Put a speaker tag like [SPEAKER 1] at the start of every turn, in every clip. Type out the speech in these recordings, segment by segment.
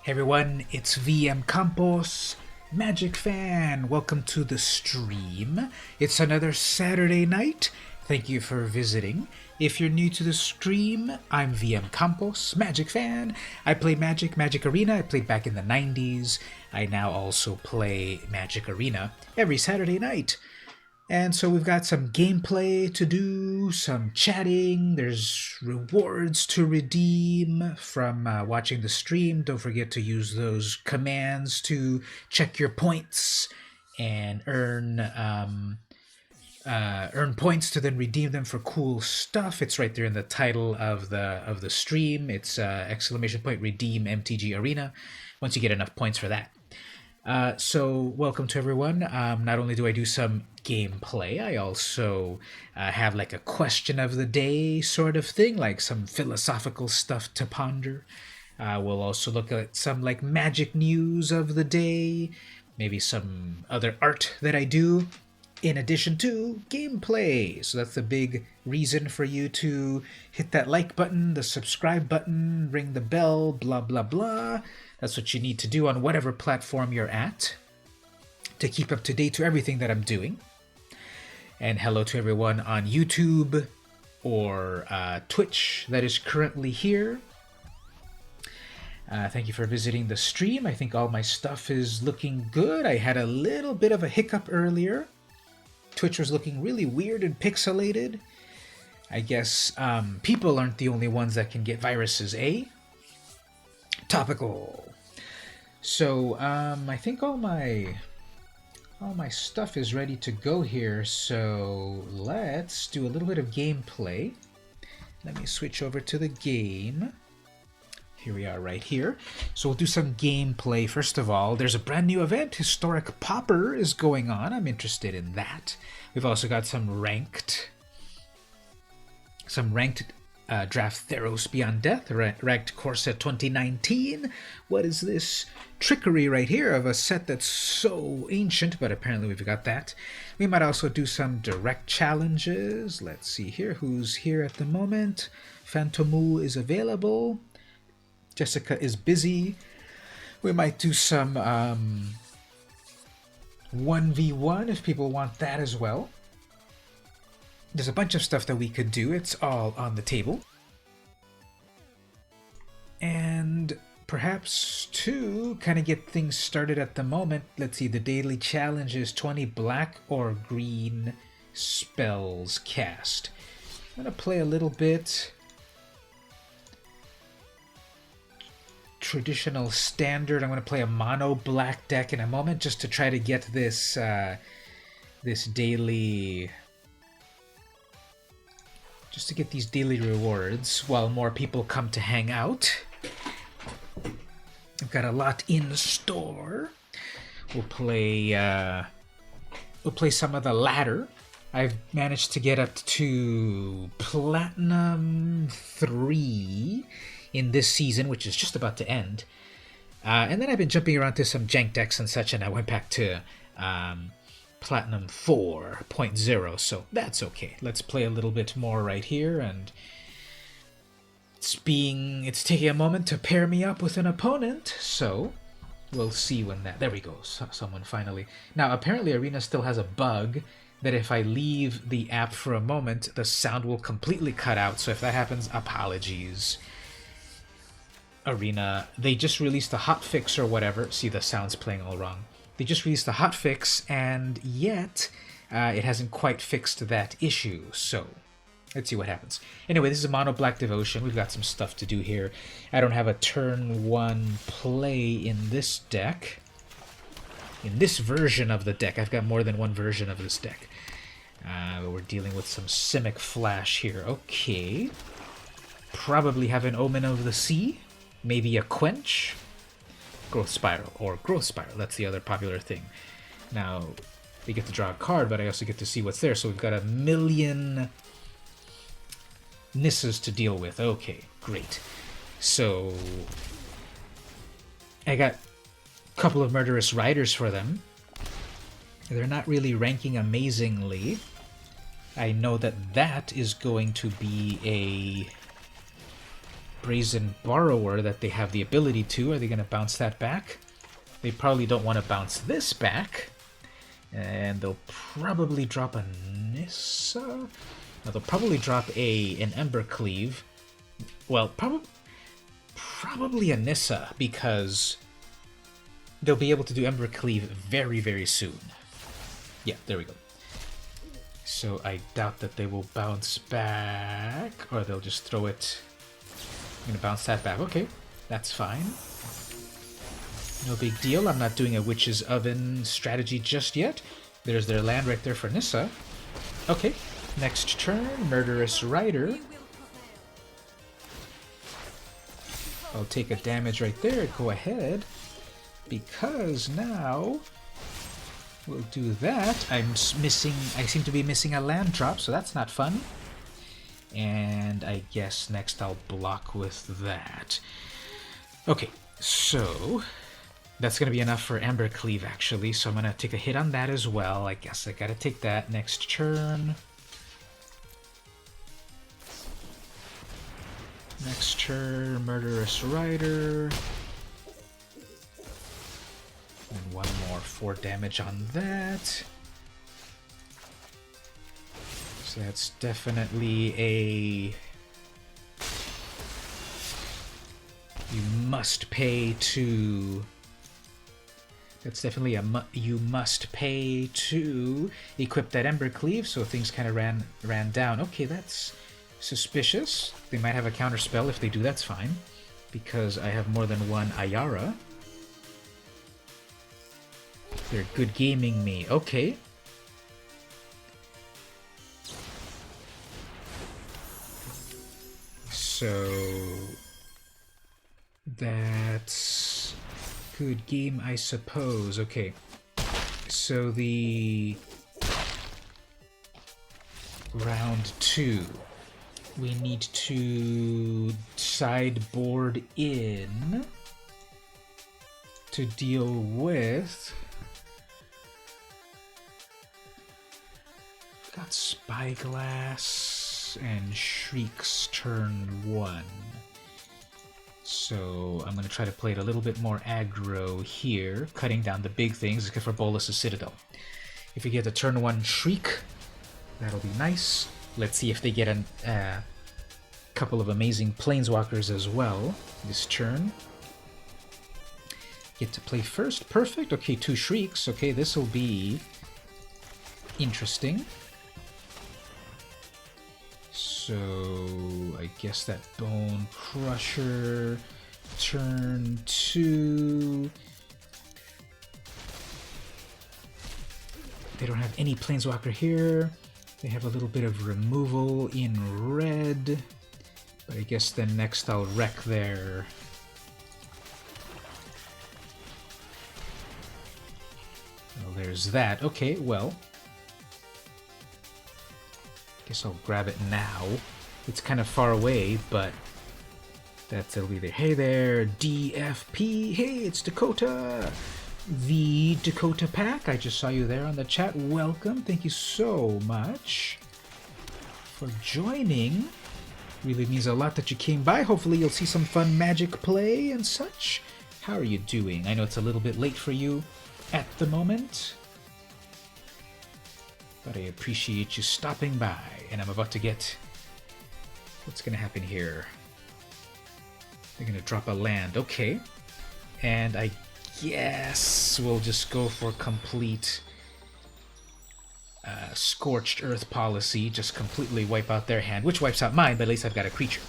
[SPEAKER 1] Hey everyone, it's VM Campos, Magic Fan. Welcome to the stream. It's another Saturday night. Thank you for visiting. If you're new to the stream, I'm VM Campos, Magic Fan. I play Magic Arena. I played back in the 90s. I now also play Magic Arena every Saturday night. And so we've got some gameplay to do, some chatting, there's rewards to redeem from watching the stream. Don't forget to use those commands to check your points and earn points to then redeem them for cool stuff. It's right there in the title of the stream. It's exclamation point redeem MTG Arena once you get enough points for that. So welcome to everyone. Not only do I do some gameplay, I also have like a question of the day sort of thing, like some philosophical stuff to ponder. We'll also look at some like magic news of the day, maybe some other art that I do, in addition to gameplay. So that's the big reason for you to hit that like button, the subscribe button, ring the bell, blah, blah, blah. That's what you need to do on whatever platform you're at to keep up to date to everything that I'm doing. And hello to everyone on YouTube or Twitch that is currently here. Thank you for visiting the stream. I think all my stuff is looking good. I had a little bit of a hiccup earlier. Twitch was looking really weird and pixelated. I guess people aren't the only ones that can get viruses, eh? Topical. So I think all my stuff is ready to go here. So let's do a little bit of gameplay. Let me switch over to the game. Here we are right here. So we'll do some gameplay first of all. There's a brand new event, Historic Pauper, is going on. I'm interested in that. We've also got some ranked draft Theros Beyond Death, ranked core set 2019. What is this trickery right here of a set that's so ancient, but apparently we've got that. We might also do some direct challenges. Let's see here, who's here at the moment. Phantomu is available. Jessica is busy. We might do some 1v1 if people want that as well. There's a bunch of stuff that we could do. It's all on the table. And perhaps to kind of get things started at the moment, let's see, the daily challenge is 20 black or green spells cast. I'm going to play a little bit traditional standard. I'm going to play a mono black deck in a moment just to try to get this this daily, just to get these daily rewards while more people come to hang out. I've got a lot in store. We'll play some of the ladder. I've managed to get up to Platinum 3 in this season, which is just about to end. And then I've been jumping around to some jank decks and such, and I went back to Platinum 4.0, so that's okay. Let's play a little bit more right here, and it's taking a moment to pair me up with an opponent, so we'll see when that... There we go, someone finally... Now, apparently Arena still has a bug that if I leave the app for a moment, the sound will completely cut out, so if that happens, apologies. Arena, they just released a hotfix or whatever. See, the sound's playing all wrong. They just released a hotfix, and yet it hasn't quite fixed that issue. So let's see what happens. Anyway, this is a mono black devotion. We've got some stuff to do here. I don't have a turn 1 play in this deck. In this version of the deck, I've got more than one version of this deck. But we're dealing with some Simic Flash here. Okay. Probably have an Omen of the Sea. Maybe a Quench, Growth Spiral, or Growth Spiral. That's the other popular thing. Now, we get to draw a card, but I also get to see what's there. So we've got a million Nisses to deal with. Okay, great. So I got a couple of Murderous Riders for them. They're not really ranking amazingly. I know that that is going to be a Brazen Borrower that they have the ability to. Are they going to bounce that back? They probably don't want to bounce this back. And they'll probably drop a Nissa? No, they'll probably drop an Ember Cleave. Well, probably a Nissa, because they'll be able to do Ember Cleave very, very soon. Yeah, there we go. So I doubt that they will bounce back, or they'll just throw it. I'm gonna bounce that back. Okay, that's fine. No big deal. I'm not doing a Witch's Oven strategy just yet. There's their land right there for Nissa. Okay, next turn, Murderous Rider. I'll take a damage right there. Go ahead. Because now we'll do that. I seem to be missing a land drop, so that's not fun. And I guess next I'll block with that. Okay, so that's going to be enough for Ember Cleave, actually, so I'm going to take a hit on that as well. I guess I got to take that next turn. Next turn, Murderous Rider. And one more 4 damage on that. So that's definitely a... You must pay to... That's definitely a you must pay to equip that Ember Cleave, so things kind of ran down. Okay, that's suspicious. They might have a counter spell. If they do, that's fine, because I have more than one Ayara. They're good gaming me. Okay. So that's good game, I suppose. Okay. So the round 2. We need to sideboard in to deal with... Got Spyglass and Shriek's turn 1. So I'm going to try to play it a little bit more aggro here, cutting down the big things, except for Bolas' Citadel. If we get a turn 1 Shriek, that'll be nice. Let's see if they get a couple of amazing Planeswalkers as well this turn. Get to play first. Perfect. Okay, 2 Shrieks. Okay, this will be interesting. So I guess that Bone Crusher, turn 2. They don't have any Planeswalker here. They have a little bit of removal in red. But I guess then next I'll wreck their... Well, there's that. Okay, well... Guess I'll grab it now. It's kind of far away, but it'll be there. Hey there, DFP. Hey, it's Dakota. The Dakota Pack. I just saw you there on the chat. Welcome. Thank you so much for joining. Really means a lot that you came by. Hopefully you'll see some fun Magic play and such. How are you doing? I know it's a little bit late for you at the moment, but I appreciate you stopping by. And I'm about to get... What's going to happen here? They're going to drop a land. Okay. And I guess we'll just go for complete Scorched Earth policy. Just completely wipe out their hand, which wipes out mine, but at least I've got a creature.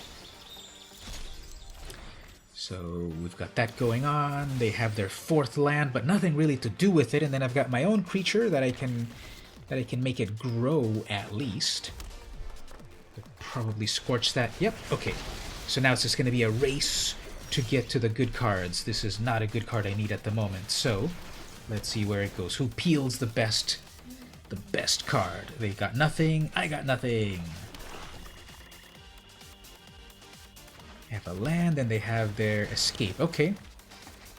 [SPEAKER 1] So we've got that going on. They have their 4th land, but nothing really to do with it. And then I've got my own creature that I can make it grow at least. Probably scorch that. Yep, okay. So now it's just going to be a race to get to the good cards. This is not a good card I need at the moment. So let's see where it goes. Who peels the best card? They got nothing. I got nothing. They have a land and they have their escape. Okay.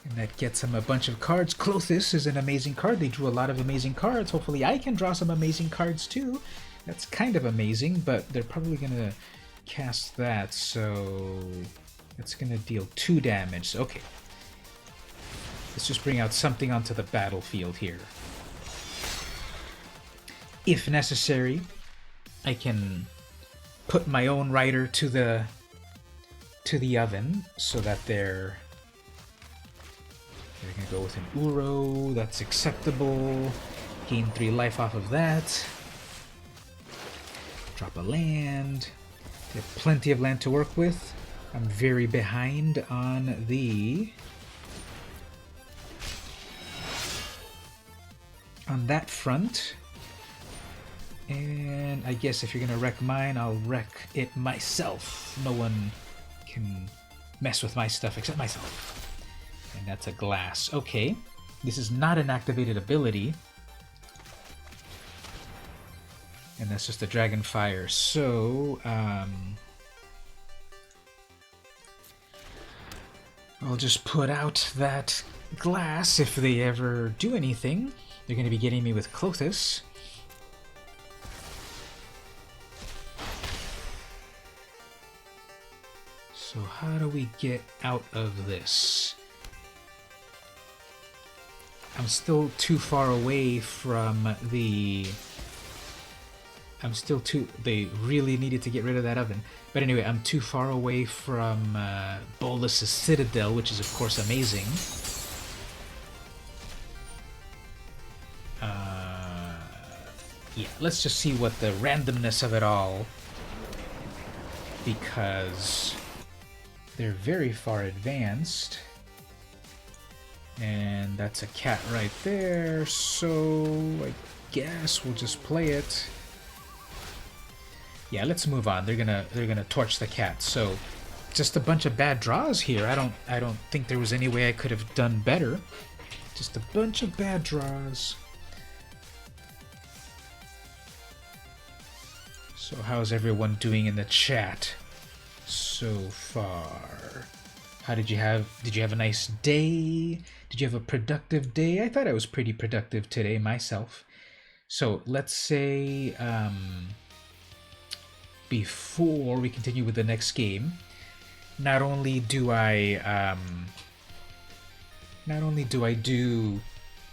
[SPEAKER 1] And that gets them a bunch of cards. Klothys is an amazing card. They drew a lot of amazing cards. Hopefully I can draw some amazing cards too. That's kind of amazing, but they're probably going to cast that, so It's going to deal 2 damage. Okay. Let's just bring out something onto the battlefield here. If necessary, I can put my own rider to the oven so that they're gonna go with an Uro. That's acceptable. Gain 3 life off of that. Drop a land. They have plenty of land to work with. I'm very behind on that front. And I guess if you're gonna wreck mine, I'll wreck it myself. No one can mess with my stuff except myself. And that's a glass. Okay. This is not an activated ability. And that's just a dragon fire. So, I'll just put out that glass if they ever do anything. They're going to be getting me with Clothis. So how do we get out of this? I'm still too far away from the... They really needed to get rid of that oven. But anyway, I'm too far away from Bolus's Citadel, which is of course amazing. Yeah, let's just see what the randomness of it all... Because they're very far advanced. And that's a cat right there, so I guess we'll just play it. Yeah, let's move on. They're gonna torch the cat. So just a bunch of bad draws here. I don't think there was any way I could have done better. Just a bunch of bad draws. So how's everyone doing in the chat so far? How did you have a nice day? Did you have a productive day? I thought I was pretty productive today myself. So let's say before we continue with the next game, not only do I do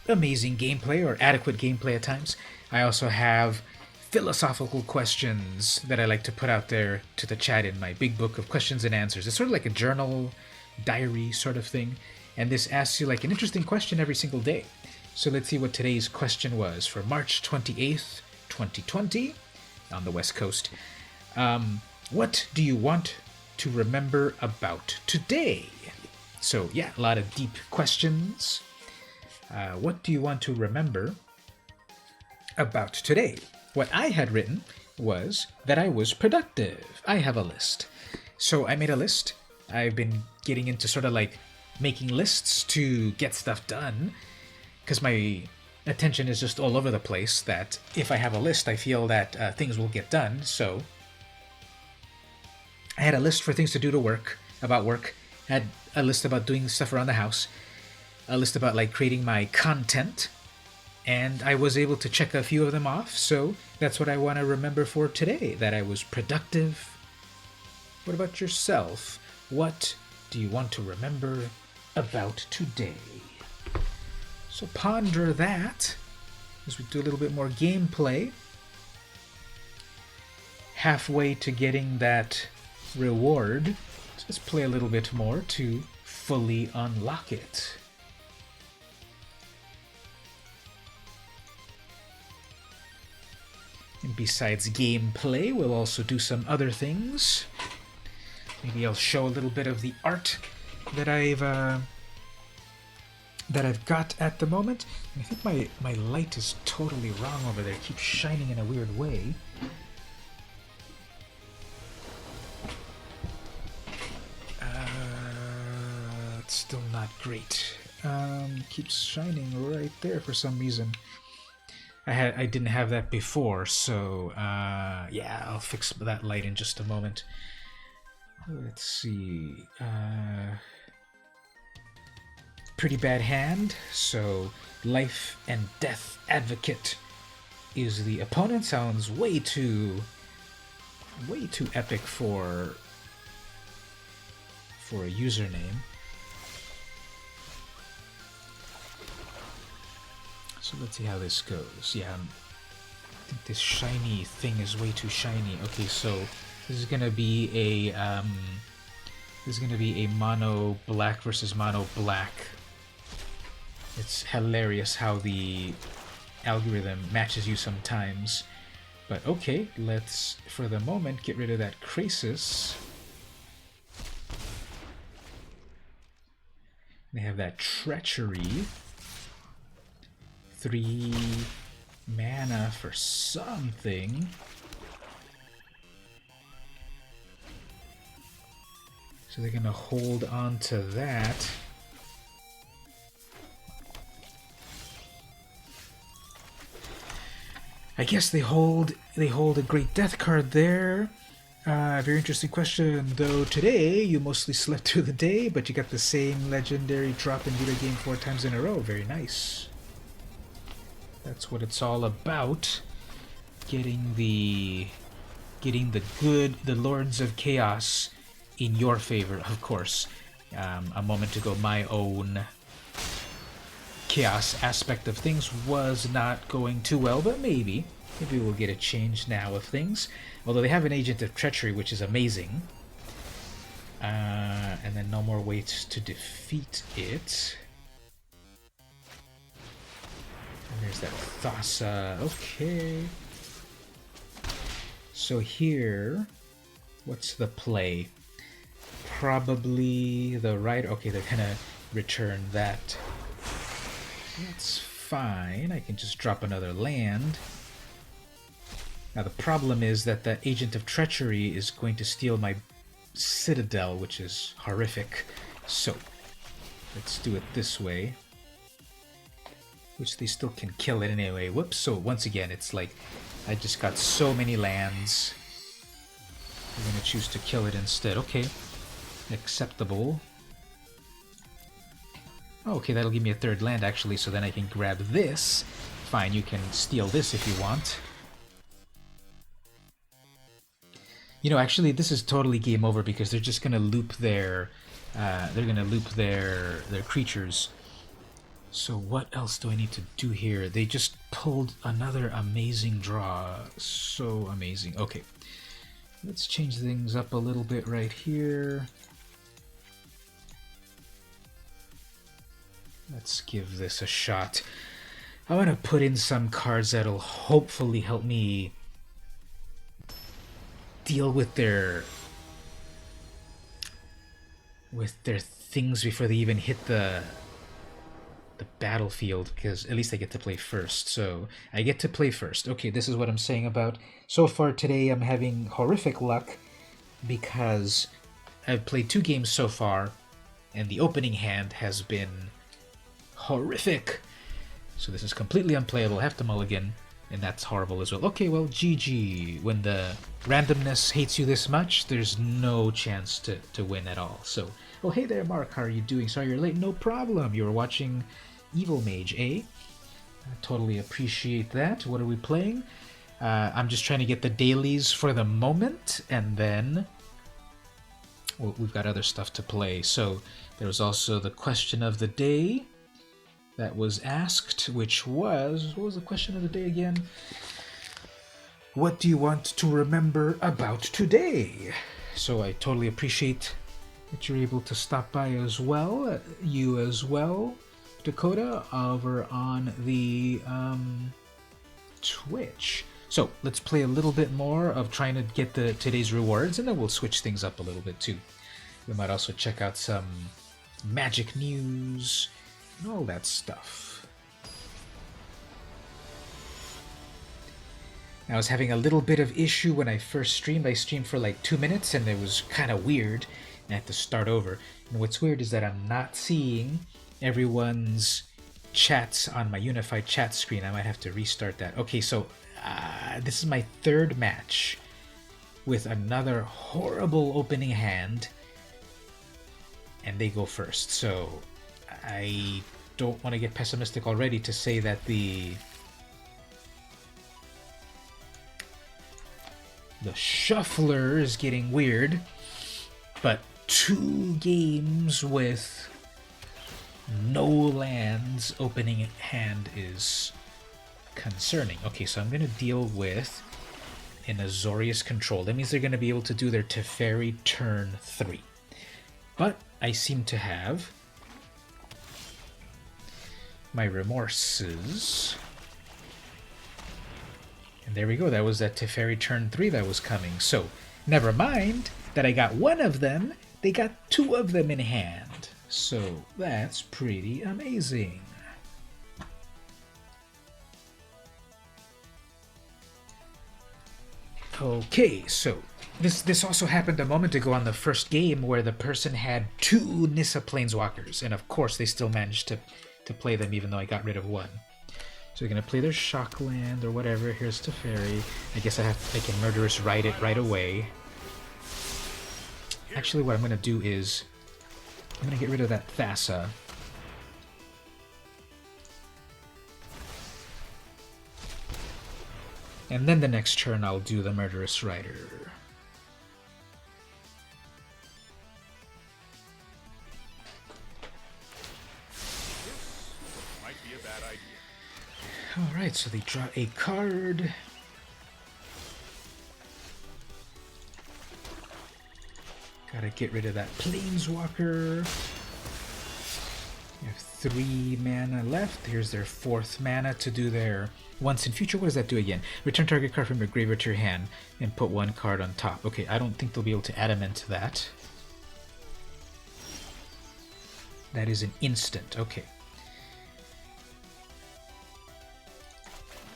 [SPEAKER 1] amazing gameplay or adequate gameplay at times, I also have philosophical questions that I like to put out there to the chat in my big book of questions and answers. It's sort of like a journal, diary sort of thing, and this asks you like an interesting question every single day. So let's see what today's question was for March 28th, 2020 on the West Coast. What do you want to remember about today? So yeah, a lot of deep questions. What do you want to remember about today? What I had written was that I was productive. I have a list. So I made a list. I've been getting into sort of like making lists to get stuff done because my attention is just all over the place, that if I have a list, I feel that things will get done. So I had a list for things to do about work, I had a list about doing stuff around the house, a list about like creating my content, and I was able to check a few of them off. So that's what I want to remember for today, that I was productive. What about yourself? What do you want to remember about today? So ponder that as we do a little bit more gameplay. Halfway to getting that reward. So let's play a little bit more to fully unlock it. And besides gameplay, we'll also do some other things. Maybe I'll show a little bit of the art that I've got at the moment. And I think my light is totally wrong over there. It keeps shining in a weird way. It's still not great. Keeps shining right there for some reason. I didn't have that before, so yeah, I'll fix that light in just a moment. Let's see. Pretty bad hand, so life and death advocate is the opponent. Sounds way too epic for for a username. So let's see how this goes. Yeah, I think this shiny thing is way too shiny. Okay, so this is gonna be a mono black versus mono black. It's hilarious how the algorithm matches you sometimes. But okay, let's, for the moment, get rid of that Krasis. They have that Treachery. 3 mana for something. So they're gonna hold on to that. I guess they hold a Great Death card there. Very interesting question, though. Today you mostly slept through the day, but you got the same legendary drop in video game 4 times in a row. Very nice. That's what it's all about. Getting the Lords of Chaos in your favor, of course. A moment ago, my own Chaos aspect of things was not going too well, but maybe we'll get a change now of things. Although they have an Agent of Treachery, which is amazing. And then no more ways to defeat it. And there's that Thassa. Okay. So here, what's the play? Probably the right. Okay, they're gonna return that. That's fine. I can just drop another land. Now the problem is that the Agent of Treachery is going to steal my Citadel, which is horrific. So let's do it this way. Which they still can kill it anyway. Whoops. So once again, it's like I just got so many lands. I'm gonna choose to kill it instead. Okay. Acceptable. Oh, okay, that'll give me a 3rd land, actually, so then I can grab this. Fine, you can steal this if you want. You know, actually, this is totally game over because they're just gonna loop their creatures. So what else do I need to do here? They just pulled another amazing draw. So amazing. Okay, let's change things up a little bit right here. Let's give this a shot. I want to put in some cards that'll hopefully help me deal with their things before they even hit the battlefield, because at least I get to play first. So I get to play first. Okay, this is what I'm saying about so far today. I'm having horrific luck because I've played 2 games so far and the opening hand has been horrific. So this is completely unplayable. I have to mulligan, and that's horrible as well. Okay, well, GG. When the randomness hates you this much, there's no chance to win at all. So, oh, hey there, Mark. How are you doing? Sorry you're late. No problem. You were watching Evil Mage, eh? I totally appreciate that. What are we playing? I'm just trying to get the dailies for the moment, and then well, we've got other stuff to play. So there was also the question of the day that was asked, which was, what was the question of the day again? What do you want to remember about today? So I totally appreciate that you're able to stop by as well. You as well, Dakota, over on the Twitch. So let's play a little bit more of trying to get today's rewards, and then we'll switch things up a little bit too. We might also check out some Magic news and all that stuff. I was having a little bit of issue when I first streamed. I streamed for like 2 minutes and it was kind of weird. And I had to start over. And what's weird is that I'm not seeing everyone's chats on my unified chat screen. I might have to restart that. Okay, so this is my 3rd match with another horrible opening hand. And they go first. So I don't want to get pessimistic already to say that the shuffler is getting weird, but 2 games with no lands opening hand is concerning. Okay, so I'm going to deal with an Azorius control. That means they're going to be able to do their Teferi turn 3. But I seem to have my remorses. And there we go. That was that Teferi turn 3 that was coming. So, never mind that I got one of them. They got 2 of them in hand. So, that's pretty amazing. Okay, so this also happened a moment ago on the first game where the person had 2 Nissa Planeswalkers, and of course they still managed to play them even though I got rid of 1. So they're gonna play their Shockland or whatever. Here's Teferi. I guess I can Murderous Rite it right away. Actually, what I'm gonna do is I'm gonna get rid of that Thassa. And then the next turn I'll do the Murderous Rider.
[SPEAKER 2] Might be a bad idea.
[SPEAKER 1] Alright, so they draw a card. Gotta get rid of that Planeswalker. You have 3 mana left. Here's their 4th mana to do their once in future. What does that do again? Return target card from your graveyard to your hand and put 1 card on top. Okay, I don't think they'll be able to adamant that. That is an instant. Okay.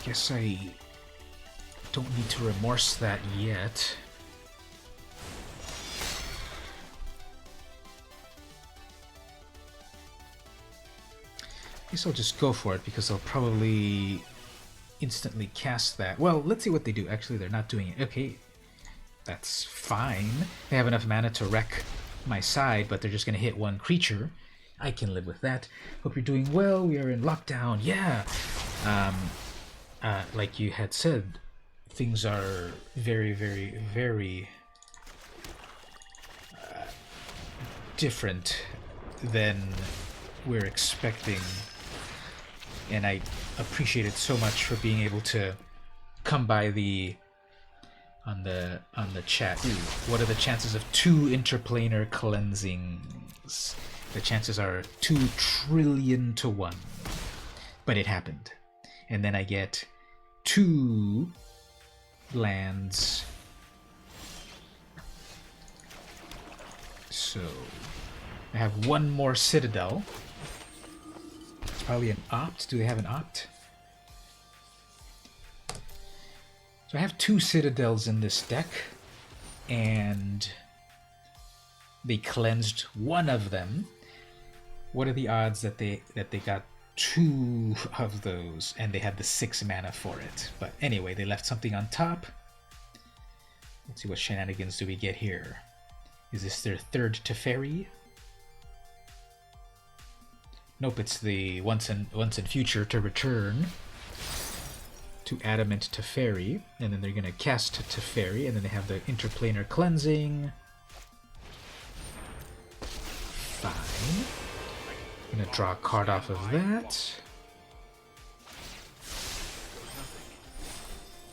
[SPEAKER 1] Guess I don't need to remorse that yet. I guess I'll just go for it because they'll probably instantly cast that. Well, let's see what they do. Actually, they're not doing it. Okay, that's fine. They have enough mana to wreck my side, but they're just going to hit 1 creature. I can live with that. Hope you're doing well. We are in lockdown. Yeah. Like you had said, things are very, very, very different than we're expecting. And I appreciate it so much for being able to come by on the chat. Ooh, what are the chances of 2 interplanar cleansings? The chances are 2 trillion to 1. But it happened. And then I get 2 lands. So I have 1 more Citadel. Probably an opt. Do they have an opt? So I have 2 Citadels in this deck, and they cleansed 1 of them. What are the odds that they got 2 of those, and they had the 6 mana for it? But anyway, they left something on top. Let's see what shenanigans do we get here. Is this their 3rd Teferi? Nope, it's the once in future to return to Adamant Teferi, and then they're gonna cast Teferi, and then they have the interplanar cleansing. Fine. I'm gonna draw a card off of that.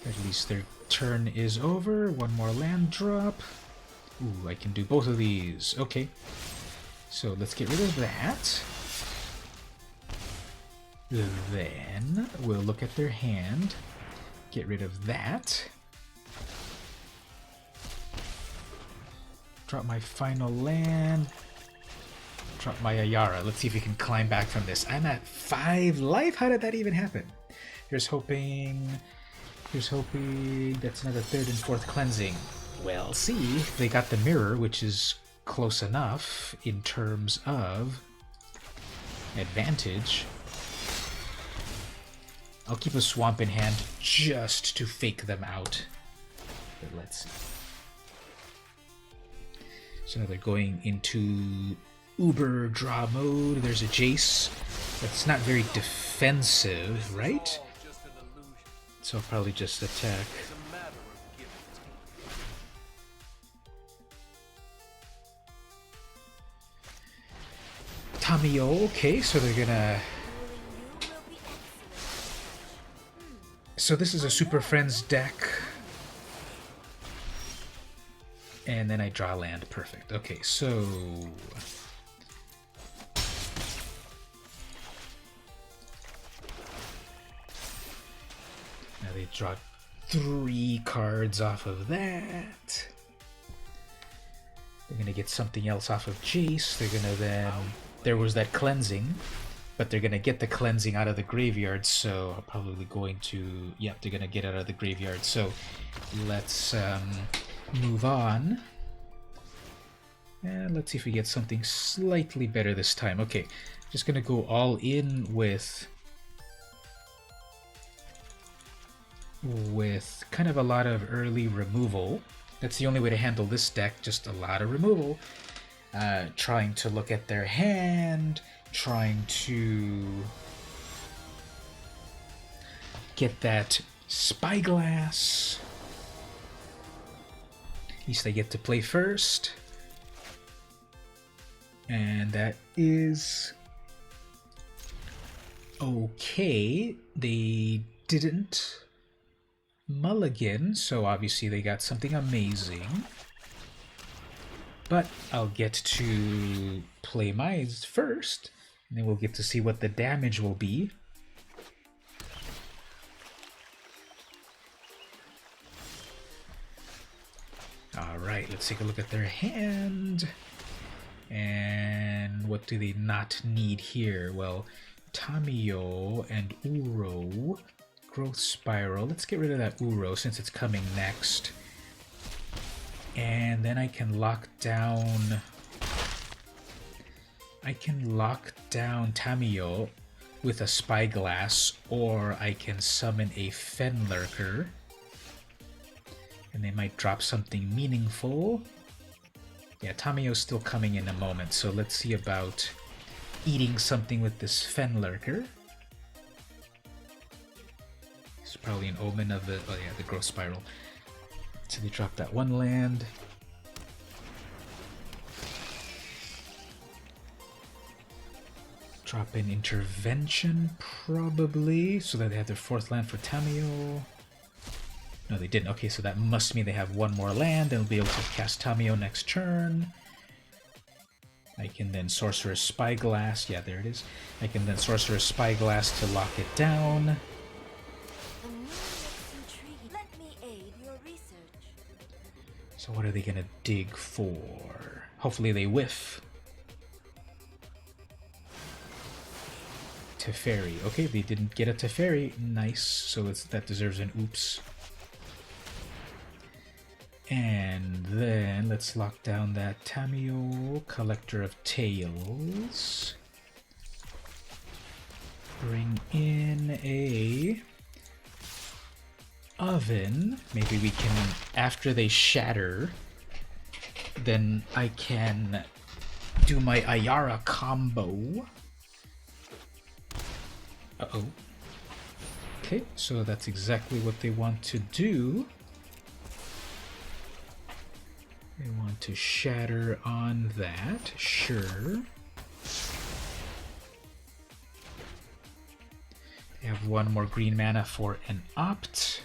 [SPEAKER 1] At least their turn is over. 1 more land drop. Ooh, I can do both of these. Okay. So let's get rid of that. Then we'll look at their hand, get rid of that, drop my final land, drop my Ayara. Let's see if we can climb back from this. I'm at 5 life? How did that even happen? Here's hoping that's another 3rd and 4th cleansing. Well, see, they got the mirror, which is close enough in terms of advantage. I'll keep a swamp in hand just to fake them out. But let's see. So now they're going into Uber draw mode. There's a Jace. That's not very defensive, right? So I'll probably just attack. Tamio, okay, so they're gonna... So this is a Super Friends deck. And then I draw land. Perfect. Okay, so... Now they draw 3 cards off of that. They're gonna get something else off of Jace. They're gonna then... There was that cleansing. But they're gonna get the cleansing out of the graveyard, so I'm probably going to... Yep, they're gonna get it out of the graveyard. So let's move on. And let's see if we get something slightly better this time. Okay, just gonna go all in with kind of a lot of early removal. That's the only way to handle this deck, just a lot of removal. Trying to look at their hand, trying to get that Spyglass. At least they get to play first. And that is okay. They didn't mulligan, so obviously they got something amazing. But I'll get to play mine first, and then we'll get to see what the damage will be. Alright, let's take a look at their hand. And what do they not need here? Well, Tamio and Uro. Growth Spiral. Let's get rid of that Uro since it's coming next. And then I can lock down... I can lock down Tamio with a Spyglass, or I can summon a Fenlurker. And they might drop something meaningful. Yeah, Tamio's still coming in a moment, so let's see about eating something with this Fenlurker. It's probably an omen of the... Oh yeah, the Growth Spiral. So they drop that one land. Drop an Intervention, probably, so that they have their 4th land for Tamio. No, they didn't. Okay, so that must mean they have one more land. They'll be able to cast Tamio next turn. I can then Sorcerer's Spyglass. Yeah, there it is. I can then Sorcerer's Spyglass to lock it down. So what are they gonna dig for? Hopefully they whiff. Teferi. Okay, they didn't get a Teferi. Nice. So that deserves an oops. And then let's lock down that Tamio, Collector of Tales. Bring in a Oven. Maybe we can, after they shatter, then I can do my Ayara combo. Uh-oh. Okay, so that's exactly what they want to do. They want to shatter on that, sure. They have one more green mana for an opt.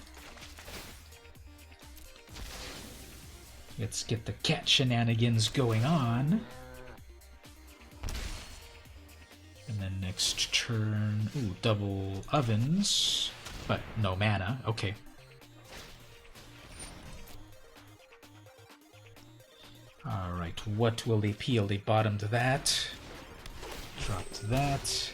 [SPEAKER 1] Let's get the cat shenanigans going on. And then next turn, ooh, double ovens, but no mana, okay. Alright, what will they peel? They bottomed that. Dropped that.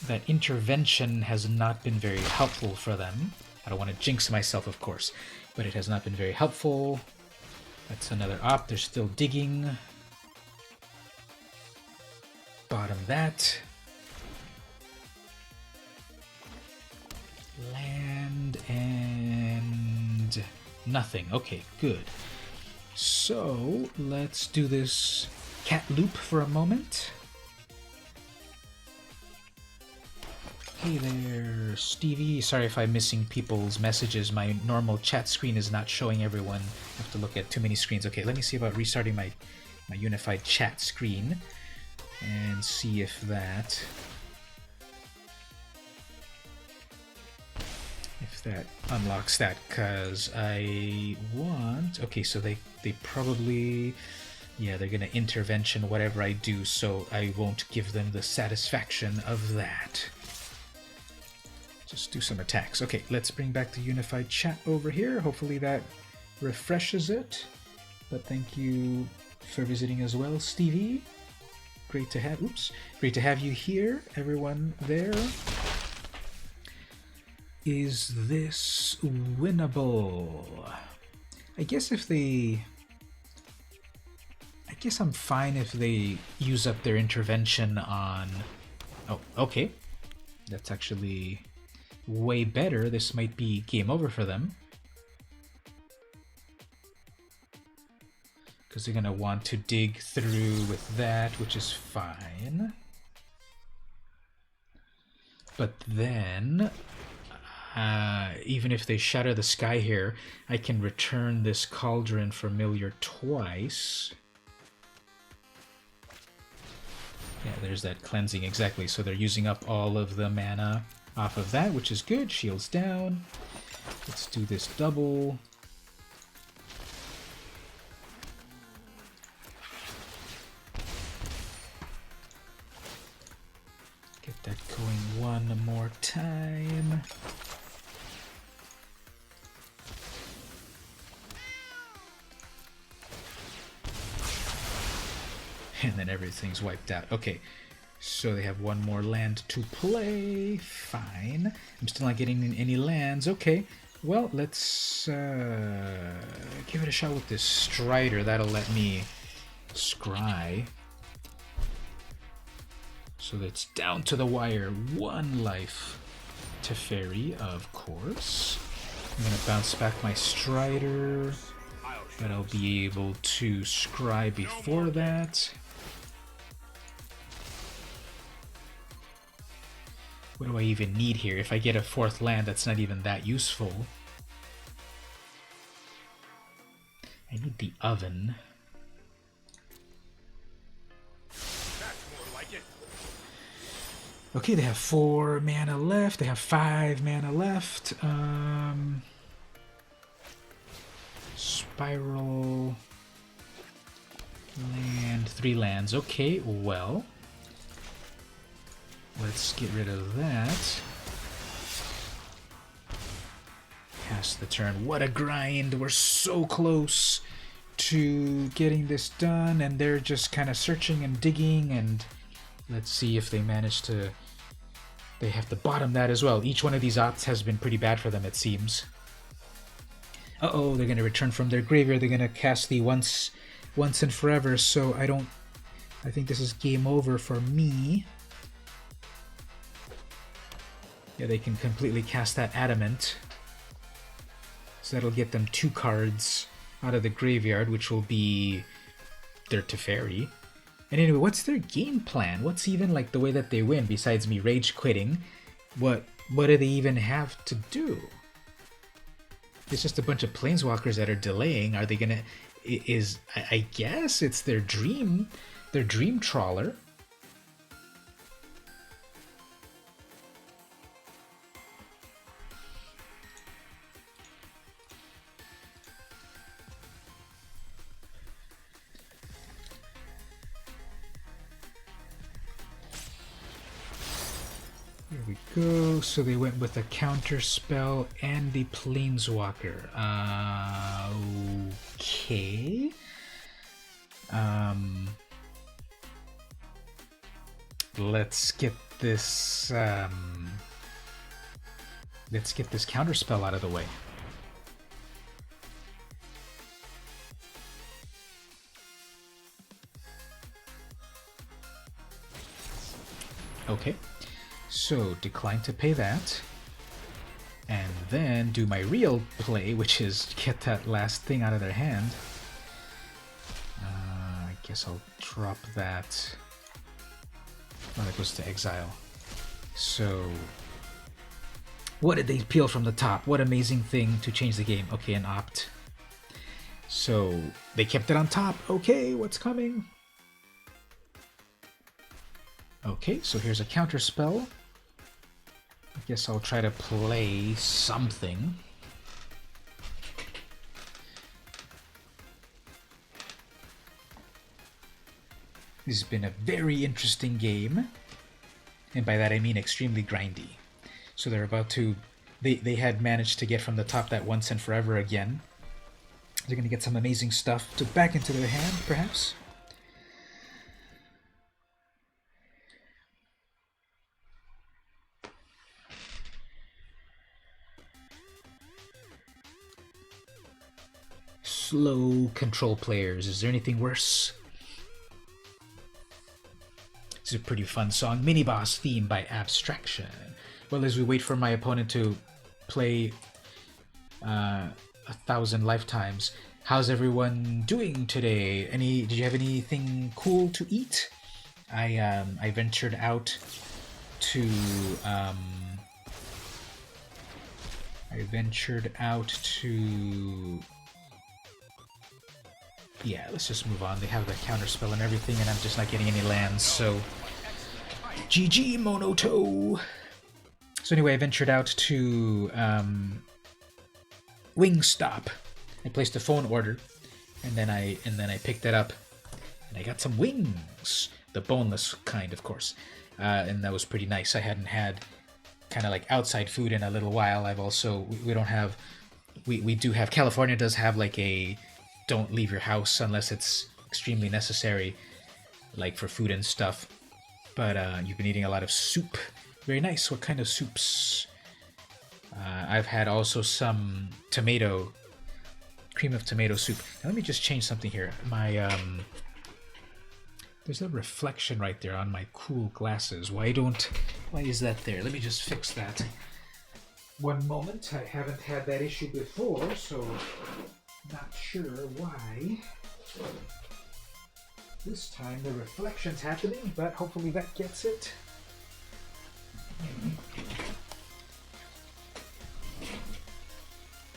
[SPEAKER 1] That intervention has not been very helpful for them. I don't want to jinx myself, of course, but it has not been very helpful. That's another op. They're still digging. Bottom that. Land and nothing. Okay, good. So let's do this cat loop for a moment. Hey there, Stevie. Sorry if I'm missing people's messages. My normal chat screen is not showing everyone. I have to look at too many screens. Okay, let me see about restarting my my unified chat screen and see if that unlocks that, because I want... Okay, so they probably... Yeah, they're gonna intervention whatever I do, so I won't give them the satisfaction of that. Just do some attacks. Okay, let's bring back the unified chat over here. Hopefully that refreshes it. But thank you for visiting as well, Stevie. Great to have... Oops. Great to have you here, everyone there. Is this winnable? I guess if they... I guess I'm fine if they use up their intervention on... Oh, okay. That's actually way better. This might be game over for them. Because they're going to want to dig through with that, which is fine. But then... even if they shatter the sky here, I can return this Cauldron Familiar twice. Yeah, there's that cleansing, exactly. So they're using up all of the mana off of that, which is good. Shields down. Let's do this double. Get that going one more time. And then everything's wiped out. Okay, so they have one more land to play. Fine. I'm still not getting any lands. Okay, well, let's give it a shot with this Strider. That'll let me scry. So that's down to the wire. One life to Fairy, of course. I'm going to bounce back my Strider. But I'll be able to scry before that. What do I even need here? If I get a fourth land, that's not even that useful. I need the oven. Okay, they have 4 mana left. They have 5 mana left. Spiral. Land. 3 lands. Okay, well. Let's get rid of that. Pass the turn. What a grind! We're so close to getting this done, and they're just kind of searching and digging, and let's see if they manage to... They have to bottom that as well. Each one of these opts has been pretty bad for them, it seems. Uh-oh, they're going to return from their graveyard. They're going to cast the once and forever, so I think this is game over for me. Yeah, they can completely cast that Adamant. So that'll get them 2 cards out of the graveyard, which will be their Teferi. And anyway, what's their game plan? What's even like the way that they win, besides me rage quitting? What do they even have to do? It's just a bunch of planeswalkers that are delaying. Are they gonna... I guess it's their dream trawler. Here we go. So they went with a counter spell and the planeswalker. Okay. Let's get this. Let's get this counter spell out of the way. Okay. So, decline to pay that, and then do my real play, which is get that last thing out of their hand. I guess I'll drop that. Oh, that goes to exile. So, what did they peel from the top? What amazing thing to change the game. Okay, an opt. So they kept it on top. Okay, what's coming? Okay, so here's a counter spell. I guess I'll try to play something. This has been a very interesting game. And by that I mean extremely grindy. So they're about to... They had managed to get from the top that once and forever again. They're going to get some amazing stuff to back into their hand, perhaps. Slow control players. Is there anything worse? It's a pretty fun song. Mini boss theme by Abstraction. Well, as we wait for my opponent to play 1,000 lifetimes, how's everyone doing today? Did you have anything cool to eat? I ventured out to yeah, let's just move on. They have the counterspell and everything, and I'm just not getting any lands, so... GG, Monoto! So anyway, I ventured out to Wingstop. I placed a phone order, and then I picked it up, and I got some wings, the boneless kind, of course, and that was pretty nice. I hadn't had kind of like outside food in a little while. We do have, California does have like a don't leave your house unless it's extremely necessary, like for food and stuff. But you've been eating a lot of soup. Very nice. What kind of soups? I've had also some cream of tomato soup. Now let me just change something here. There's a reflection right there on my cool glasses. Why is that there? Let me just fix that. One moment. I haven't had that issue before, so not sure why. This time the reflection's happening, but hopefully that gets it.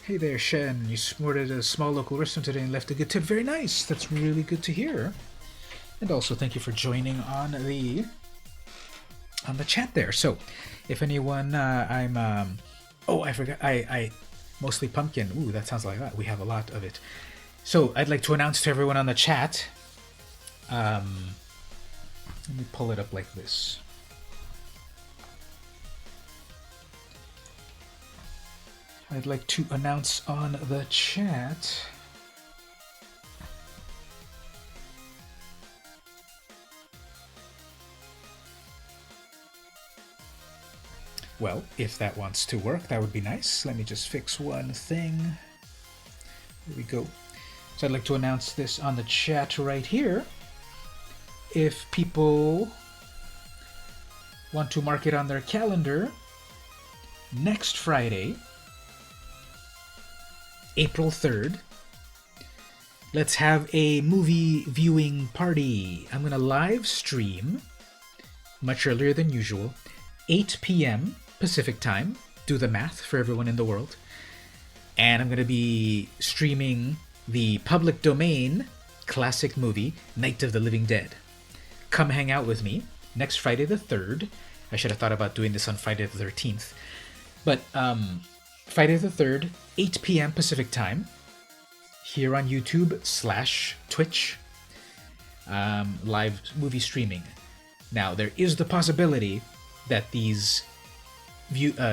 [SPEAKER 1] Hey there, Shen. You supported a small local restaurant today and left a good tip. Very nice. That's really good to hear. And also thank you for joining on the chat there. So, if anyone, oh, I forgot. I mostly pumpkin. Ooh, that sounds like that. We have a lot of it. So, I'd like to announce to everyone on the chat. Let me pull it up like this. I'd like to announce on the chat. Well, if that wants to work, that would be nice. Let me just fix one thing. There we go. So I'd like to announce this on the chat right here. If people want to mark it on their calendar, next Friday, April 3rd, let's have a movie viewing party. I'm going to live stream much earlier than usual, 8 p.m. Pacific time. Do the math for everyone in the world. And I'm going to be streaming the public domain classic movie, Night of the Living Dead. Come hang out with me next Friday the 3rd. I should have thought about doing this on Friday the 13th. But Friday the 3rd, 8 p.m. Pacific time, here on YouTube/Twitch, live movie streaming. Now, there is the possibility that these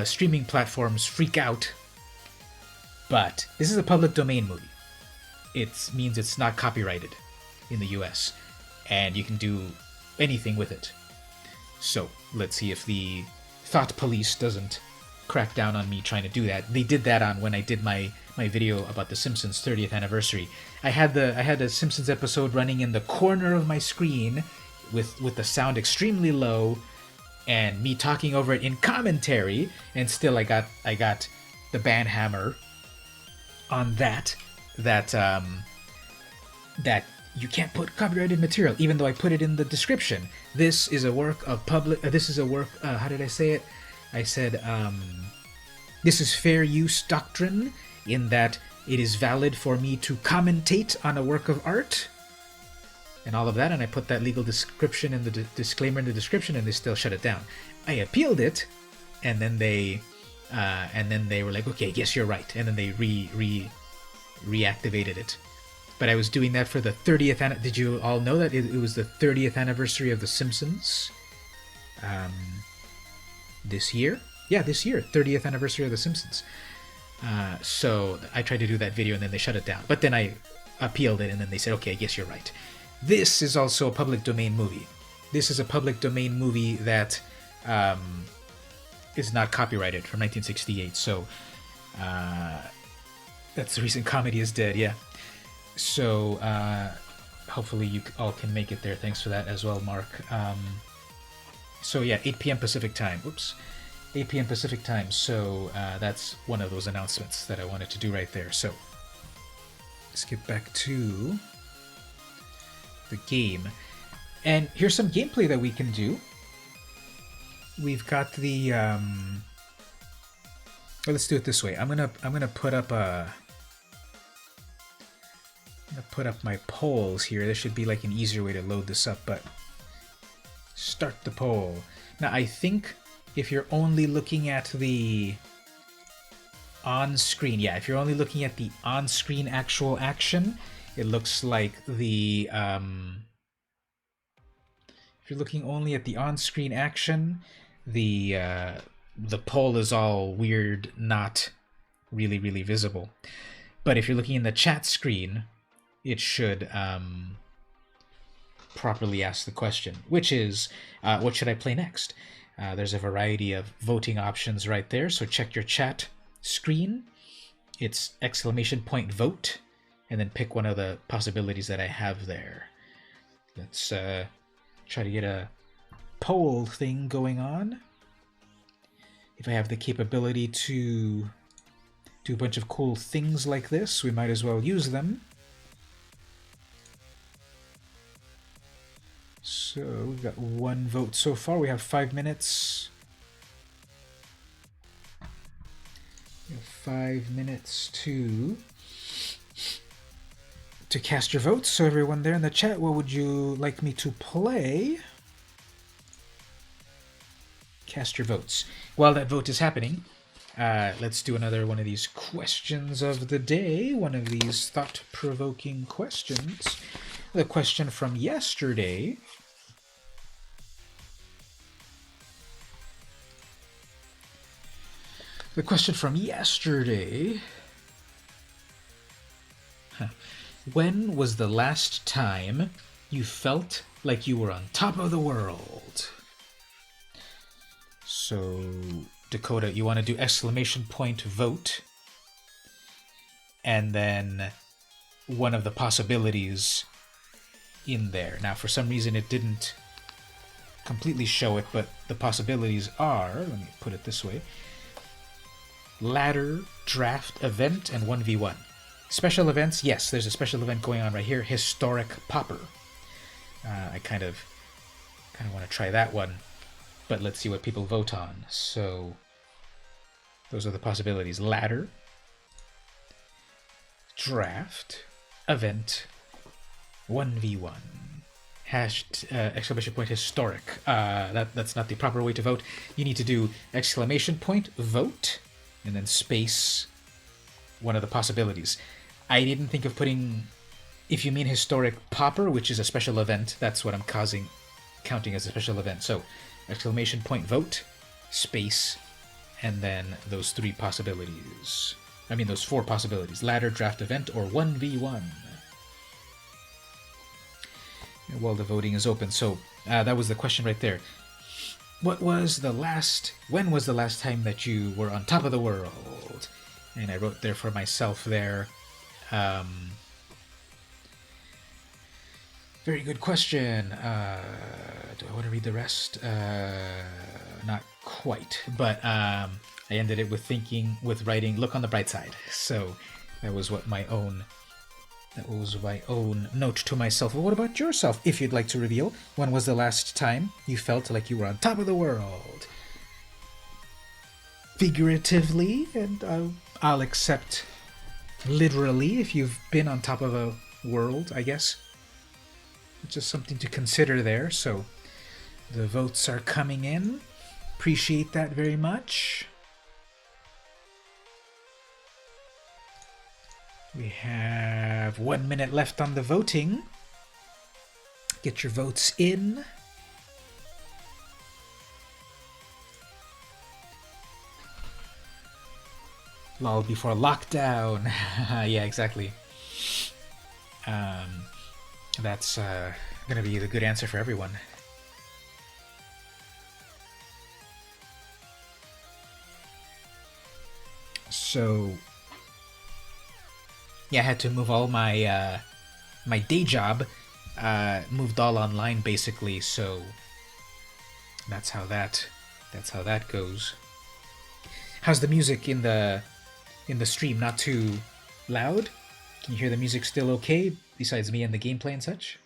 [SPEAKER 1] streaming platforms freak out, but this is a public domain movie. It means it's not copyrighted in the US, and you can do anything with it. So, let's see if the Thought Police doesn't crack down on me trying to do that. They did that on when I did my video about the Simpsons 30th anniversary. I had the Simpsons episode running in the corner of my screen with the sound extremely low and me talking over it in commentary, and still I got the banhammer on that you can't put copyrighted material, even though I put it in the description. This is a work of how did I say it? I said, this is fair use doctrine, in that it is valid for me to commentate on a work of art and all of that, and I put that legal description in the disclaimer in the description, and they still shut it down. I appealed it, and then they were like, okay, yes, you're right, and then they reactivated it. But I was doing that for the 30th. Did you all know that it was the 30th anniversary of The Simpsons? This year? Yeah, this year, 30th anniversary of The Simpsons. So I tried to do that video, and then they shut it down. But then I appealed it, and then they said, okay, yes, you're right. This is also a public domain movie. This is a public domain movie that is not copyrighted, from 1968. So that's the reason comedy is dead, yeah. So hopefully you all can make it there. Thanks for that as well, Mark. So yeah, 8 p.m. Pacific time. Oops. 8 p.m. Pacific time. So that's one of those announcements that I wanted to do right there. So let's get back to the game. And here's some gameplay that we can do. We've got the well, let's do it this way. I'm gonna put up my polls here. There should be like an easier way to load this up, but start the poll. Now I think if you're only looking at the on-screen, yeah, if you're only looking at the on-screen actual action, it looks like the if you're looking only at the on-screen action, the poll is all weird, not really visible. But if you're looking in the chat screen, it should properly ask the question, which is, what should I play next? There's a variety of voting options right there, so check your chat screen. It's !vote, and then pick one of the possibilities that I have there. Let's try to get a poll thing going on. If I have the capability to do a bunch of cool things like this, we might as well use them. So we've got one vote so far. We have 5 minutes. We have 5 minutes to cast your votes. So everyone there in the chat, what would you like me to play? Cast your votes. While that vote is happening, let's do another one of these questions of the day. One of these thought-provoking questions. The question from yesterday. The question from yesterday. When was the last time you felt like you were on top of the world? So, Dakota, you want to do !vote, and then one of the possibilities in there. Now, for some reason, it didn't completely show it, but the possibilities are, let me put it this way, ladder, draft, event, and 1v1. Special events, yes, there's a special event going on right here, Historic Popper. I kind of want to try that one, but let's see what people vote on. So, those are the possibilities. Ladder, draft, event, 1v1. !historic. That's not the proper way to vote. You need to do !vote, and then space one of the possibilities. I didn't think of putting, if you mean Historic Popper, which is a special event, that's what I'm counting as a special event. So, !vote, space, and then those 3 possibilities. I mean, those 4 possibilities. Ladder, draft, event, or 1v1. And while the voting is open. So, that was the question right there. When was the last time that you were on top of the world? And I wrote there for myself there. Very good question. Do I want to read the rest? Not quite, but I ended it with writing, look on the bright side. So that was my own note to myself. Well, what about yourself? If you'd like to reveal, when was the last time you felt like you were on top of the world? Figuratively, and I'll accept literally if you've been on top of a world, I guess. It's just something to consider there. So the votes are coming in. Appreciate that very much. We have 1 minute left on the voting. Get your votes in. Lol before lockdown. Yeah, exactly. That's gonna be the good answer for everyone. So yeah, I had to move all my my day job, moved all online basically. So that's how that goes. How's the music in the stream? Not too loud? Can you hear the music still okay, besides me and the gameplay and such?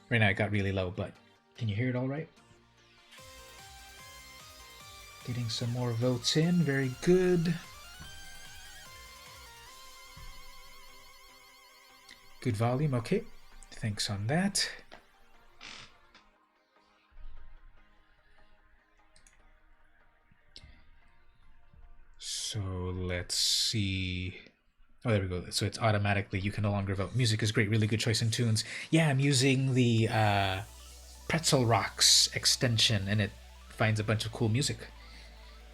[SPEAKER 1] Right now it got really low, but can you hear it all right? Getting some more votes in, very good. Good volume, okay. Thanks on that. So let's see. Oh, there we go. So it's automatically, you can no longer vote. Music is great, really good choice in tunes. Yeah, I'm using the Pretzel Rocks extension, and it finds a bunch of cool music.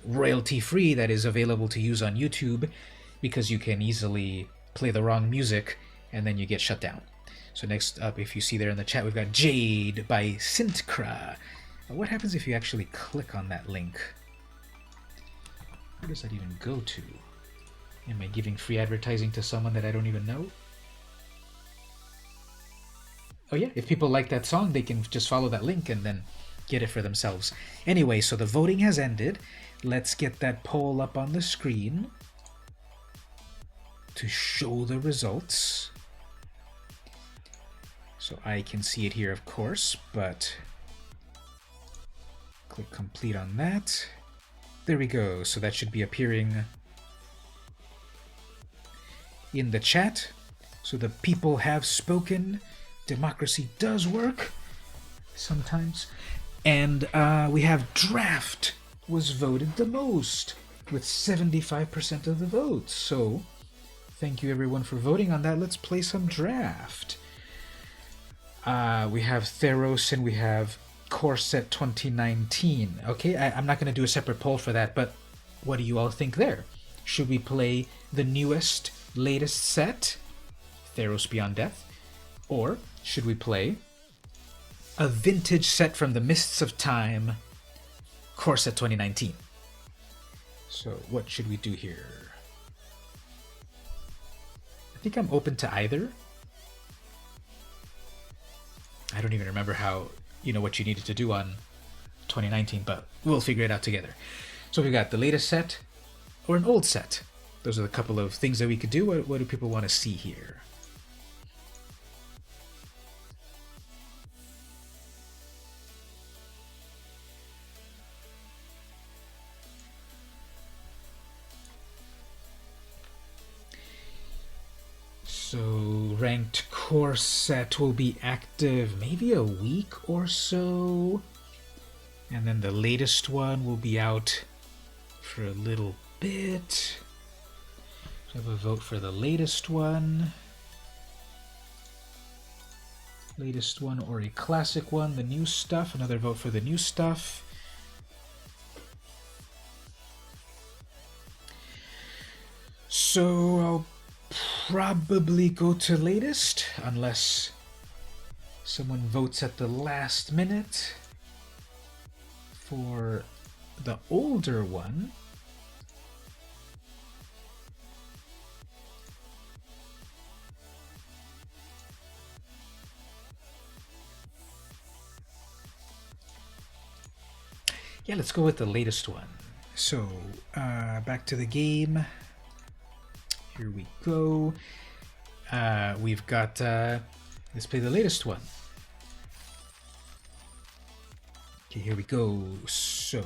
[SPEAKER 1] Royalty free, that is available to use on YouTube, because you can easily play the wrong music and then you get shut down. So next up, if you see there in the chat, we've got Jade by Sintkra. What happens if you actually click on that link? Where does that even go to? Am I giving free advertising to someone that I don't even know? Oh yeah, if people like that song, they can just follow that link and then get it for themselves. Anyway, so the voting has ended. Let's get that poll up on the screen to show the results. So I can see it here, of course, but click complete on that. There we go. So that should be appearing in the chat. So the people have spoken. Democracy does work sometimes. And we have draft was voted the most with 75% of the votes. So thank you everyone for voting on that. Let's play some draft. We have Theros and we have Core Set 2019. Okay, I'm not going to do a separate poll for that, but what do you all think there? Should we play the newest, latest set, Theros Beyond Death? Or should we play a vintage set from the mists of time, Core Set 2019? So what should we do here? I think I'm open to either. I don't even remember how, what you needed to do on 2019, but we'll figure it out together. So we've got the latest set or an old set. Those are the couple of things that we could do. What do people want to see here? So ranked core set will be active maybe a week or so. And then the latest one will be out for a little bit. So I have a vote for the latest one. Latest one or a classic one, the new stuff. Another vote for the new stuff. So I'll probably go to latest unless someone votes at the last minute. For the older one, yeah, let's go with the latest one. So back to the game. Here we go. We've got, let's play the latest one. Okay, here we go. So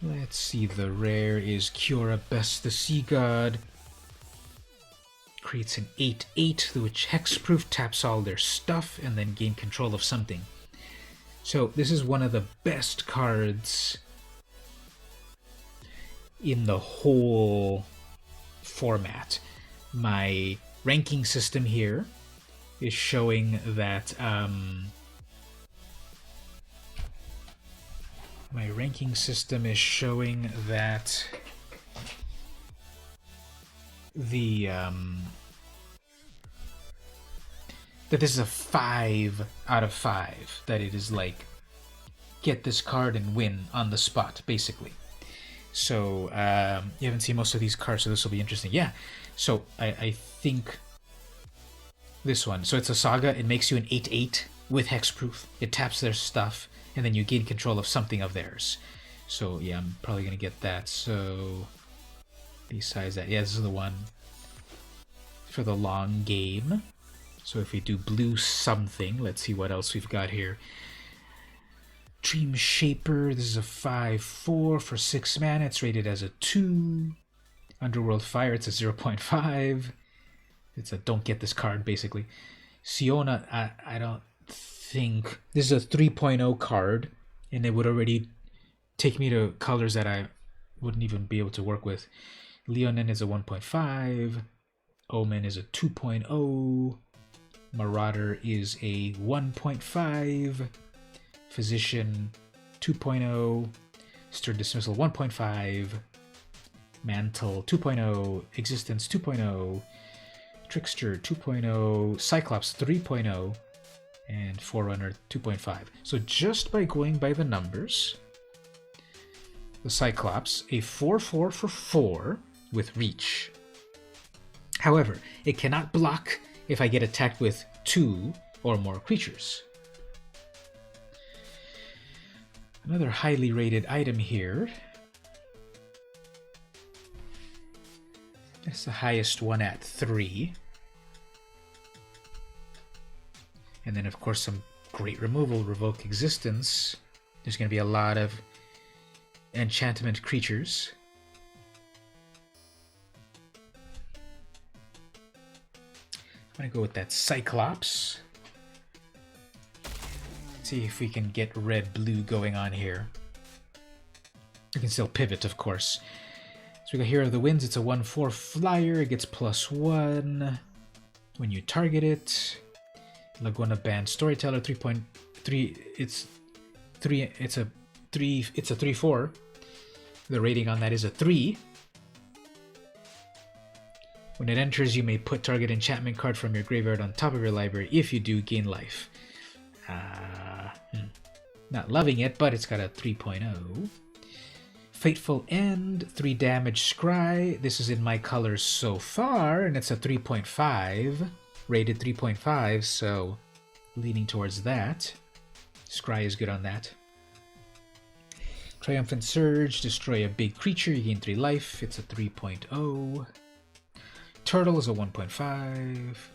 [SPEAKER 1] Let's see, the rare is Kiora Best the Sea God. Creates an 8/8, which hexproof, taps all their stuff, and then gain control of something. So this is one of the best cards in the whole format. My ranking system here is showing that the that this is a 5 out of 5. That it is like, get this card and win on the spot, basically. So you haven't seen most of these cards, so this will be interesting. Yeah, so I think this one. So it's a Saga. It makes you an 8/8 with hexproof. It taps their stuff, and then you gain control of something of theirs. So yeah, I'm probably gonna get that. So besides that, yeah, this is the one for the long game. So if we do blue something, let's see what else we've got here. Dream Shaper, this is a 5/4 for 6 mana. It's rated as a 2. Underworld Fire, it's a 0.5. It's a don't get this card, basically. Siona, I don't think... This is a 3.0 card, and it would already take me to colors that I wouldn't even be able to work with. Leonin is a 1.5. Omen is a 2.0. Marauder is a 1.5. Physician 2.0, Stir Dismissal 1.5, Mantle 2.0, Existence 2.0, Trickster 2.0, Cyclops 3.0, and Forerunner 2.5. So just by going by the numbers, the Cyclops, a 4/4 for 4 with Reach. However, it cannot block if I get attacked with 2 or more creatures. Another highly rated item here. That's the highest one at 3. And then, of course, some great removal. Revoke Existence. There's going to be a lot of enchantment creatures. I'm going to go with that Cyclops. See if we can get red-blue going on here. We can still pivot, of course. So we got Hero of the Winds. It's a 1/4 flyer. It gets +1 when you target it. Laguna Band Storyteller 3.3. It's a 3/4. The rating on that is a 3. When it enters, you may put target enchantment card from your graveyard on top of your library. If you do, gain life. Not loving it, but it's got a 3.0. Fateful End, 3 damage Scry. This is in my colors so far, and it's a 3.5. Rated 3.5, so leaning towards that. Scry is good on that. Triumphant Surge, destroy a big creature, you gain 3 life. It's a 3.0. Turtle is a 1.5.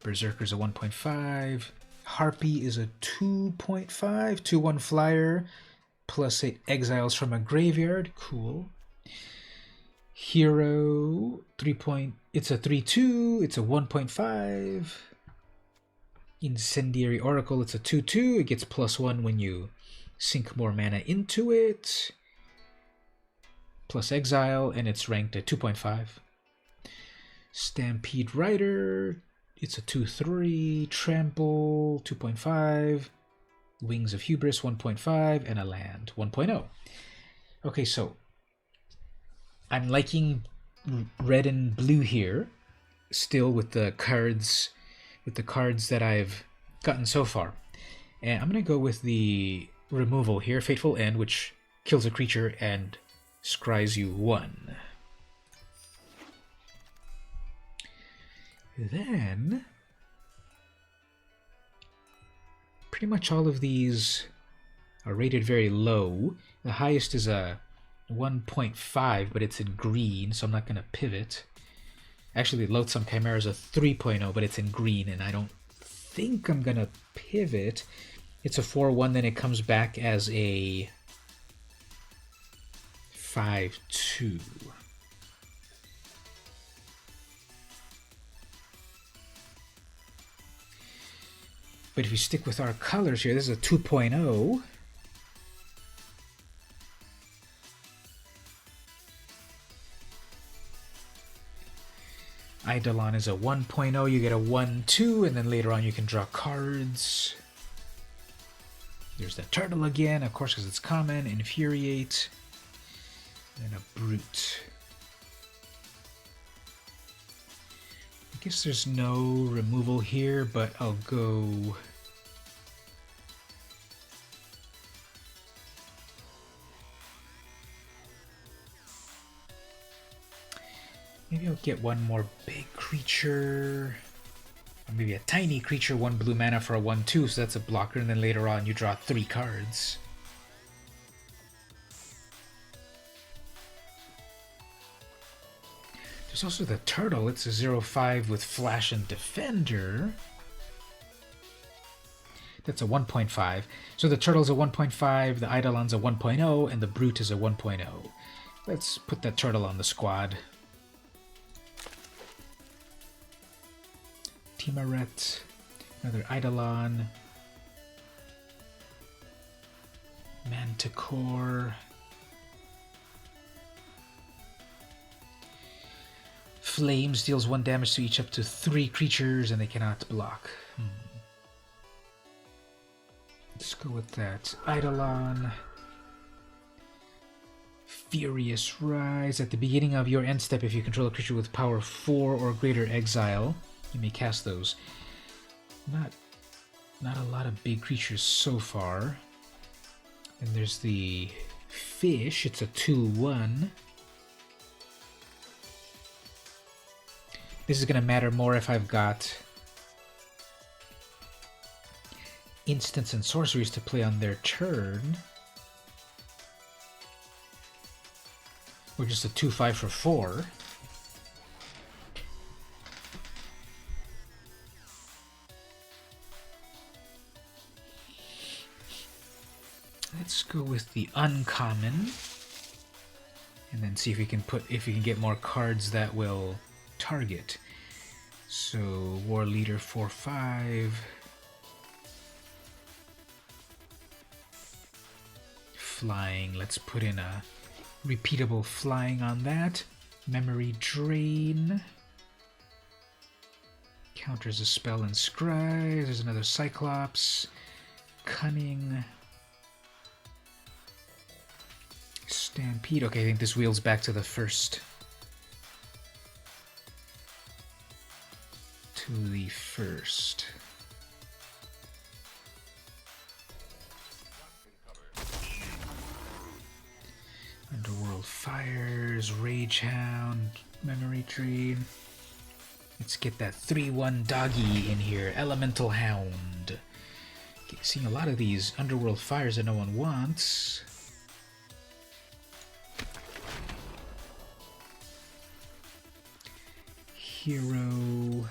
[SPEAKER 1] Berserker's a 1.5. Harpy is a 2.5. 2/1 flyer. +8 exiles from a graveyard. Cool. Hero, it's a 3/2. It's a 1.5. Incendiary Oracle, it's a 2/2. It gets +1 when you sink more mana into it. Plus exile, and it's ranked at 2.5. Stampede Rider, it's a 2/3. Trample, 2.5. Wings of Hubris, 1.5. And a land, 1.0. Okay, so I'm liking red and blue here, still with the cards that I've gotten so far. And I'm going to go with the removal here, Fateful End, which kills a creature and scries you 1. Then, pretty much all of these are rated very low. The highest is a 1.5, but it's in green, so I'm not going to pivot. Actually, Loathsome Chimera is a 3.0, but it's in green, and I don't think I'm going to pivot. It's a 4/1, then it comes back as a 5/2. But if you stick with our colors here, this is a 2.0. Eidolon is a 1.0. You get a 1/2, and then later on you can draw cards. There's that turtle again, of course, because it's common. Infuriate. And a brute. I guess there's no removal here, but I'll go... Maybe I'll get one more big creature. Or maybe a tiny creature, 1 blue mana for a 1/2, so that's a blocker, and then later on you draw 3 cards. There's also the turtle. It's a 0/5 with flash and defender. That's a 1.5. So the turtle's a 1.5, the Eidolon's a 1.0, and the brute is a 1.0. Let's put that turtle on the squad. Timaret, another Eidolon, Manticore, Flames deals 1 damage to each up to 3 creatures, and they cannot block. Let's go with that. Eidolon. Furious Rise. At the beginning of your end step, if you control a creature with power 4 or greater, exile. You may cast those. Not a lot of big creatures so far. And there's the fish. It's a 2/1. This is going to matter more if I've got instants and sorceries to play on their turn. Or just a 2/5 for 4. Let's go with the uncommon, and then see if we can get more cards that will target. So War Leader 4/5, flying. Let's put in a repeatable flying on that. Memory Drain counters a spell and scry. There's another Cyclops. Cunning. Stampede. Okay, I think this wheels back to the first. Underworld Fires, Rage Hound, Memory Drain. Let's get that 3/1 doggy in here. Elemental Hound. Okay, seeing a lot of these Underworld Fires that no one wants. Hero,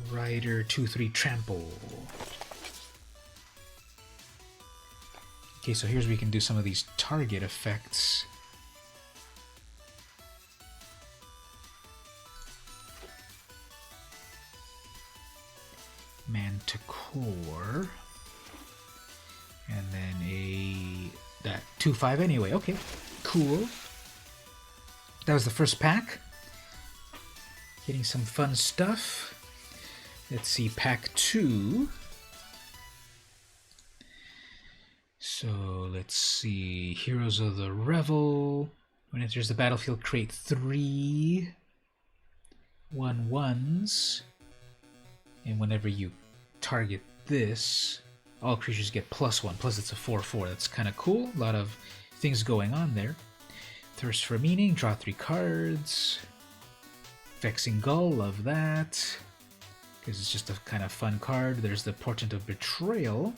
[SPEAKER 1] Rider, 2/3 Trample. Okay, so here's where we can do some of these target effects. Manticore. And then that 2/5 anyway. Okay, cool. That was the first pack. Getting some fun stuff. Let's see, pack 2. So let's see, Heroes of the Revel. When it enters the battlefield, create 3 1/1s. And whenever you target this, all creatures get +1. Plus it's a 4/4. That's kind of cool. A lot of things going on there. Thirst for Meaning, draw 3 cards. Vexing Gull, love that. Because it's just a kind of fun card. There's the Portent of Betrayal.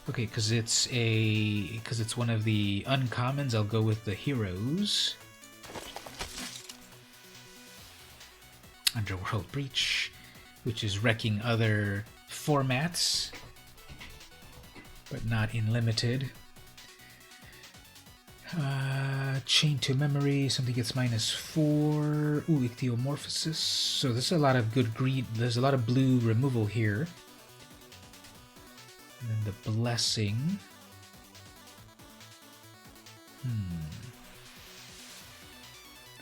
[SPEAKER 1] Okay, because it's one of the uncommons, I'll go with the Heroes. Underworld Breach, which is wrecking other formats. but not in limited. Chain to memory, something gets -4. Ooh, ichthyomorphosis. So there's a lot of good green, there's a lot of blue removal here. And then the blessing.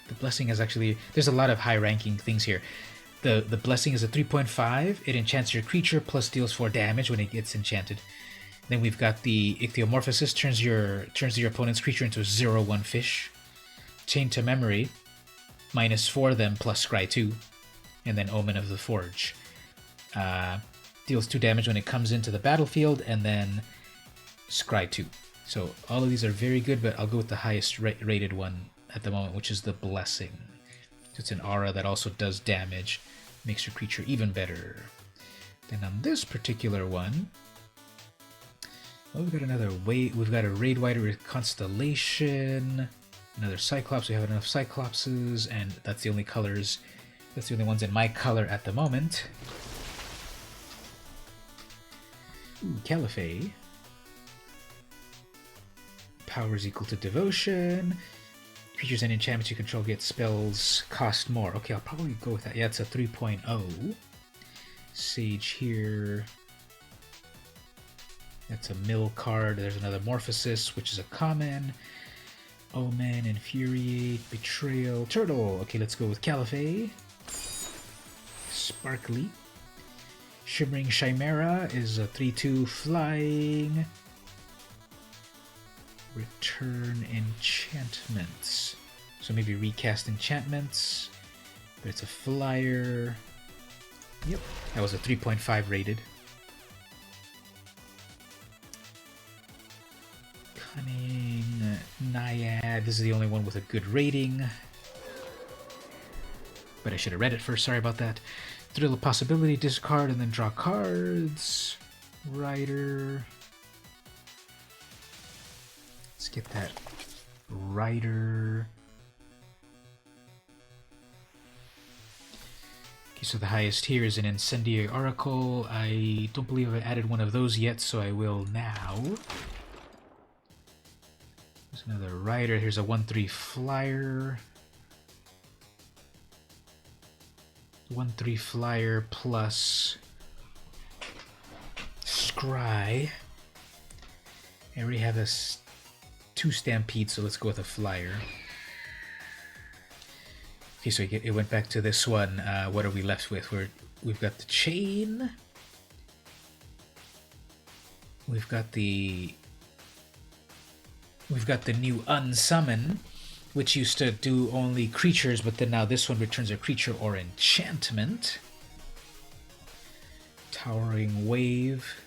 [SPEAKER 1] The blessing is actually, there's a lot of high ranking things here. The blessing is a 3.5. It enchants your creature plus deals 4 damage when it gets enchanted. Then we've got the ichthyomorphosis, turns your opponent's creature into a 0/1 fish. Chain to memory, -4 them plus scry 2. And then Omen of the Forge. Deals 2 damage when it comes into the battlefield, and then scry 2. So all of these are very good, but I'll go with the highest rated one at the moment, which is the Blessing. It's an aura that also does damage, makes your creature even better. Then on this particular one, well, we've got another we've got a Raid Wider with Constellation, another Cyclops. We have enough Cyclopses, and that's the only colors. That's the only ones in my color at the moment. Ooh, Caliphate. Power is equal to devotion. Creatures and enchantments you control get spells cost more. Okay, I'll probably go with that. Yeah, it's a 3.0. Sage here. That's a mill card. There's another Morphosis, which is a common. Omen, Infuriate, Betrayal, Turtle. Okay, let's go with Caliphate. Sparkly. Shimmering Chimera is a 3/2 flying. Return enchantments. So maybe recast enchantments. But it's a flyer. Yep, that was a 3.5 rated. Cunning Naiad. This is the only one with a good rating. But I should have read it first, sorry about that. Thrill of Possibility, discard and then draw cards. Rider. Let's get that Rider. Okay, so the highest here is an Incendiary Oracle. I don't believe I've added one of those yet, so I will now. There's another Rider. Here's a 1/3 flyer. 1/3 flyer plus Scry. I already have a 2 Stampede, so let's go with a flyer. Okay, so it went back to this one. What are we left with? We've got the chain. We've got the new unsummon, which used to do only creatures, but then now this one returns a creature or enchantment. Towering Wave.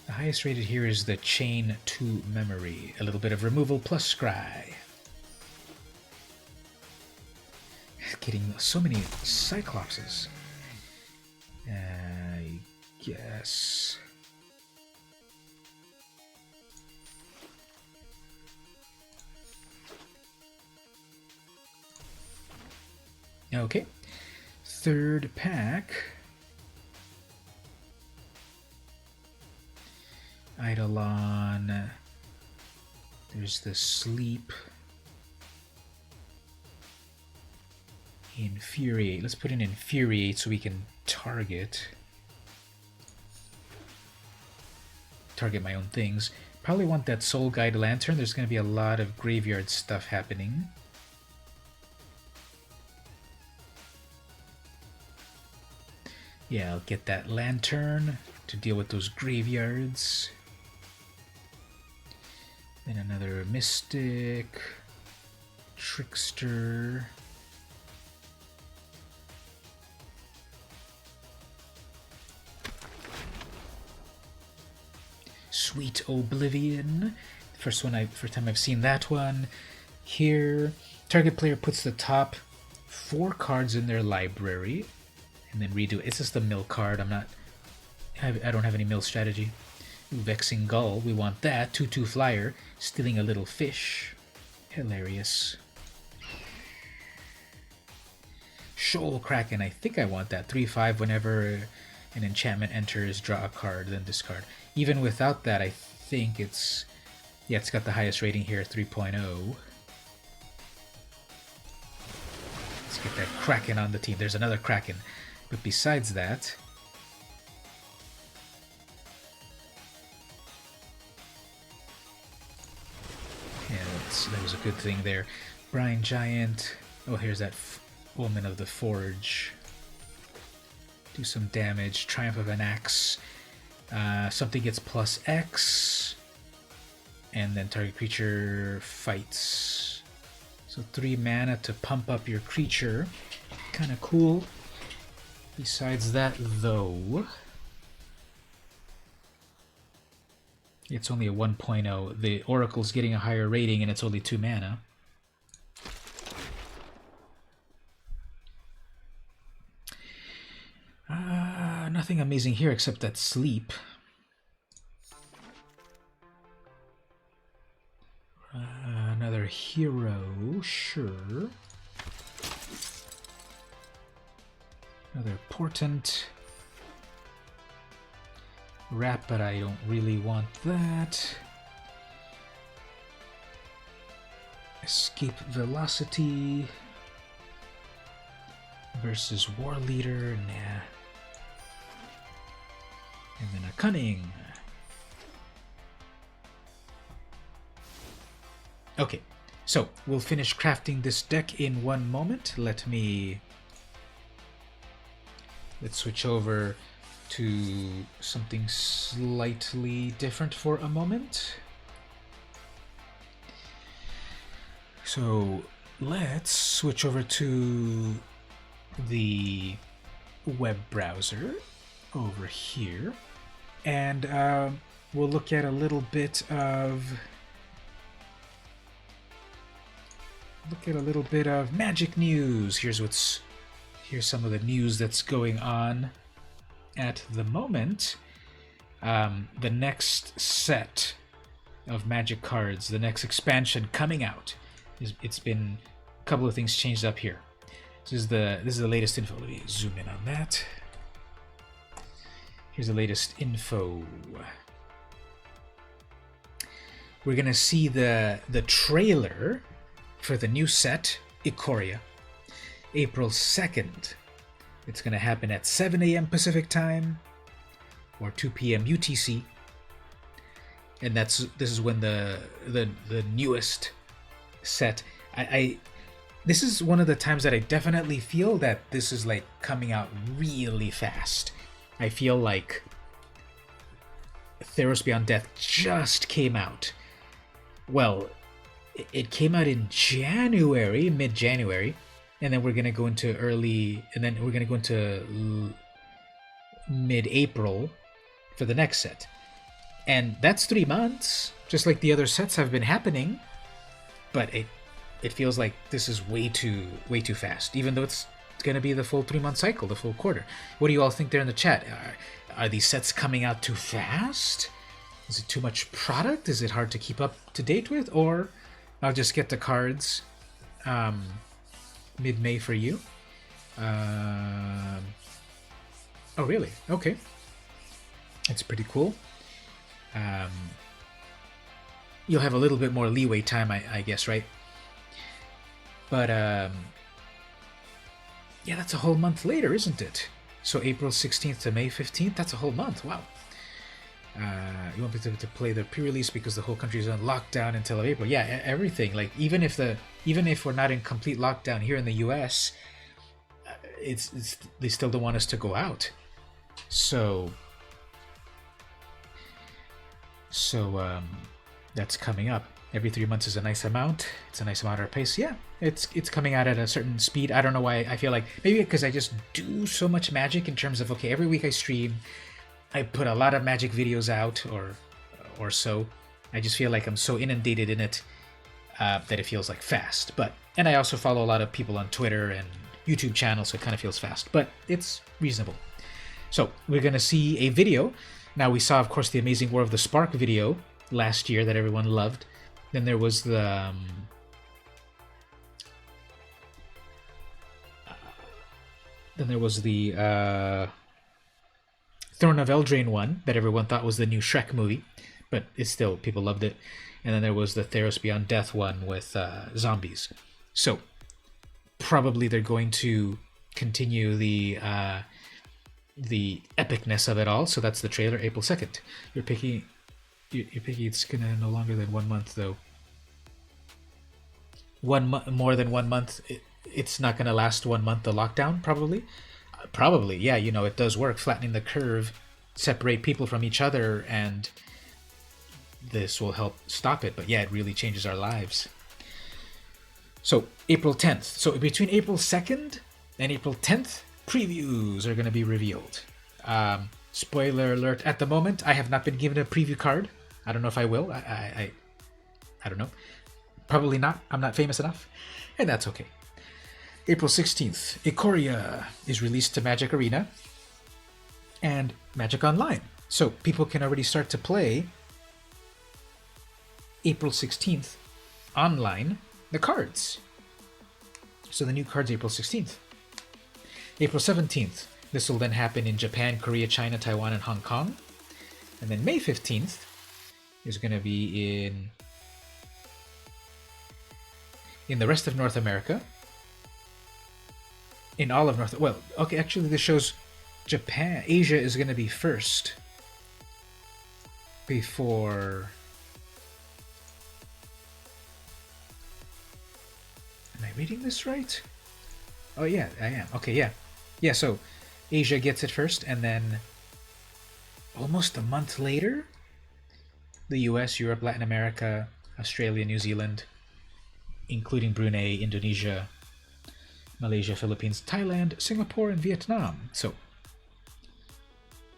[SPEAKER 1] The highest rated here is the Chain to Memory. A little bit of removal plus Scry. Getting so many Cyclopses. I guess. Okay. Third pack. Eidolon. There's the Sleep. Infuriate. Let's put in Infuriate so we can target my own things. Probably want that Soul Guide Lantern. There's going to be a lot of graveyard stuff happening. Yeah, I'll get that Lantern to deal with those graveyards. Then another Mystic, Trickster. Sweet Oblivion. First time I've seen that one. Here, target player puts the top 4 cards in their library and then redo it. It's just a mill card. I don't have any mill strategy. Vexing Gull, we want that. 2/2 flyer, stealing a little fish. Hilarious. Shoal Kraken, I think I want that. 3/5 whenever An enchantment enters, draw a card, then discard. Even without that, I think it's... Yeah, it's got the highest rating here, 3.0. Let's get that Kraken on the team. There's another Kraken. But besides that... Yeah, that was a good thing there. Brine Giant. Oh, here's that Woman of the Forge. Do some damage. Triumph of an Axe. Something gets plus X. And then target creature fights. So 3 mana to pump up your creature. Kind of cool. Besides that, though... It's only a 1.0. The Oracle's getting a higher rating and it's only 2 mana. Nothing amazing here except that sleep. Another hero, sure. Another portent. Wrap, but I don't really want that. Escape velocity versus war leader, nah. And then a cunning. Okay, so we'll finish crafting this deck in one moment. Let's switch over to something slightly different for a moment. So let's switch over to the web browser over here, and we'll look at a little bit of Magic news. Here's some of the news that's going on at the moment. The next set of Magic cards, the next expansion coming out, it's been a couple of things changed up here. This is the latest info. Let me zoom in on that. Here's the latest info. We're gonna see the trailer for the new set, Ikoria, April 2nd. It's gonna happen at 7 a.m. Pacific time or 2 p.m. UTC. And this is when the newest set. This is one of the times that I definitely feel that this is like coming out really fast. I feel like Theros Beyond Death just came out. Well, it came out in January, mid-January, and then we're gonna go into mid-April for the next set. And that's 3 months, just like the other sets have been happening. But it feels like this is way too fast, even though it's going to be the full 3-month cycle, the full quarter. What do you all think there in the chat? Are these sets coming out too fast? Is it too much product? Is it hard to keep up to date with? Or I'll just get the cards mid-May for you. Oh, really? Okay. It's pretty cool. You'll have a little bit more leeway time, I guess, right? But, yeah, that's a whole month later, isn't it? So April 16th to May 15th, that's a whole month. Wow. You won't be able to play the pre-release because the whole country is on lockdown until April. Yeah, everything. Like, even if we're not in complete lockdown here in the US, they still don't want us to go out. So that's coming up. Every 3 months is a nice amount. It's a nice amount at our pace. Yeah, it's coming out at a certain speed. I don't know why. I feel like maybe because I just do so much Magic in terms of, okay, every week I stream, I put a lot of Magic videos out or so. I just feel like I'm so inundated in it that it feels like fast. And I also follow a lot of people on Twitter and YouTube channels, so it kind of feels fast, but it's reasonable. So we're gonna see a video. Now we saw, of course, the Amazing War of the Spark video last year that everyone loved. Then there was the Throne of Eldraine one that everyone thought was the new Shrek movie, but it's still, people loved it. And then there was the Theros Beyond Death one with zombies. So probably they're going to continue the epicness of it all. So that's the trailer, April 2nd. You're picking it's gonna no longer than 1 month though. More than 1 month. It's not gonna last 1 month. The lockdown probably, yeah. You know, it does work, flattening the curve, separate people from each other, and this will help stop it. But yeah, it really changes our lives. So April 10th. So between April 2nd and April 10th, previews are going to be revealed. Spoiler alert, at the moment, I have not been given a preview card. I don't know if I will. I don't know. Probably not. I'm not famous enough. And that's okay. April 16th, Ikoria is released to Magic Arena and Magic Online. So people can already start to play April 16th online the cards. So the new cards April 16th. April 17th, this will then happen in Japan, Korea, China, Taiwan, and Hong Kong. And then May 15th is going to be in the rest of North America. In all of North... Well, okay, actually this shows Japan... Asia is going to be first. Before... Am I reading this right? Oh yeah, I am. Okay, yeah. Yeah, so Asia gets it first, and then almost a month later, the US, Europe, Latin America, Australia, New Zealand, including Brunei, Indonesia, Malaysia, Philippines, Thailand, Singapore, and Vietnam. So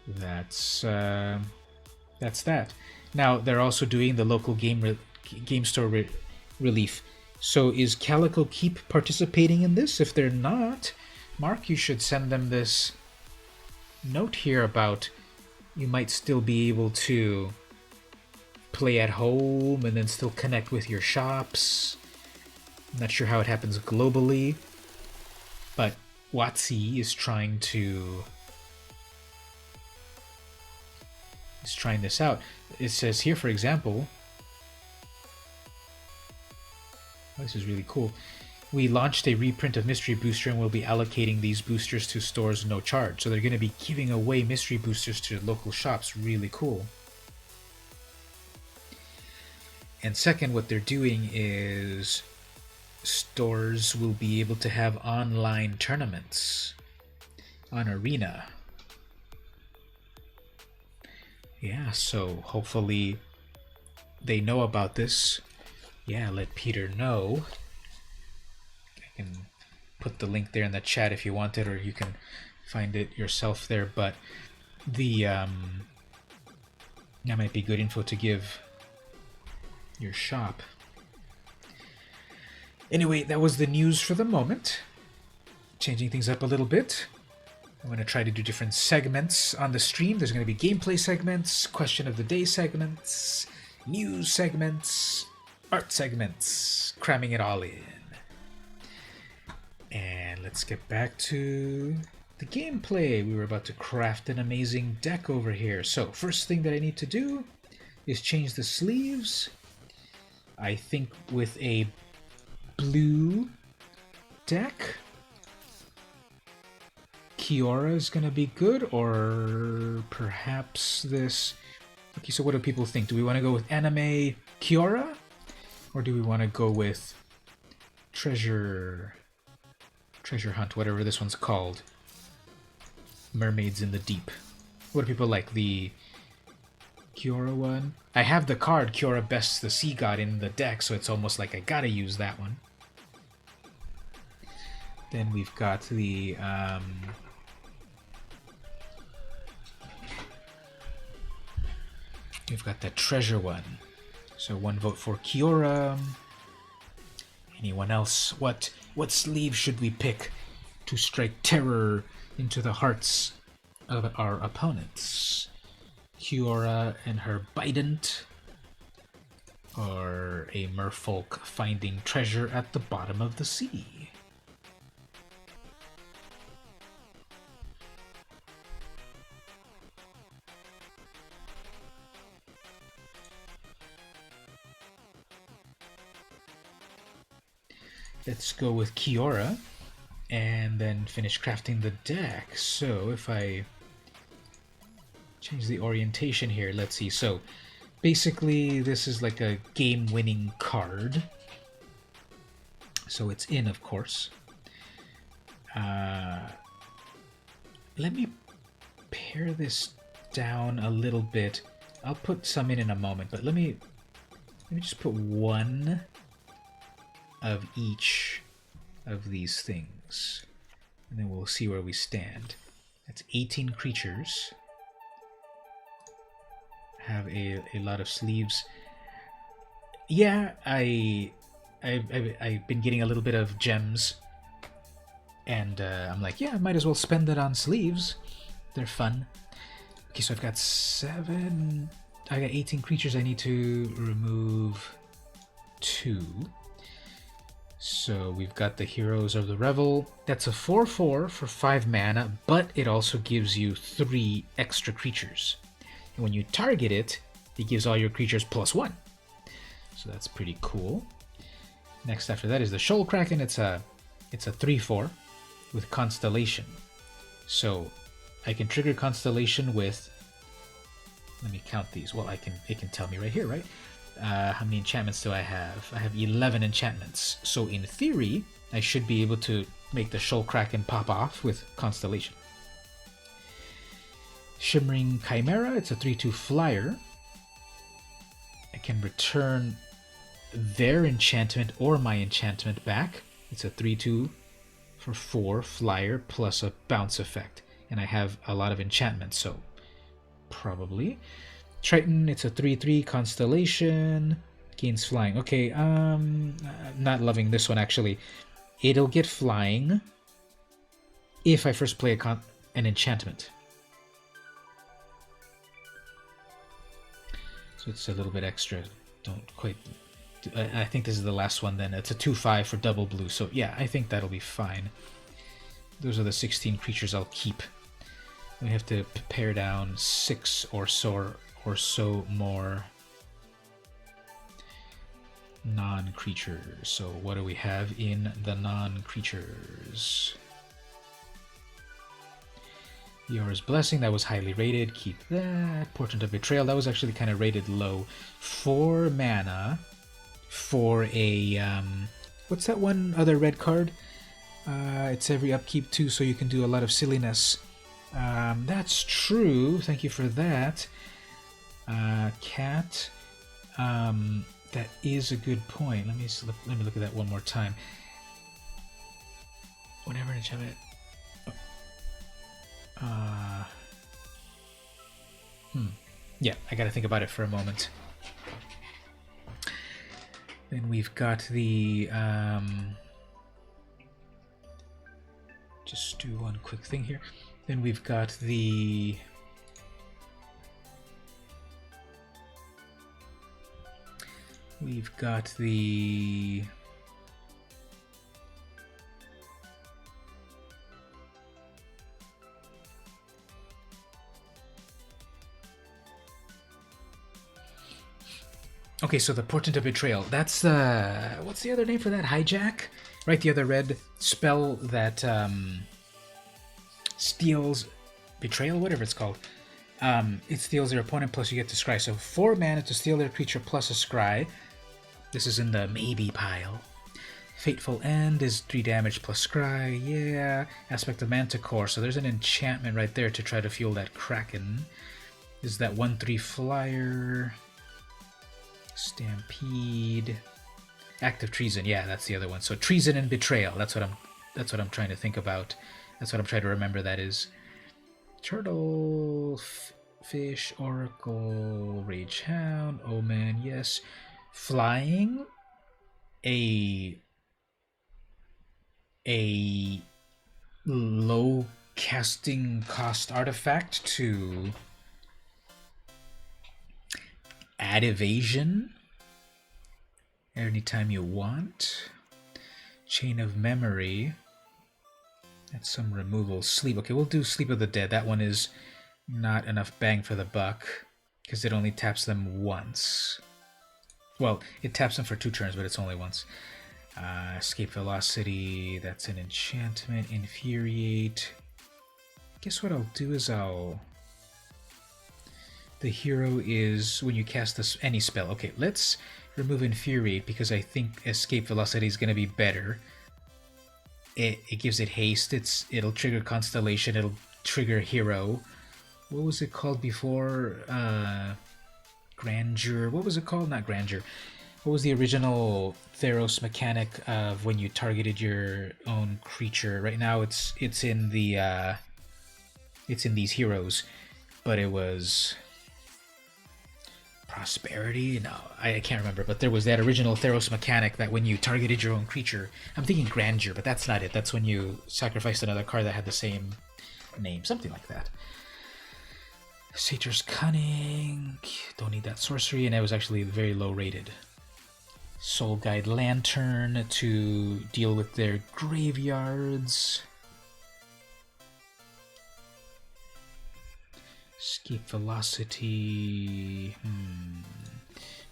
[SPEAKER 1] that's that. Now they're also doing the local game store relief. So is Calico Keep participating in this? If they're not, Mark, you should send them this note here about you might still be able to play at home and then still connect with your shops. I'm not sure how it happens globally, but WotC is trying this out. It says here, for example, this is really cool. We launched a reprint of Mystery Booster and we'll be allocating these boosters to stores no charge. So they're going to be giving away Mystery Boosters to local shops. Really cool. And second, what they're doing is stores will be able to have online tournaments on Arena. Yeah, so hopefully they know about this. Yeah, let Peter know. I can put the link there in the chat if you want it, or you can find it yourself there. But that might be good info to give your shop. Anyway, that was the news for the moment. Changing things up a little bit. I'm going to try to do different segments on the stream. There's going to be gameplay segments, question of the day segments, news segments, art segments, cramming it all in. And let's get back to the gameplay. We were about to craft an amazing deck over here. So first thing that I need to do is change the sleeves. I think with a blue deck, Kiora is going to be good, or perhaps this... Okay, so what do people think? Do we want to go with anime Kiora? Or do we want to go with treasure hunt, whatever this one's called? Mermaids in the Deep. What do people like? The Kiora one? I have the card Kiora Bests the Sea God in the deck, so it's almost like I gotta use that one. Then we've got the we've got the treasure one. So one vote for Kiora. Anyone else? What sleeve should we pick to strike terror into the hearts of our opponents? Kiora and her Bident, or a merfolk finding treasure at the bottom of the sea? let's go with Kiora and then finish crafting the deck. So if I change the orientation here, let's see. So basically this is like a game-winning card. So it's in, of course. Let me pare this down a little bit. I'll put some in a moment, but let me just put one of each of these things, and then we'll see where we stand. That's 18 creatures. Have a lot of sleeves. Yeah, I've been getting a little bit of gems, and I'm like, yeah, I might as well spend it on sleeves. They're fun. Okay, so I've got 18 creatures. I need to remove 2. So we've got the Heroes of the Revel. That's a 4/4 for 5 mana, but it also gives you 3 extra creatures. And when you target it, it gives all your creatures +1. So that's pretty cool. Next after that is the Shoal Kraken. It's a 3/4 with Constellation. So I can trigger Constellation with, let me count these. Well, it can tell me right here, right? How many enchantments do I have? I have 11 enchantments. So in theory, I should be able to make the Shoal Kraken pop off with Constellation. Shimmering Chimera, it's a 3/2 flyer. I can return their enchantment or my enchantment back. It's a 3/2 for 4 flyer plus a bounce effect. And I have a lot of enchantments, so probably. Triton, it's a 3/3 constellation, gains flying. Okay, not loving this one actually. It'll get flying if I first play an enchantment. So it's a little bit extra. Don't quite. I think this is the last one then. It's a 2/5 for double blue. So yeah, I think that'll be fine. Those are the 16 creatures I'll keep. We have to pare down 6 or so more non-creatures. So what do we have in the non-creatures? Yora's Blessing, that was highly rated. Keep that. Portent of Betrayal, that was actually kind of rated low. 4 mana for a... what's that one other red card? It's every upkeep too, so you can do a lot of silliness. That's true. Thank you for that. Cat. That is a good point. Let me look at that one more time. Whenever an enchantment. Yeah, I gotta think about it for a moment. Then we've got the just do one quick thing here. Then we've got the okay, so the Portent of Betrayal. That's what's the other name for that? Hijack? Right, the other red spell that steals Betrayal, whatever it's called. It steals their opponent plus you get to scry. So 4 mana to steal their creature plus a scry. This is in the maybe pile. Fateful End is 3 damage plus scry. Yeah. Aspect of Manticore. So there's an enchantment right there to try to fuel that Kraken. This is that 1/3 flyer. Stampede. Act of Treason. Yeah, that's the other one. So Treason and Betrayal. That's what I'm trying to think about. That's what I'm trying to remember that is. Turtle, Fish, Oracle, Rage Hound, Omen, yes. Flying, a low casting cost artifact to add evasion anytime you want. Chain of Memory. That's some removal. Sleep. Okay, we'll do Sleep of the Dead. That one is not enough bang for the buck because it only taps them once. Well, it taps them for 2 turns, but it's only once. Escape velocity, that's an enchantment. Infuriate. Guess what I'll do is the hero is when you cast this any spell. Okay, let's remove Infuriate because I think Escape Velocity is going to be better. It gives it haste. It'll trigger Constellation. It'll trigger Hero. What was it called before? Grandeur. What was it called? Not Grandeur. What was the original Theros mechanic of when you targeted your own creature? Right now, it's in the it's in these heroes, but it was Prosperity? No, I can't remember, but there was that original Theros mechanic that when you targeted your own creature, I'm thinking Grandeur, but that's not it. That's when you sacrificed another card that had the same name, something like that. Satyr's Cunning, don't need that sorcery, and it was actually very low rated. Soul Guide Lantern to deal with their graveyards. Escape velocity.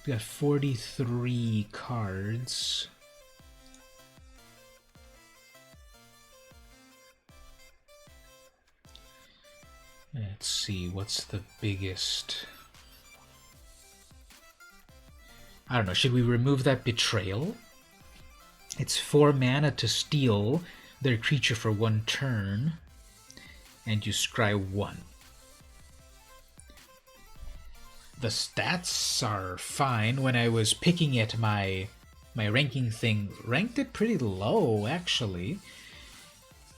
[SPEAKER 1] We got 43 cards. Let's see, what's the biggest? I don't know, should we remove that Betrayal? It's 4 mana to steal their creature for 1 turn, and you scry 1. The stats are fine. When I was picking it, my ranking thing ranked it pretty low, actually.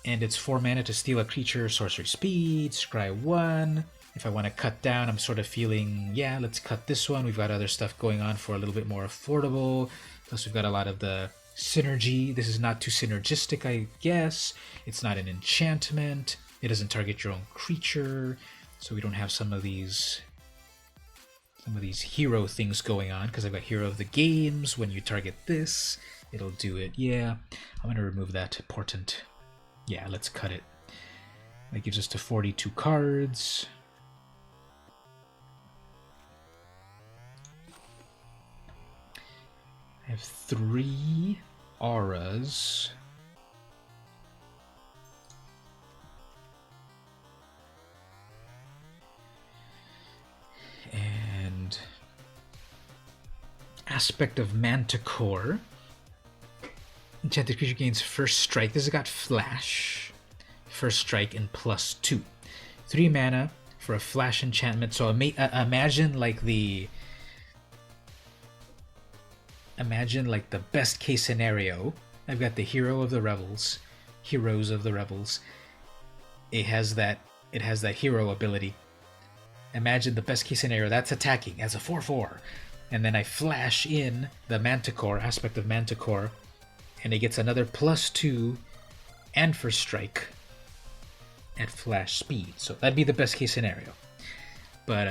[SPEAKER 1] And it's 4 mana to steal a creature, sorcery speed, scry 1. If I want to cut down, I'm sort of feeling, yeah, let's cut this one. We've got other stuff going on for a little bit more affordable. Plus we've got a lot of the synergy. This is not too synergistic, I guess. It's not an enchantment. It doesn't target your own creature. So we don't have some of these hero things going on, because I've got Hero of the Games. When you target this, it'll do it. Yeah, I'm going to remove that portent. Yeah, let's cut it. That gives us to 42 cards. I have 3 auras. And Aspect of Manticore. Enchanted creature gains first strike. This has got flash. First strike and +2. 3 mana for a flash enchantment. So imagine like the best case scenario. I've got the Hero of the Rebels. Heroes of the Rebels. It has that hero ability. Imagine the best case scenario, that's attacking as a 4/4. And then I flash in the Manticore, Aspect of Manticore, and it gets another +2 and first strike at flash speed. So that'd be the best case scenario. But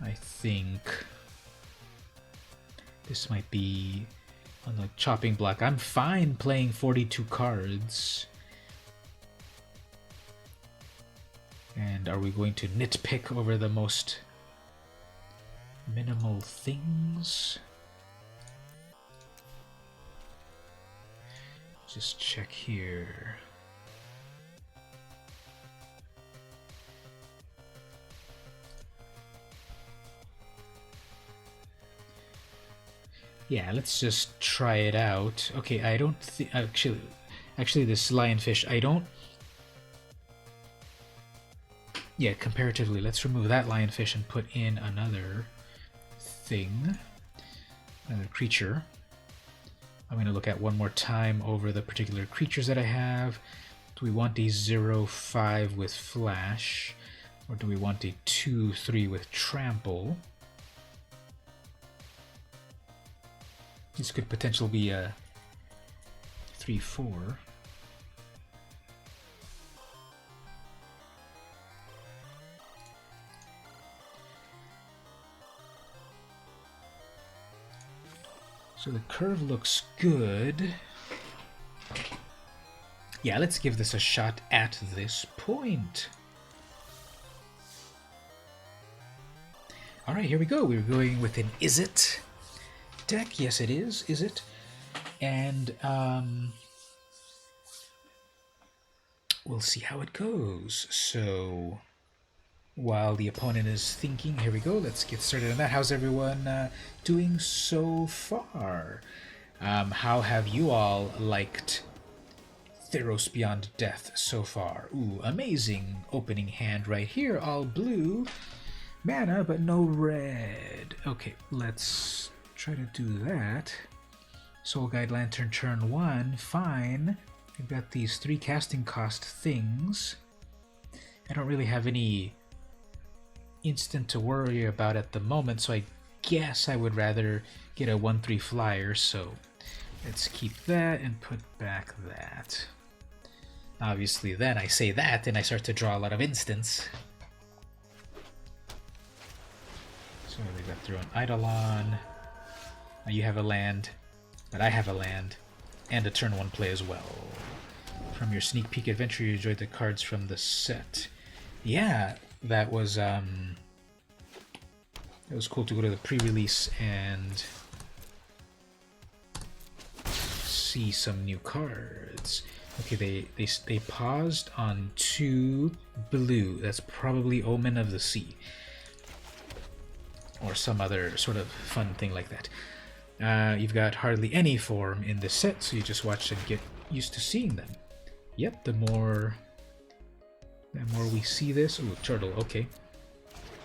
[SPEAKER 1] I think this might be on the chopping block. I'm fine playing 42 cards. And are we going to nitpick over the most minimal things? Just check here. Yeah, let's just try it out. Okay, I don't think... Actually, this lionfish, I don't... Yeah, comparatively, let's remove that lionfish and put in another thing, another creature. I'm going to look at one more time over the particular creatures that I have. Do we want a 0/5 with flash, or do we want a 2/3 with trample? This could potentially be a 3/4. So the curve looks good. Yeah, let's give this a shot at this point. Alright, here we go. We're going with an Is It deck. Yes, it is. Is it? And we'll see how it goes. So while the opponent is thinking, here we go. Let's get started on that. How's everyone doing so far? How have you all liked Theros Beyond Death so far? Ooh, amazing opening hand right here. All blue mana, but no red. Okay, let's try to do that. Soul Guide Lantern turn 1, fine. We've got these 3 casting cost things. I don't really have any instant to worry about at the moment, so I guess I would rather get a 1/3 flyer, so let's keep that and put back that. Obviously then I say that and I start to draw a lot of instants. So we got through an Eidolon. Now you have a land, but I have a land, and a turn 1 play as well. From your sneak peek adventure, you enjoyed the cards from the set. Yeah, that was cool to go to the pre-release and see some new cards. Okay, they paused on 2 blue. That's probably Omen of the Sea, or some other sort of fun thing like that. You've got hardly any form in this set, so you just watch and get used to seeing them. Yep, the more we see this. Ooh, turtle. Okay,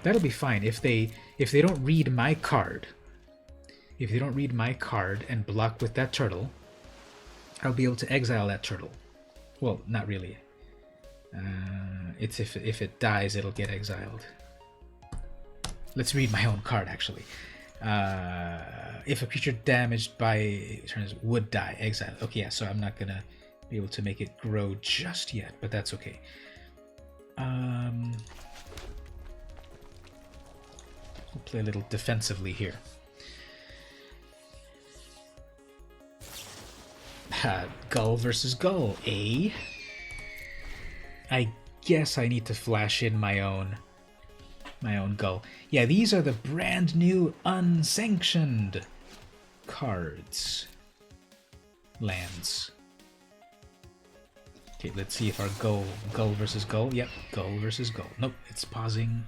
[SPEAKER 1] that'll be fine if they don't read my card. If they don't read my card and block with that turtle, I'll be able to exile that turtle. Well, not really. It's if it dies, it'll get exiled. Let's read my own card, actually. If a creature damaged by turns would die, exile. Okay, yeah, so I'm not gonna be able to make it grow just yet, but that's okay. We'll play a little defensively here. Gull versus Gull, eh? I guess I need to flash in my own Gull. Yeah, these are the brand new unsanctioned cards. Lands. Okay, let's see if our Gull versus Gull. Yep, Gull versus Gull. Nope, it's pausing.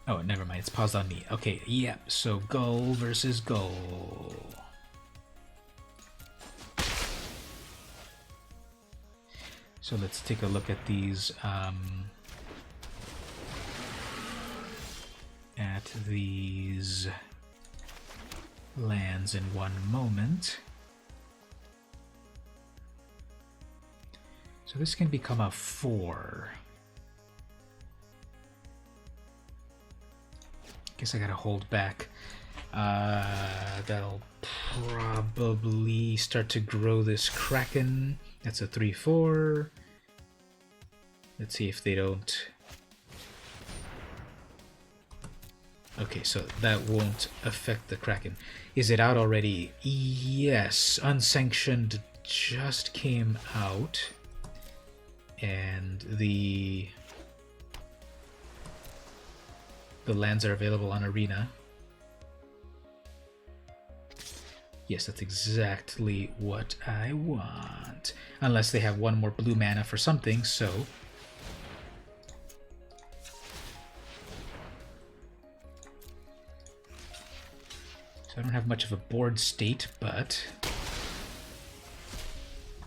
[SPEAKER 1] Oh, never mind, it's paused on me. Okay, yep, so Gull versus Gull. So let's take a look at these lands in one moment. So this can become a 4. Guess I gotta hold back. That'll probably start to grow this Kraken. That's a 3/4. Let's see if they don't. Okay, so that won't affect the Kraken. Is it out already? Yes, unsanctioned just came out, and the lands are available on Arena. Yes, that's exactly what I want. Unless they have one more blue mana for something, so... So I don't have much of a board state, but...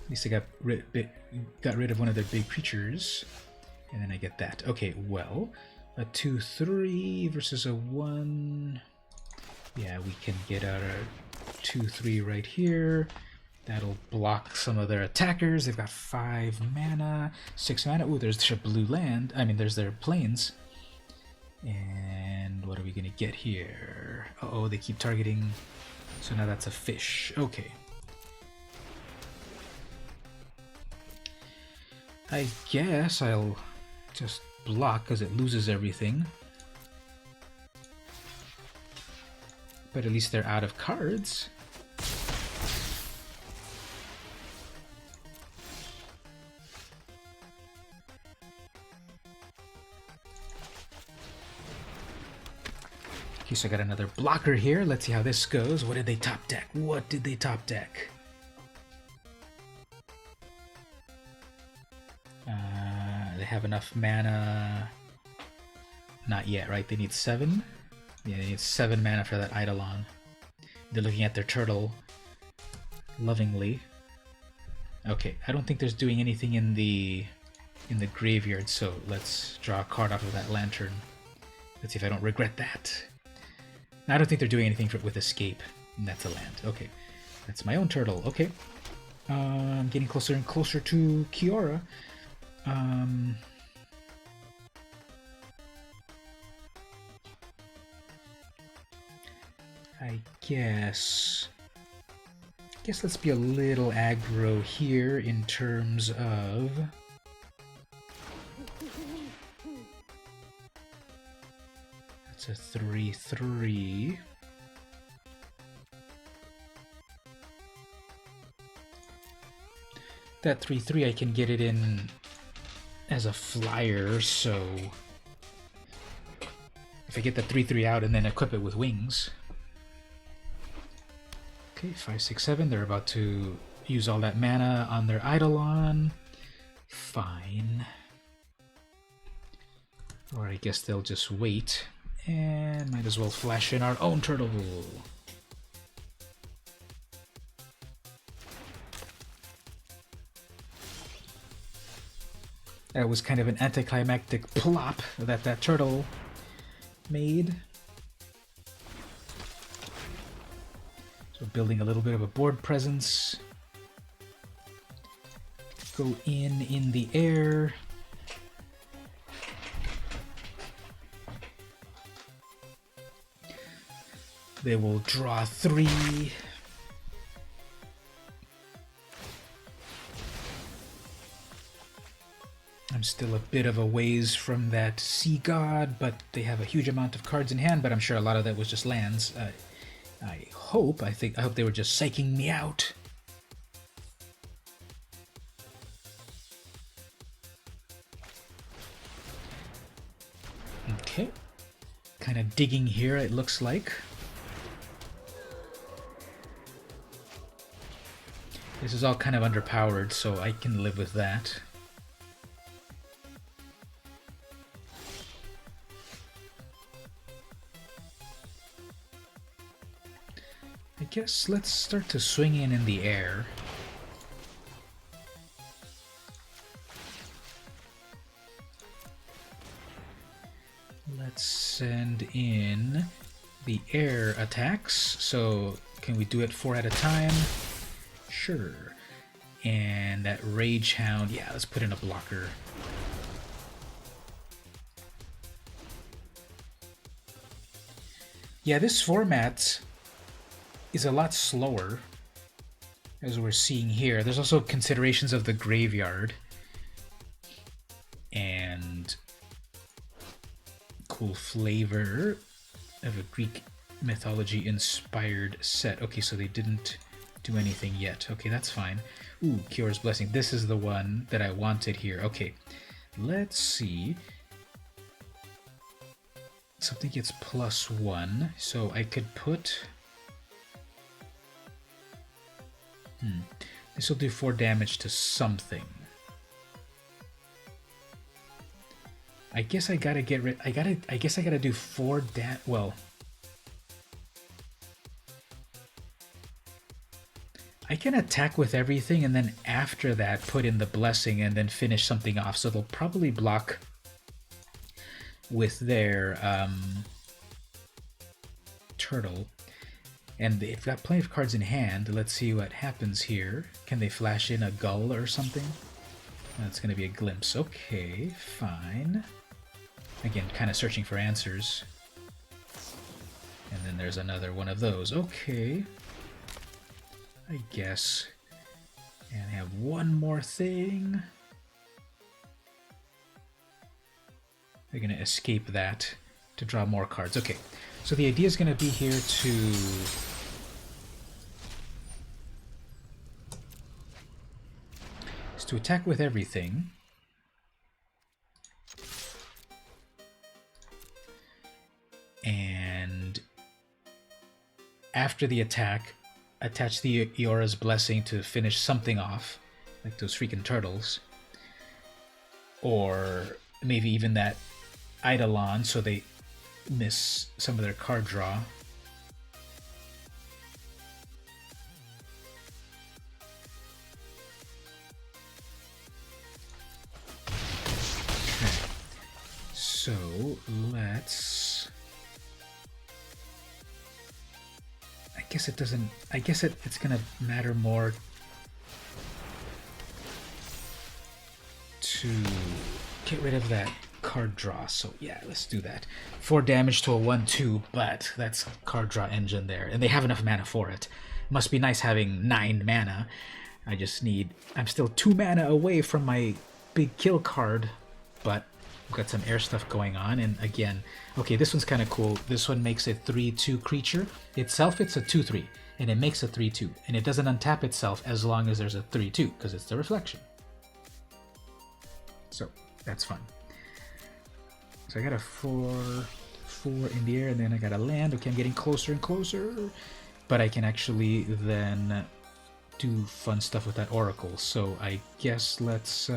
[SPEAKER 1] At least I got rid of one of their big creatures. And then I get that. Okay, well... A 2/3 versus a 1... Yeah, we can get out a 2/3 right here. That'll block some of their attackers. They've got 5 mana, 6 mana. Ooh, there's their blue land. I mean, there's their plains. And what are we gonna get here? Uh-oh, they keep targeting. So now that's a fish. Okay. I guess I'll just block because it loses everything. But at least they're out of cards. Okay, so I got another blocker here. Let's see how this goes. What did they top deck? What did they top deck? They have enough mana. Not yet, right? They need 7? Yeah, they need 7 mana for that Eidolon. They're looking at their turtle lovingly. Okay, I don't think there's doing anything in the graveyard, so let's draw a card off of that lantern. Let's see if I don't regret that. I don't think they're doing anything with escape. And that's a land. Okay, that's my own turtle. Okay, I'm getting closer and closer to Kiora. I guess let's be a little aggro here in terms of that's a 3/3. That 3/3 I can get it in as a flyer, so if I get the 3/3 out and then equip it with wings. Okay, 5, 6, 7. They're about to use all that mana on their Eidolon. Fine. Or I guess they'll just wait. And might as well flash in our own turtle. That was kind of an anticlimactic plop that turtle made. So building a little bit of a board presence. Go in the air. They will draw 3. I'm still a bit of a ways from that Sea God, but they have a huge amount of cards in hand, but I'm sure a lot of that was just lands. I hope they were just psyching me out. Okay. Kind of digging here, it looks like. This is all kind of underpowered, so I can live with that. I guess let's start to swing in the air. Let's send in the air attacks. So can we do it 4 at a time? Sure. And that Rage Hound, yeah, let's put in a blocker. Yeah, this format is a lot slower, as we're seeing here. There's also considerations of the graveyard and cool flavor of a Greek mythology inspired set. Okay, so they didn't do anything yet. Okay, that's fine. Ooh, Kiora's Blessing. This is the one that I wanted here. Okay, let's see. Something gets +1, so I could put... This will do 4 damage to something. I guess I gotta get rid. I guess I gotta do 4 well. I can attack with everything and then after that put in the blessing and then finish something off. So they'll probably block with their turtle. And they've got plenty of cards in hand. Let's see what happens here. Can they flash in a gull or something? That's going to be a glimpse. Okay, fine. Again, kind of searching for answers. And then there's another one of those. Okay. I guess. And I have one more thing. They're going to escape that to draw more cards. Okay, so the idea is going to be here to attack with everything. And after the attack, attach the Iora's Blessing to finish something off, like those freaking turtles. Or maybe even that Eidolon, so they miss some of their card draw. Okay. So let's... I guess it doesn't... I guess it's gonna matter more to get rid of that card draw. So yeah, let's do that. 4 damage to a 1/2, but that's card draw engine there, and they have enough mana for it. Must be nice having 9 mana. I just need... I'm still 2 mana away from my big kill card, but I've got some air stuff going on. And again, okay, this one's kind of cool. This one makes a 3/2 creature. Itself, it's a 2/3, and it makes a 3/2, and it doesn't untap itself as long as there's a 3/2, because it's the reflection. So that's fun. So I got a 4 in the air, and then I got a land. Okay, I'm getting closer and closer, but I can actually then do fun stuff with that Oracle. So I guess let's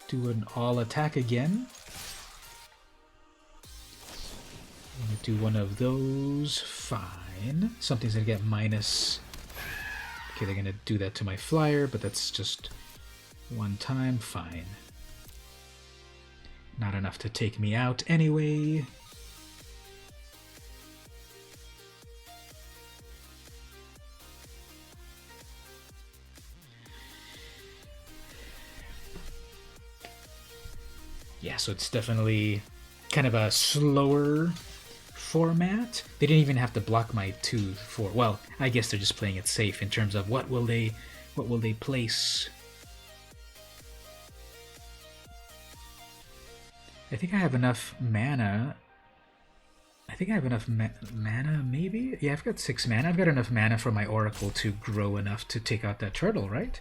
[SPEAKER 1] do an all attack again. I'm gonna do one of those. Fine. Something's gonna get minus. Okay, they're gonna do that to my flyer, but that's just one time. Fine. Not enough to take me out anyway. Yeah, so it's definitely kind of a slower format. They didn't even have to block my 2/4. Well, I guess they're just playing it safe in terms of what will they place. I think I have enough mana. I think I have enough mana, maybe? Yeah, I've got 6 mana. I've got enough mana for my Oracle to grow enough to take out that turtle, right?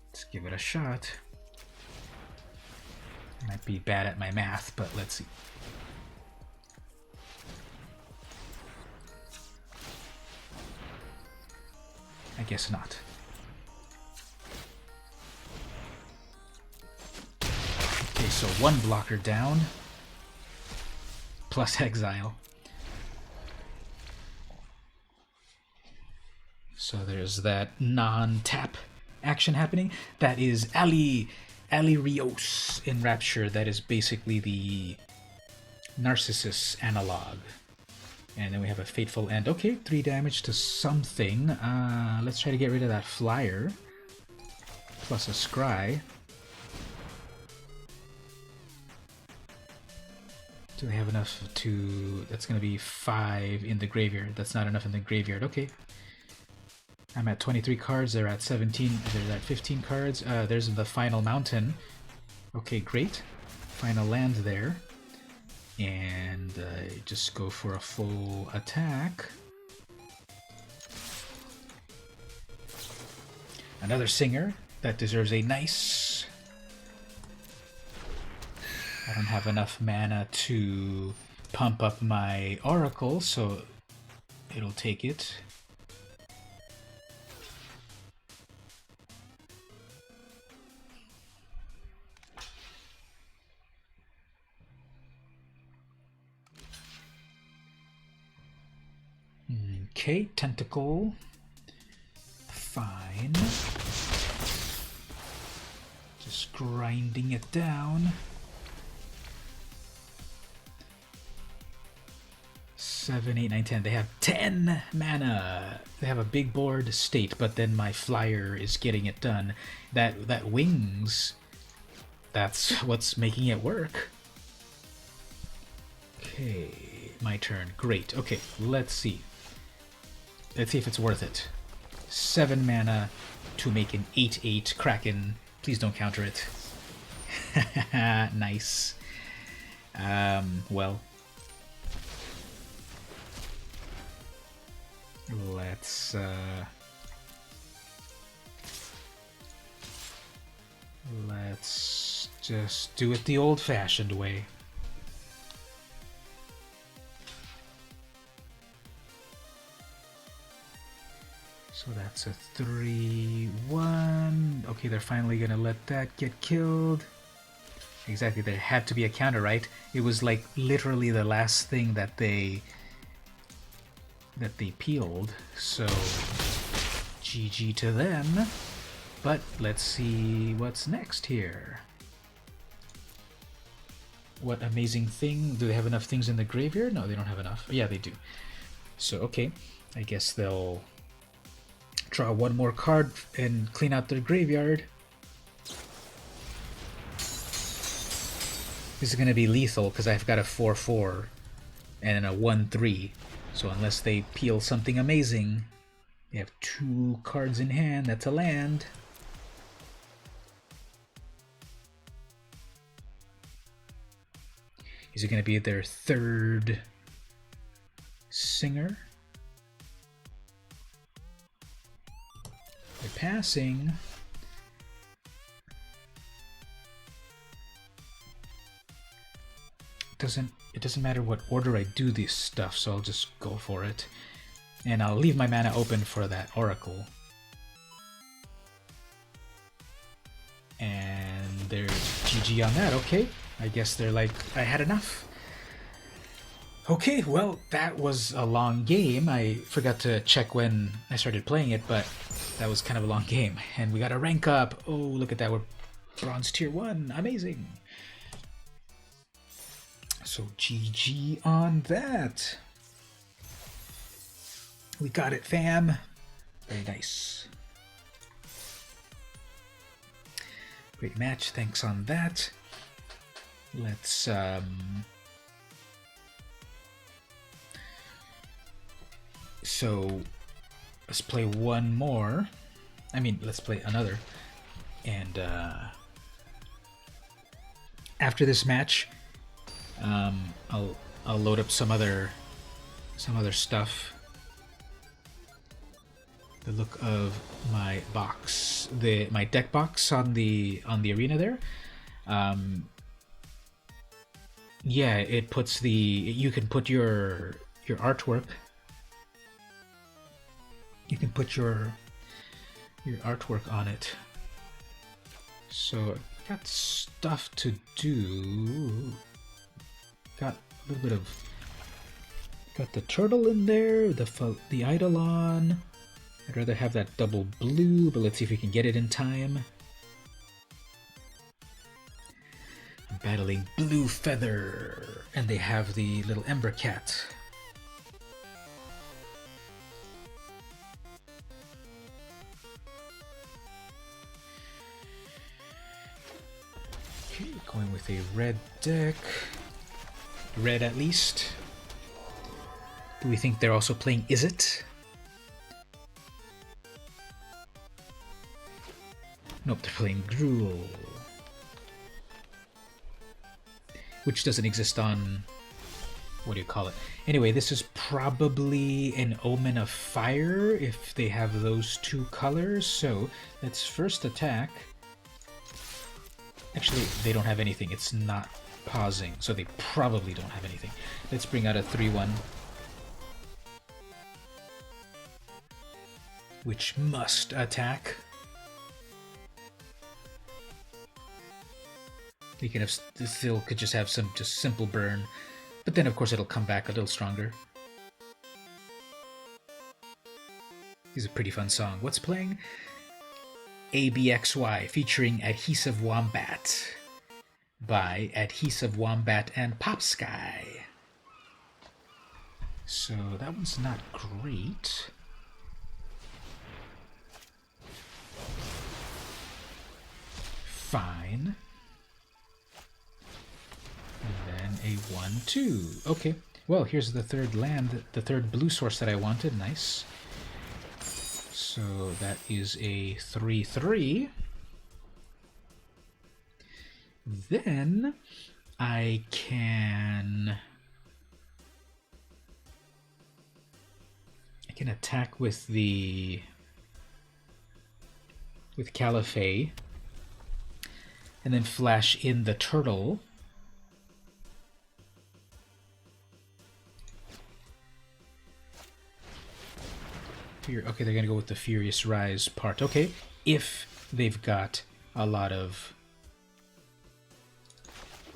[SPEAKER 1] Let's give it a shot. Might be bad at my math, but let's see. I guess not. Okay, so 1 blocker down. Plus exile. So there's that non-tap action happening. That is Rios in Rapture. That is basically the Narcissus analog. And then we have a Fateful End. Okay, 3 damage to something. Let's try to get rid of that flyer. Plus a scry. Do they have enough to... That's going to be 5 in the graveyard. That's not enough in the graveyard. Okay. I'm at 23 cards. They're at 17. They're at 15 cards. There's the Final Mountain. Okay, great. Final land there. And just go for a full attack. Another Singer. That deserves a nice... I don't have enough mana to pump up my Oracle, so it'll take it. Okay, Tentacle. Fine. Just grinding it down. 7, 8, 9, 10. They have 10 mana. They have a big board state, but then my flyer is getting it done. That wings, that's what's making it work. Okay, my turn. Great. Okay, let's see. Let's see if it's worth it. 7 mana to make an 8/8 Kraken. Please don't counter it. Nice. Well. Let's just do it the old-fashioned way. That's a 3-1. Okay, they're finally gonna let that get killed. Exactly, there had to be a counter, right? It was like literally the last thing that they peeled. So GG to them. But let's see what's next here. What amazing thing? Do they have enough things in the graveyard? No, they don't have enough. Yeah, they do. So, okay. I guess they'll draw one more card and clean out their graveyard. This is going to be lethal because I've got a 4-4 and a 1-3. So unless they peel something amazing, they have 2 cards in hand. That's a land. Is it going to be their third singer? They're passing. It doesn't matter what order I do this stuff, so I'll just go for it. And I'll leave my mana open for that Oracle. And there's GG on that, okay. I guess they're like, I had enough. Okay, well, that was a long game. I forgot to check when I started playing it, but that was kind of a long game. And we got a rank up. Oh, look at that, we're Bronze Tier 1. Amazing. So GG on that. We got it, fam. Very nice. Great match, thanks on that. Let's so let's play one more. I mean, let's play another. And after this match, I'll load up some other stuff. The look of my box, my deck box on the arena there. Yeah, it puts you can put your artwork. You can put your artwork on it. So I got stuff to do. Got a little bit of. Got the turtle in there. The Eidolon. I'd rather have that double blue, but let's see if we can get it in time. I'm battling Blue Feather, and they have the little Ember Cat. Okay, going with a red deck. Red at least. Do we think they're also playing Is It? Nope, they're playing Gruel. Which doesn't exist on... what do you call it? Anyway, this is probably an Omen of Fire if they have those 2 colors. So let's first attack. Actually, they don't have anything. It's not pausing, so they probably don't have anything. Let's bring out a 3-1. Which must attack. You can have still could just have some simple burn, but then of course it'll come back a little stronger. This is a pretty fun song. What's playing? ABXY featuring Adhesive Wombat by Adhesive Wombat and Pop Sky. So that one's not great. Fine. And then a 1-2. Okay. Well, here's the third land, the third blue source that I wanted. Nice. So that is a 3-3. Then I can attack with Caliphate and then flash in the turtle. fear. Okay, they're gonna go with the Furious Rise part. Okay, if they've got a lot of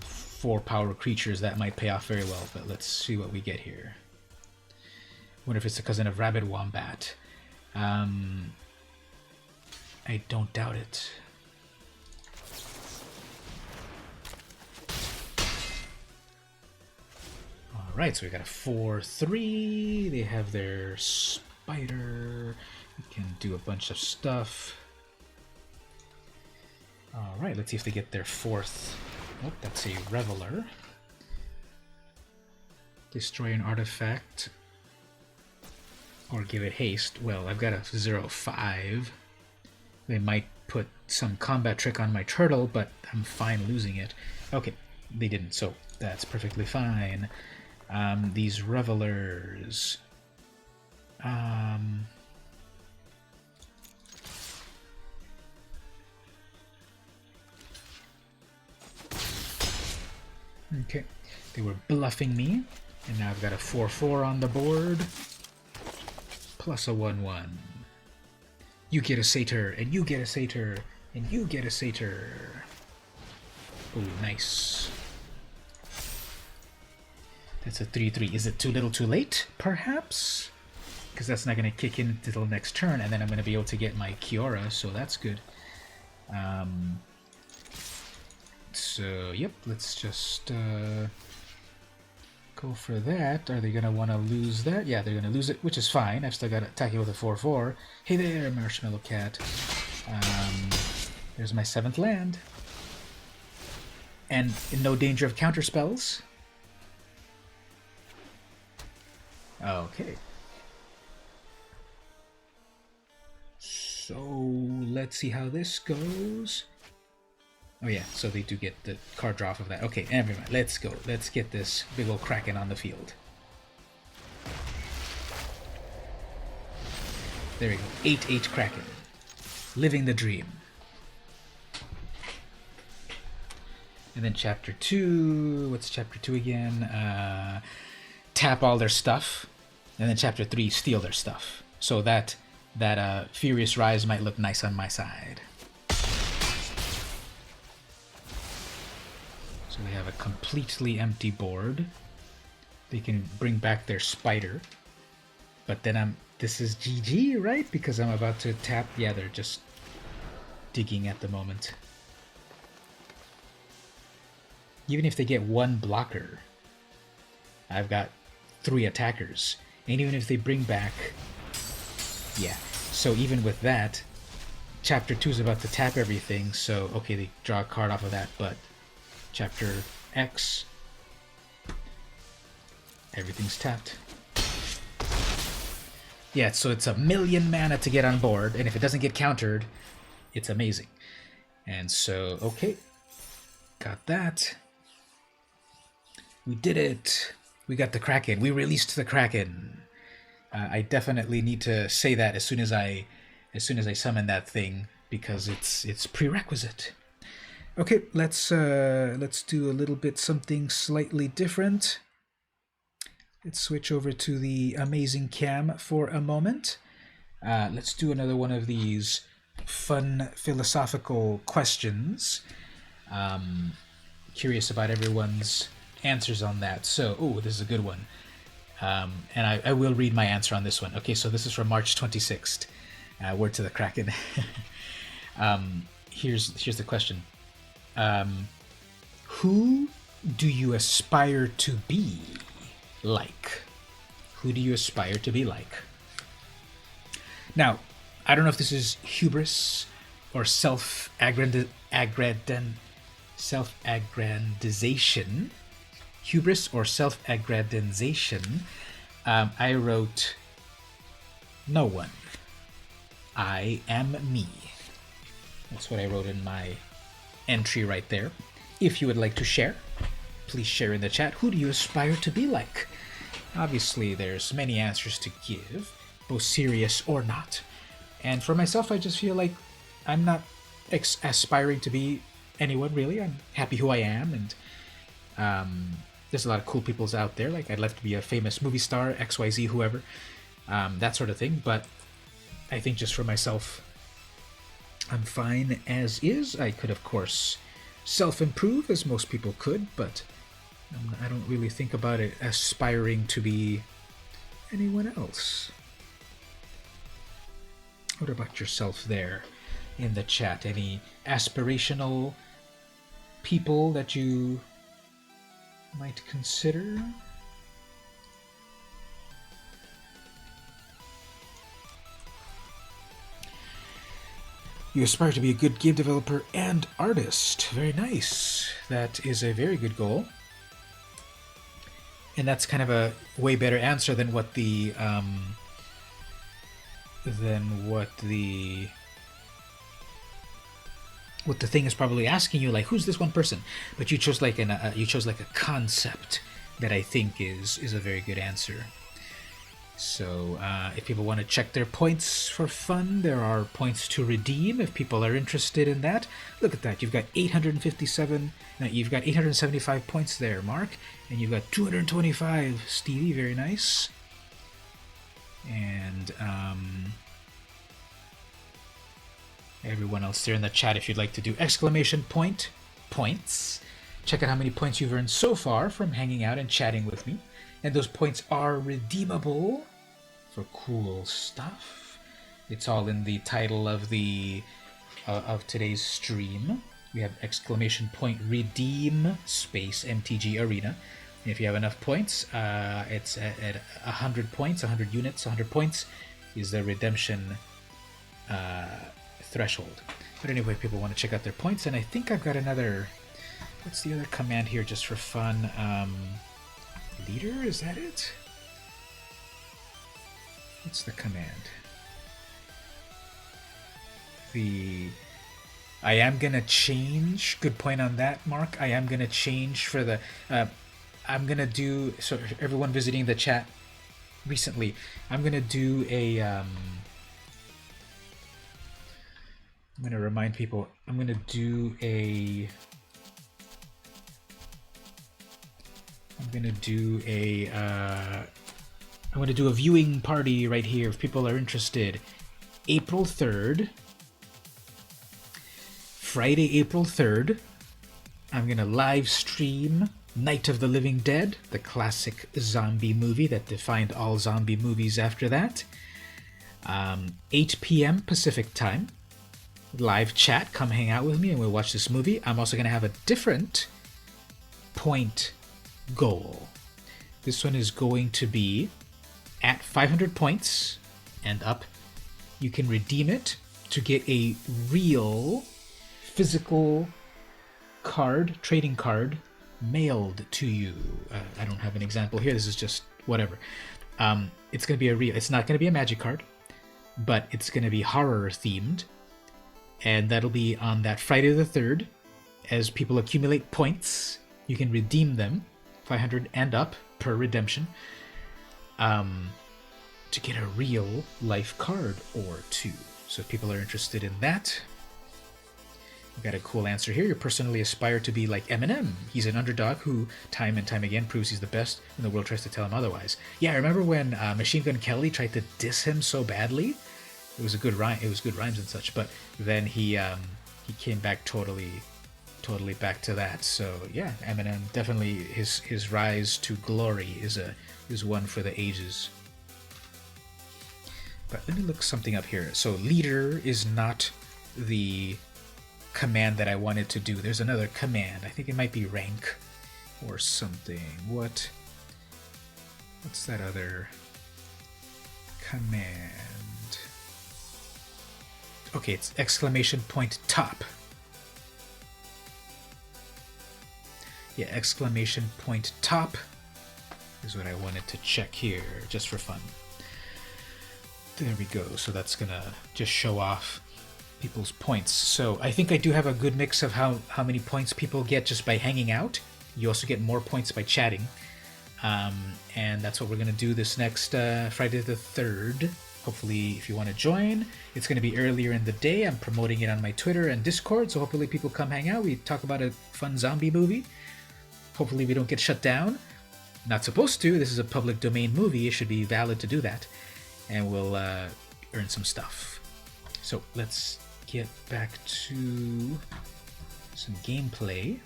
[SPEAKER 1] 4-power creatures, that might pay off very well. But let's see what we get here. Wonder if it's a cousin of Rabbit Wombat. I don't doubt it. Alright, so we got a 4-3. They have their spider. We can do a bunch of stuff. Alright, let's see if they get their 4th. Oh, that's a Reveler. Destroy an artifact. Or give it haste. Well, I've got a 0-5. They might put some combat trick on my turtle, but I'm fine losing it. Okay, they didn't, so that's perfectly fine. These Revelers. Okay, they were bluffing me, and now I've got a 4-4 on the board, plus a 1-1. You get a satyr, and you get a satyr, and you get a satyr. Oh, nice. That's a 3-3. Is it too little too late, perhaps? Because that's not going to kick in until next turn, and then I'm going to be able to get my Kiora, so that's good. So, yep, let's just go for that. Are they going to want to lose that? Yeah, they're going to lose it, which is fine. I've still got to attack it with a 4-4. Hey there, Marshmallow Cat. There's my 7th land. And in no danger of counter spells. Okay. So, let's see how this goes. Oh yeah, so they do get the card draw off of that. Okay, never mind. Let's go. Let's get this big old Kraken on the field. There we go. 8-8 Kraken. Living the dream. And then chapter 2. What's chapter 2 again? Tap all their stuff. And then chapter 3, steal their stuff. So that Furious Rise might look nice on my side. So they have a completely empty board. They can bring back their spider. But then this is GG, right? Because I'm about to tap. Yeah, they're just digging at the moment. Even if they get one blocker, I've got 3 attackers. And even if they bring back... Yeah, so even with that, Chapter 2 is about to tap everything, so, okay, they draw a card off of that, but Chapter X, everything's tapped. Yeah, so it's 1,000,000 mana to get on board, and if it doesn't get countered, it's amazing. And so, okay, got that. We did it. We got the Kraken. We released the Kraken. I definitely need to say that as soon as I summon that thing, because it's prerequisite. Okay, let's do a little bit something slightly different. Let's switch over to the amazing cam for a moment. Let's do another one of these fun philosophical questions. Curious about everyone's answers on that. So, oh, this is a good one. And I will read my answer on this one. Okay, so this is from March 26th. Word to the Kraken. Here's the question. Who do you aspire to be like? Who do you aspire to be like? Now, I don't know if this is hubris or self-aggrandization. Hubris or self-aggrandization. I wrote, no one. I am me. That's what I wrote in my entry right there. If you would like to share, please share in the chat. Who do you aspire to be like? Obviously, there's many answers to give, both serious or not. And for myself, I just feel like I'm not aspiring to be anyone, really. I'm happy who I am, and there's a lot of cool peoples out there. Like, I'd love to be a famous movie star, XYZ, whoever, that sort of thing. But I think just for myself, I'm fine as is. I could, of course, self-improve as most people could, but I don't really think about it aspiring to be anyone else. What about yourself there in the chat? Any aspirational people that you might consider? You aspire to be a good game developer and artist. Very nice. That is a very good goal. And that's kind of a way better answer than what the thing is probably asking you, like, who's this one person? But you chose like a concept that I think is a very good answer. So if people want to check their points for fun, there are points to redeem if people are interested in that. Look at that. You've got 857. No, you've got 875 points there, Mark. And you've got 225, Stevie. Very nice. And everyone else there in the chat, if you'd like to do exclamation point points, check out how many points you've earned so far from hanging out and chatting with me. And those points are redeemable for cool stuff. It's all in the title of the of today's stream. We have exclamation point redeem space MTG Arena. And if you have enough points, it's at 100 points, 100 units, 100 points is the redemption threshold. But anyway, people want to check out their points, and I think I've got another. What's the other command here, just for fun? Leader, is that it? What's the command? I am gonna change. Good point on that, Mark. I am gonna change for the. I'm gonna do, so everyone visiting the chat recently, I'm gonna do a. I'm gonna remind people. I'm gonna do a. I'm gonna do a viewing party right here if people are interested. April 3rd, Friday, April 3rd, I'm gonna live stream Night of the Living Dead, the classic zombie movie that defined all zombie movies after that. 8 p.m. Pacific time. Live chat, come hang out with me and we'll watch this movie. I'm also gonna have a different point goal. This one is going to be at 500 points and up. You can redeem it to get a real physical card, trading card, mailed to you. I don't have an example here. This is just whatever. It's going to be a real. It's not going to be a magic card, but it's going to be horror themed, and that'll be on that Friday the 3rd. As people accumulate points, you can redeem them. 500 and up per redemption, to get a real life card or two. So if people are interested in that, we got a cool answer here. You personally aspire to be like Eminem. He's an underdog who time and time again proves he's the best when the world tries to tell him otherwise. Yeah, I remember when Machine Gun Kelly tried to diss him so badly. It was a good rhyme. It was good rhymes and such. But then he came back totally back to that. So yeah, Eminem, definitely his rise to glory is one for the ages. But let me look something up here. So leader is not the command that I wanted to do. There's another command. I think it might be rank or something. What's that other command? Okay, it's exclamation point top. Yeah, exclamation point top is what I wanted to check here, just for fun. There we go. So that's gonna just show off people's points. So I think I do have a good mix of how many points people get just by hanging out. You also get more points by chatting. And that's what we're gonna do this next Friday the 3rd. Hopefully, if you want to join, it's going to be earlier in the day. I'm promoting it on my Twitter and Discord, so hopefully people come hang out. We talk about a fun zombie movie. Hopefully we don't get shut down. Not supposed to. This is a public domain movie. It should be valid to do that. And we'll earn some stuff. So let's get back to some gameplay.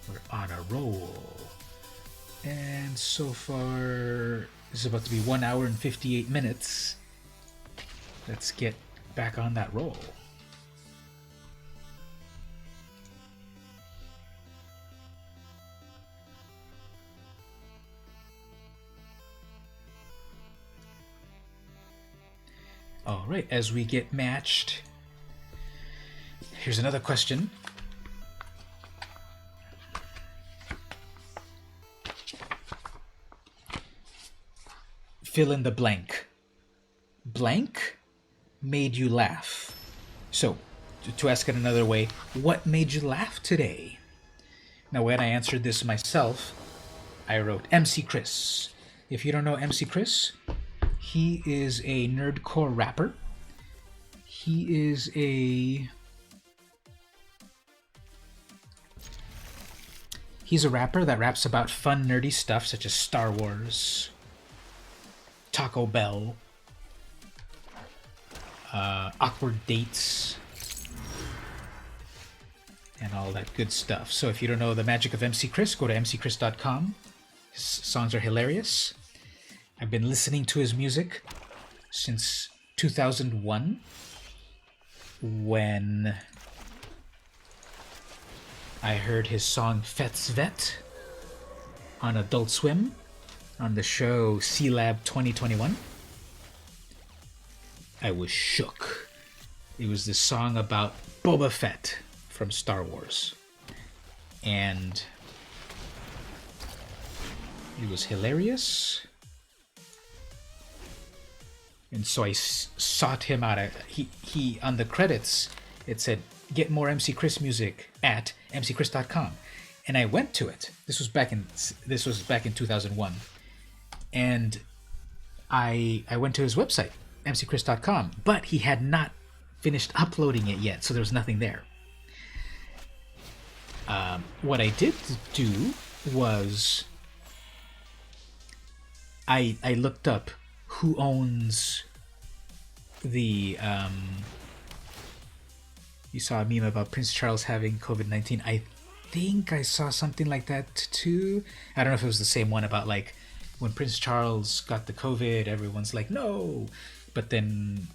[SPEAKER 1] We're on a roll. And so far, this is about to be 1 hour and 58 minutes. Let's get back on that roll. Alright, as we get matched, here's another question. Fill in the blank. Blank made you laugh. So, to ask it another way, what made you laugh today? Now, when I answered this myself, I wrote MC Chris. If you don't know MC Chris, he is a nerdcore rapper. He's a rapper that raps about fun, nerdy stuff such as Star Wars, Taco Bell, awkward dates, and all that good stuff. So if you don't know the magic of MC Chris, go to mtgarena.com. His songs are hilarious. I've been listening to his music since 2001, when I heard his song Fet's Vet on Adult Swim on the show C-Lab 2021. I was shook. It was this song about Boba Fett from Star Wars. And it was hilarious. And so I sought him out. He on the credits, it said, get more MC Chris music at mtgarena.com. And I went to it. This was back in 2001. And I went to his website, mtgarena.com, but he had not finished uploading it yet, so there was nothing there. What I did do was I looked up who owns the you saw a meme about Prince Charles having COVID-19. I think I saw something like that too. I don't know if it was the same one about like when Prince Charles got the COVID, everyone's like, no. But then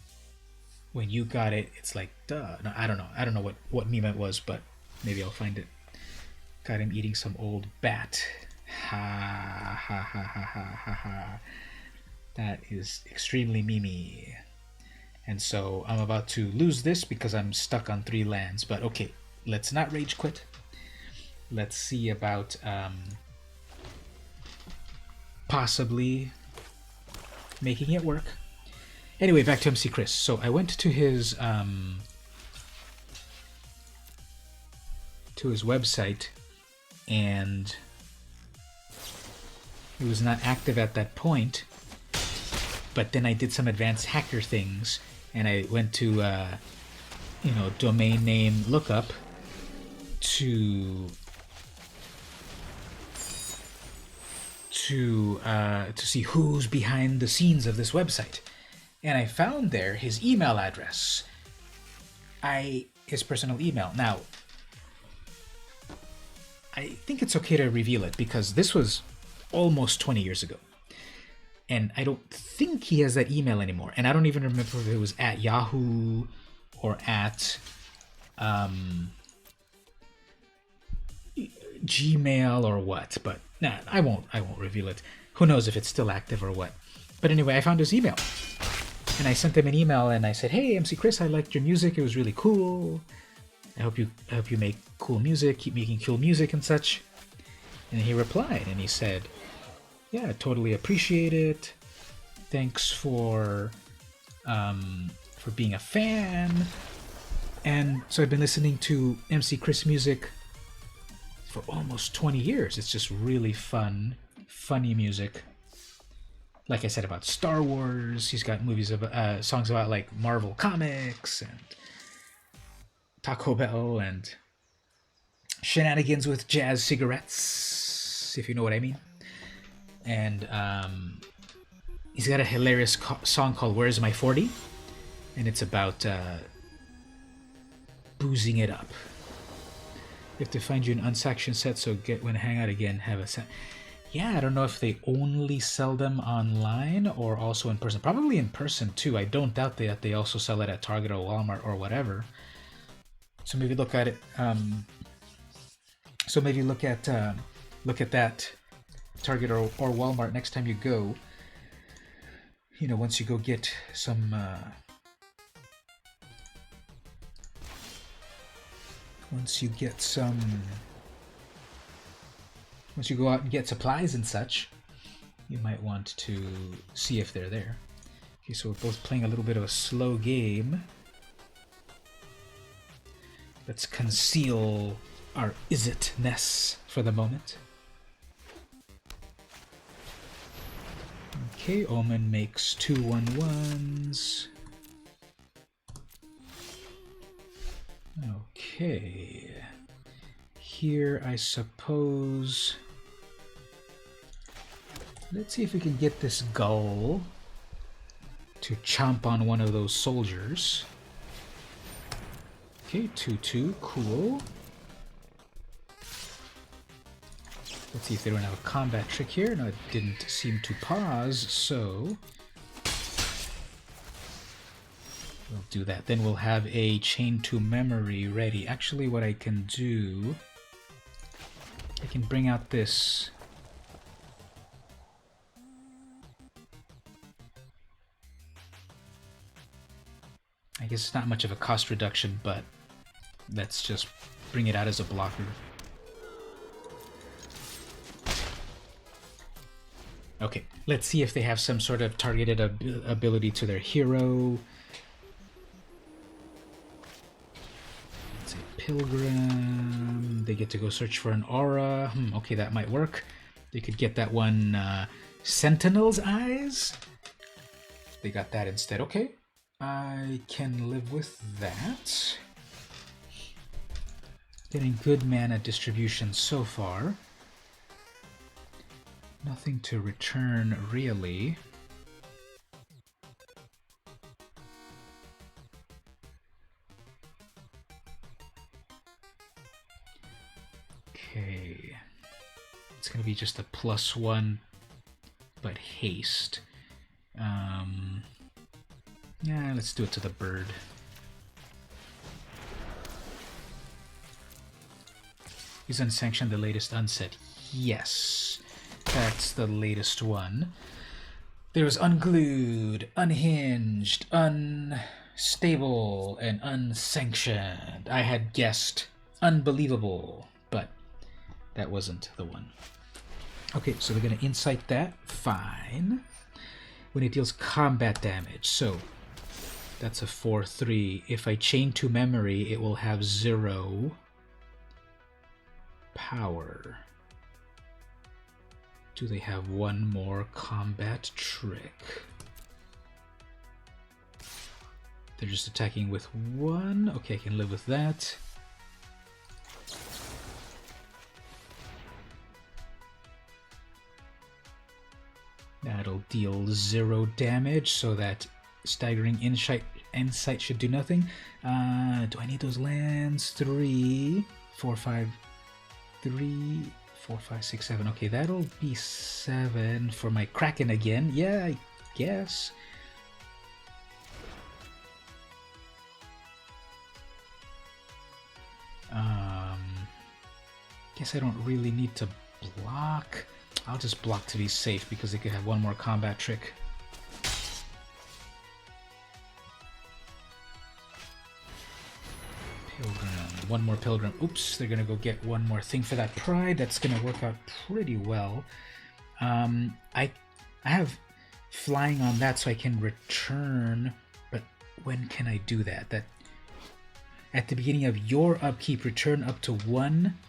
[SPEAKER 1] when you got it, it's like, duh. No, I don't know. I don't know what meme it was, but maybe I'll find it. Got him eating some old bat. Ha ha ha ha ha ha ha. That is extremely memey. And so I'm about to lose this because I'm stuck on 3 lands. But okay, let's not rage quit. Let's see about possibly making it work. Anyway, back to MC Chris. So I went to his website, and it was not active at that point. But then I did some advanced hacker things, and I went to domain name lookup to see who's behind the scenes of this website. And I found there his email address. His personal email. Now, I think it's okay to reveal it because this was almost 20 years ago. And I don't think he has that email anymore. And I don't even remember if it was at Yahoo or at Gmail or what. But nah, I won't reveal it. Who knows if it's still active or what. But anyway, I found his email. And I sent him an email and I said, hey, MC Chris, I liked your music. It was really cool. I hope you make cool music, keep making cool music and such. And he replied and he said, yeah, I totally appreciate it. Thanks for being a fan. And so I've been listening to MC Chris music for almost 20 years. It's just really fun, funny music. Like I said about Star Wars, he's got songs about like Marvel Comics and Taco Bell and shenanigans with jazz cigarettes, if you know what I mean. And He's got a hilarious song called "Where's My 40?" and it's about boozing it up. You have to find you an unsanctioned set, so get when hang out again, have a set. Yeah, I don't know if they only sell them online or also in person. Probably in person too. I don't doubt that they also sell it at Target or Walmart or whatever. So maybe look at it. So maybe look at that Target or Walmart next time you go. You know, once you go get some. Once you go out and get supplies and such, you might want to see if they're there. Okay, so we're both playing a little bit of a slow game. Let's conceal our is-it-ness for the moment. Okay, Omen makes 2 1/1s. Okay. Here, I suppose... Let's see if we can get this gull to chomp on one of those soldiers. Okay, 2/2, cool. Let's see if they don't have a combat trick here. No, it didn't seem to pause, so... we'll do that. Then we'll have a chain to memory ready. Actually, what I can do... I can bring out this... I guess it's not much of a cost reduction, but let's just bring it out as a blocker. Okay, let's see if they have some sort of targeted ability to their hero. Let's say Pilgrim. They get to go search for an aura. Okay, that might work. They could get that one Sentinel's Eyes. They got that instead. Okay, I can live with that. Getting good mana distribution so far. Nothing to return, really. Okay. It's going to be just a +1, but haste. Yeah, let's do it to the bird. Is unsanctioned the latest unset? Yes. That's the latest one. There was unglued, unhinged, unstable, and unsanctioned. I had guessed unbelievable, but that wasn't the one. Okay, so we're going to insight that. Fine. When it deals combat damage, so that's a 4/3. If I chain to memory, it will have 0 power. Do they have one more combat trick? They're just attacking with 1. Okay, I can live with that. That'll deal 0 damage, so that staggering insight should do nothing. Do I need those lands? 3, 4, 5, 3, 4, 5, 6, 7. Okay, that'll be 7 for my Kraken again. Yeah, I guess. Guess I don't really need to block. I'll just block to be safe because they could have one more combat trick. Pilgrim. One more Pilgrim. Oops, they're gonna go get one more thing for that Pride. That's gonna work out pretty well. I have flying on that so I can return, but when can I do that? That at the beginning of your upkeep, return up to 1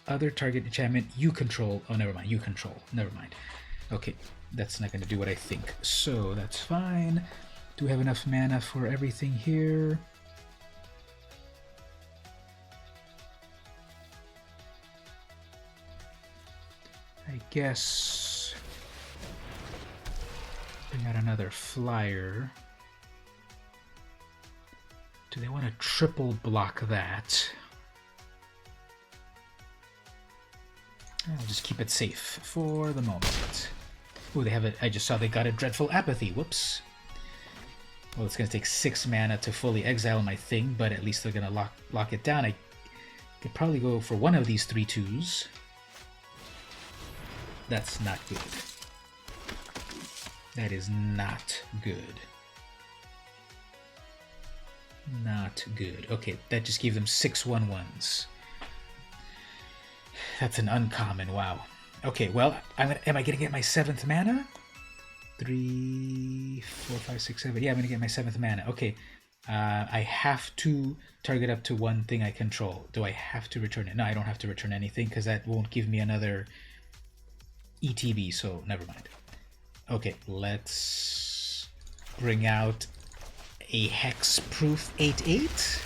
[SPEAKER 1] other target enchantment you control. Oh, never mind. You control. Never mind. Okay, that's not going to do what I think. So that's fine. Do we have enough mana for everything here? I guess bring out another flyer. Do they want to triple block that? I'll just keep it safe for the moment. Ooh, they have it. I just saw they got a Dreadful Apathy. Whoops. Well, it's going to take 6 mana to fully exile my thing, but at least they're going to lock it down. I could probably go for one of these 3/2s. That's not good. That is not good. Not good. Okay, that just gave them 6 1/1s. That's an uncommon, wow. Okay, well, am I going to get my 7th mana? 3, 4, 5, 6, 7. Yeah, I'm going to get my 7th mana. Okay, I have to target up to one thing I control. Do I have to return it? No, I don't have to return anything because that won't give me another ETB, so never mind. Okay, let's bring out a hex-proof 8/8.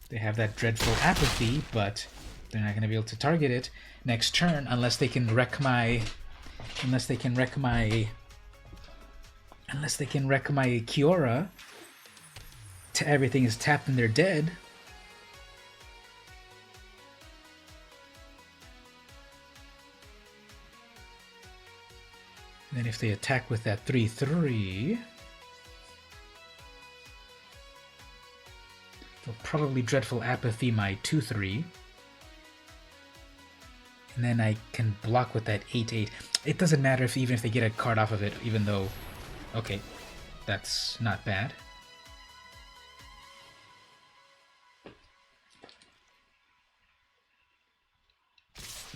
[SPEAKER 1] They have that Dreadful Apathy, but they're not going to be able to target it next turn unless they can wreck my Kiora to everything is tapped and they're dead. And then if they attack with that 3/3, they'll probably Dreadful Apathy my 2/3. And then I can block with that 8/8. It doesn't matter even if they get a card off of it, even though... Okay, that's not bad.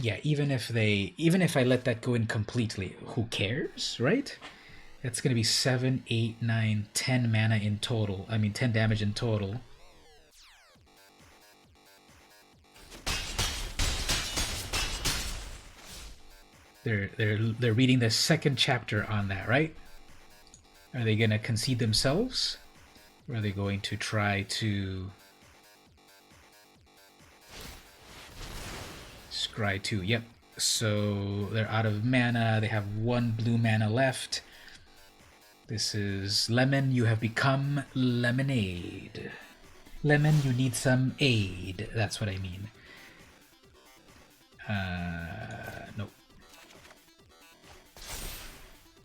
[SPEAKER 1] Yeah, even if I let that go in completely, who cares, right? That's going to be 7, 8, 9, 10 mana in total. I mean, 10 damage in total. They're reading the second chapter on that, right? Are they going to concede themselves? Or are they going to try to scry 2? Yep. So they're out of mana. They have 1 blue mana left. This is Lemon. You have become lemonade. Lemon, you need some aid. That's what I mean. Nope.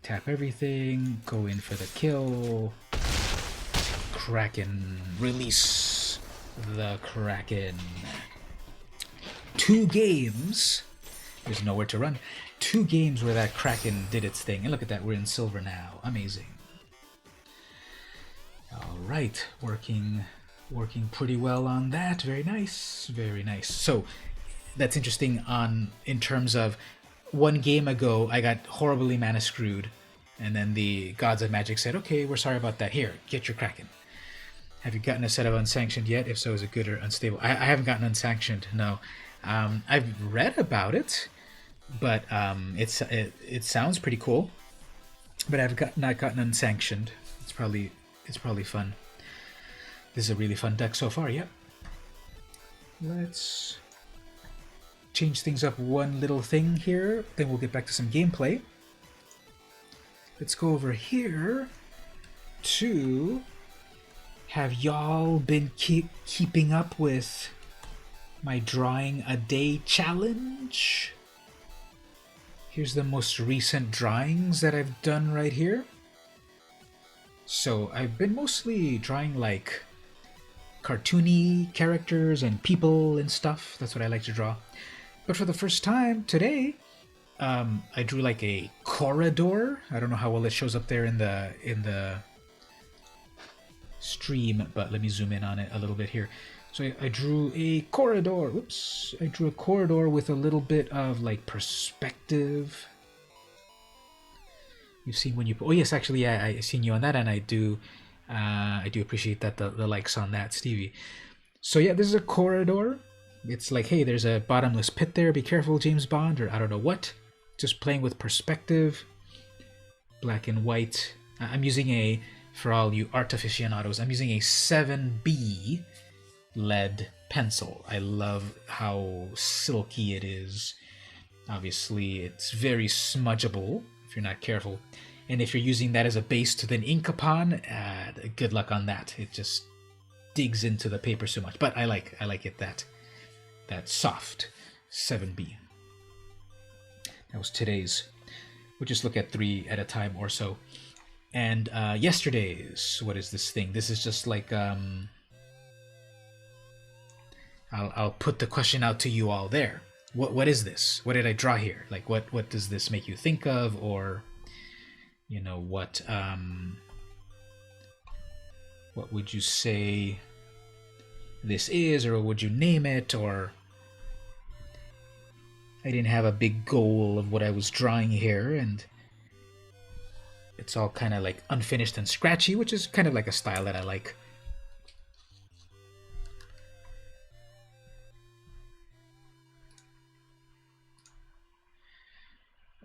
[SPEAKER 1] Tap everything, go in for the kill. Kraken, release the Kraken. 2 games. There's nowhere to run. 2 games where that Kraken did its thing. And look at that, we're in silver now. Amazing. Alright, working pretty well on that. Very nice, very nice. So, that's interesting in terms of 1 game ago, I got horribly mana screwed, and then the Gods of Magic said, okay, we're sorry about that. Here, get your Kraken. Have you gotten a set of Unsanctioned yet? If so, is it good or unstable? I haven't gotten Unsanctioned, no. I've read about it, but it sounds pretty cool. But I've not gotten Unsanctioned. It's probably fun. This is a really fun deck so far, yep. Let's change things up one little thing here, then we'll get back to some gameplay. Let's go over here to... Have y'all been keeping up with my drawing a day challenge? Here's the most recent drawings that I've done right here. So I've been mostly drawing like cartoony characters and people and stuff. That's what I like to draw. But for the first time today, I drew like a corridor. I don't know how well it shows up there in the stream, but let me zoom in on it a little bit here. So I drew a corridor. Whoops! I drew a corridor with a little bit of like perspective. You've seen when you... Oh yes, actually, yeah, I seen you on that, and I do appreciate that the likes on that, Stevie. So yeah, this is a corridor. It's like, hey, there's a bottomless pit there. Be careful, James Bond, or I don't know what. Just playing with perspective, black and white. I'm using for all you art aficionados, I'm using a 7B lead pencil. I love how silky it is. Obviously, it's very smudgeable if you're not careful. And if you're using that as a base to then ink upon, good luck on that. It just digs into the paper so much. But I like it that soft 7B. That was today's. We'll just look at 3 at a time or so. And yesterday's, what is this thing? This is just like I'll put the question out to you all there. What is this? What did I draw here? Like what does this make you think of, or you know, what would you say this is, or what would you name it? Or I didn't have a big goal of what I was drawing here, and it's all kind of like unfinished and scratchy, which is kind of like a style that I like.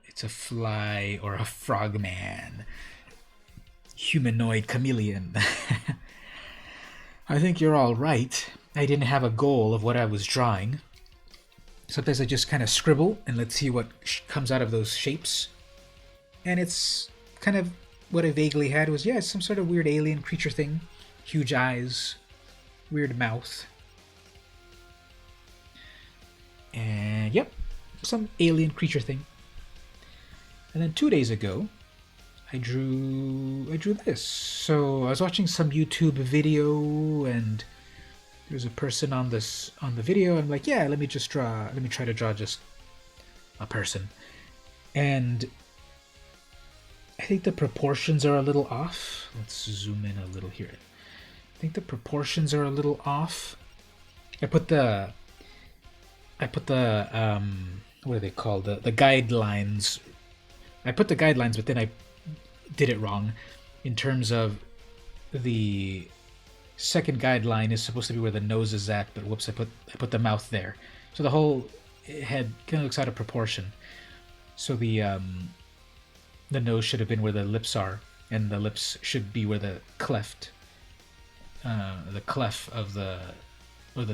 [SPEAKER 1] It's a fly or a frogman. Humanoid chameleon. I think you're all right. I didn't have a goal of what I was drawing. Sometimes I just kind of scribble and let's see what comes out of those shapes. And it's kind of what I vaguely had was, yeah, some sort of weird alien creature thing. Huge eyes, weird mouth. And yep, some alien creature thing. And then 2 days ago, I drew this. So I was watching some YouTube video, and there's a person on the video. I'm like, yeah, let me try to draw just a person. And I think the proportions are a little off. Let's zoom in a little here. I think the proportions are a little off. I put the what are they called? The guidelines. I put the guidelines, but then I did it wrong in terms of the second guideline is supposed to be where the nose is at, but whoops, I put the mouth there. So the whole head kind of looks out of proportion. So the nose should have been where the lips are, and the lips should be where the cleft of the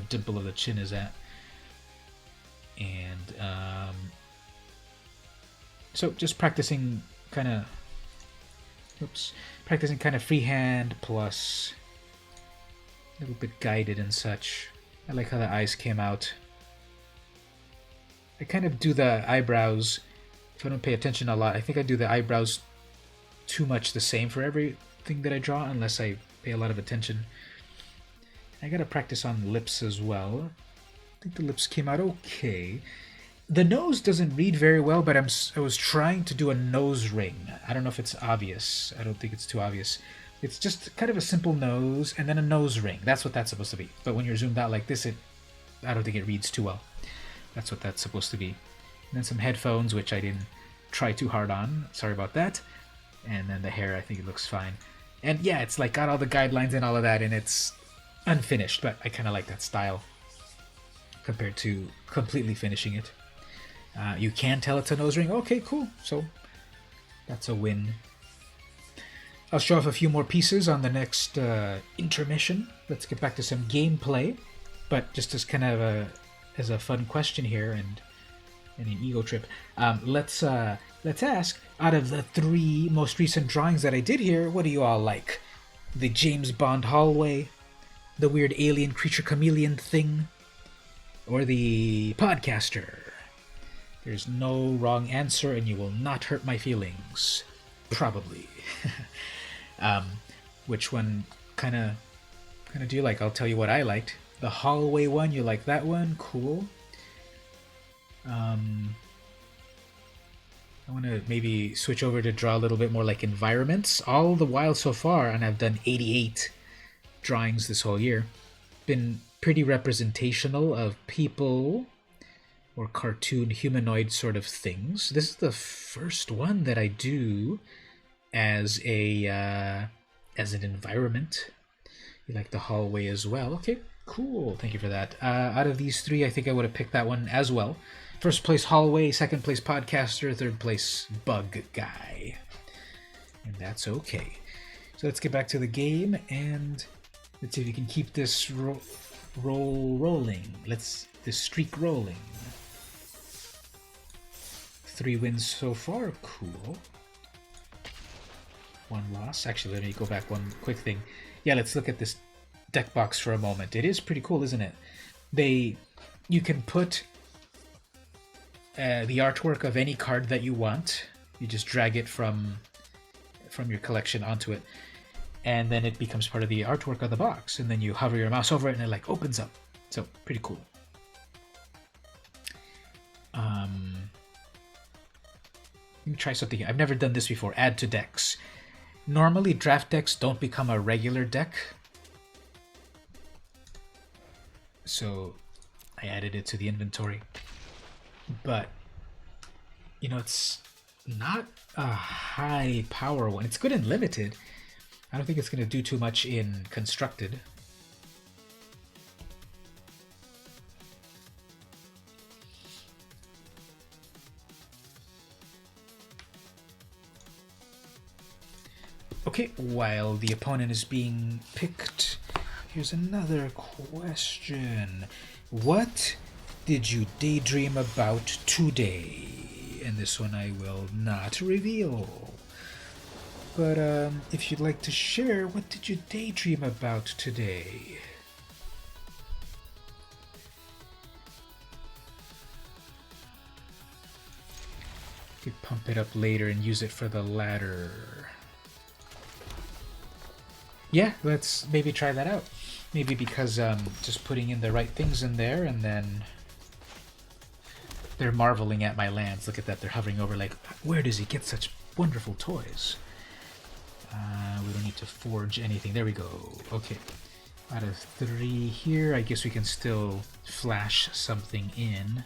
[SPEAKER 1] dimple of the chin is at. And so just practicing kind of freehand plus a little bit guided and such. I like how the eyes came out. I kind of do the eyebrows, if I don't pay attention a lot, I think I do the eyebrows too much the same for everything that I draw unless I pay a lot of attention. I gotta practice on lips as well. I think the lips came out okay. The nose doesn't read very well, but I was trying to do a nose ring. I don't know if it's obvious. I don't think it's too obvious. It's just kind of a simple nose and then a nose ring. That's what that's supposed to be. But when you're zoomed out like this, I don't think it reads too well. That's what that's supposed to be. And then some headphones, which I didn't try too hard on. Sorry about that. And then the hair, I think it looks fine. And yeah, it's like got all the guidelines and all of that, and it's unfinished, but I kind of like that style compared to completely finishing it. You can tell it's a nose ring. Okay, cool. So that's a win. I'll show off a few more pieces on the next intermission. Let's get back to some gameplay. But just as kind of as a fun question here and an ego trip, let's ask, out of the 3 most recent drawings that I did here, what do you all like? The James Bond hallway, the weird alien creature chameleon thing, or the podcaster? There's no wrong answer, and you will not hurt my feelings. Probably. Which one kind of do you like? I'll tell you what I liked. The hallway one, you like that one? Cool. I want to maybe switch over to draw a little bit more like environments. All the while so far, and I've done 88 drawings this whole year, been pretty representational of people or cartoon humanoid sort of things. This is the first one that I do as an environment. You like the hallway as well? Okay, cool. Thank you for that. Out of these 3, I think I would have picked that one as well. First place hallway, second place podcaster, third place bug guy. And that's okay. So let's get back to the game and let's see if we can keep this rolling. This streak rolling. 3 wins so far. Cool. 1 loss. Actually, let me go back one quick thing. Yeah, let's look at this deck box for a moment. It is pretty cool, isn't it? You can put the artwork of any card that you want. You just drag it from your collection onto it, and then it becomes part of the artwork of the box. And then you hover your mouse over it, and it like opens up. So pretty cool. Let me try something. I've never done this before. Add to decks. Normally, draft decks don't become a regular deck. So I added it to the inventory. But, you know, it's not a high power one. It's good in limited. I don't think it's going to do too much in constructed. Okay, while the opponent is being picked, here's another question. What did you daydream about today? And this one I will not reveal. But if you'd like to share, what did you daydream about today? Could pump it up later and use it for the ladder. Yeah, let's maybe try that out. Maybe because just putting in the right things in there, and then they're marveling at my lands. Look at that, they're hovering over like, where does he get such wonderful toys? We don't need to forge anything. There we go. Okay. Out of 3 here, I guess we can still flash something in.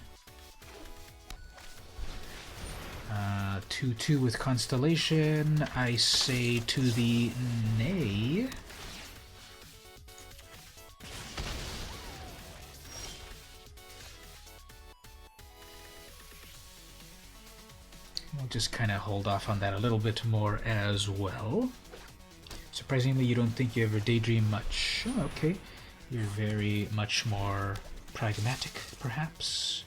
[SPEAKER 1] 2-2 with Constellation. I say to the nay. We'll just kind of hold off on that a little bit more as well. Surprisingly, you don't think you ever daydream much. Oh, okay. You're very much more pragmatic, perhaps.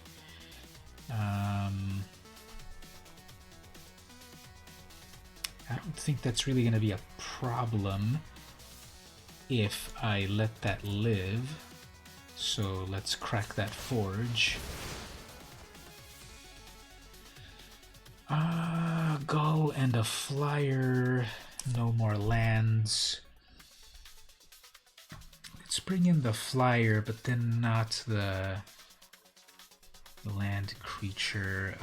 [SPEAKER 1] I don't think that's really going to be a problem if I let that live. So let's crack that forge. Gull and a flyer. No more lands. Let's bring in the flyer, but then not the land creature.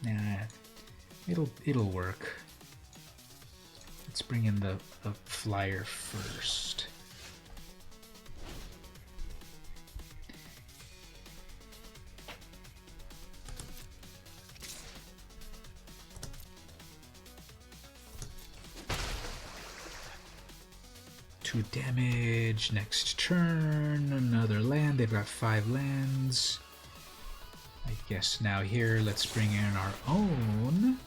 [SPEAKER 1] Nah, it'll work. Let's bring in the flyer first. Two damage. Next turn, another land. They've got 5 lands. I guess now here, let's bring in our own.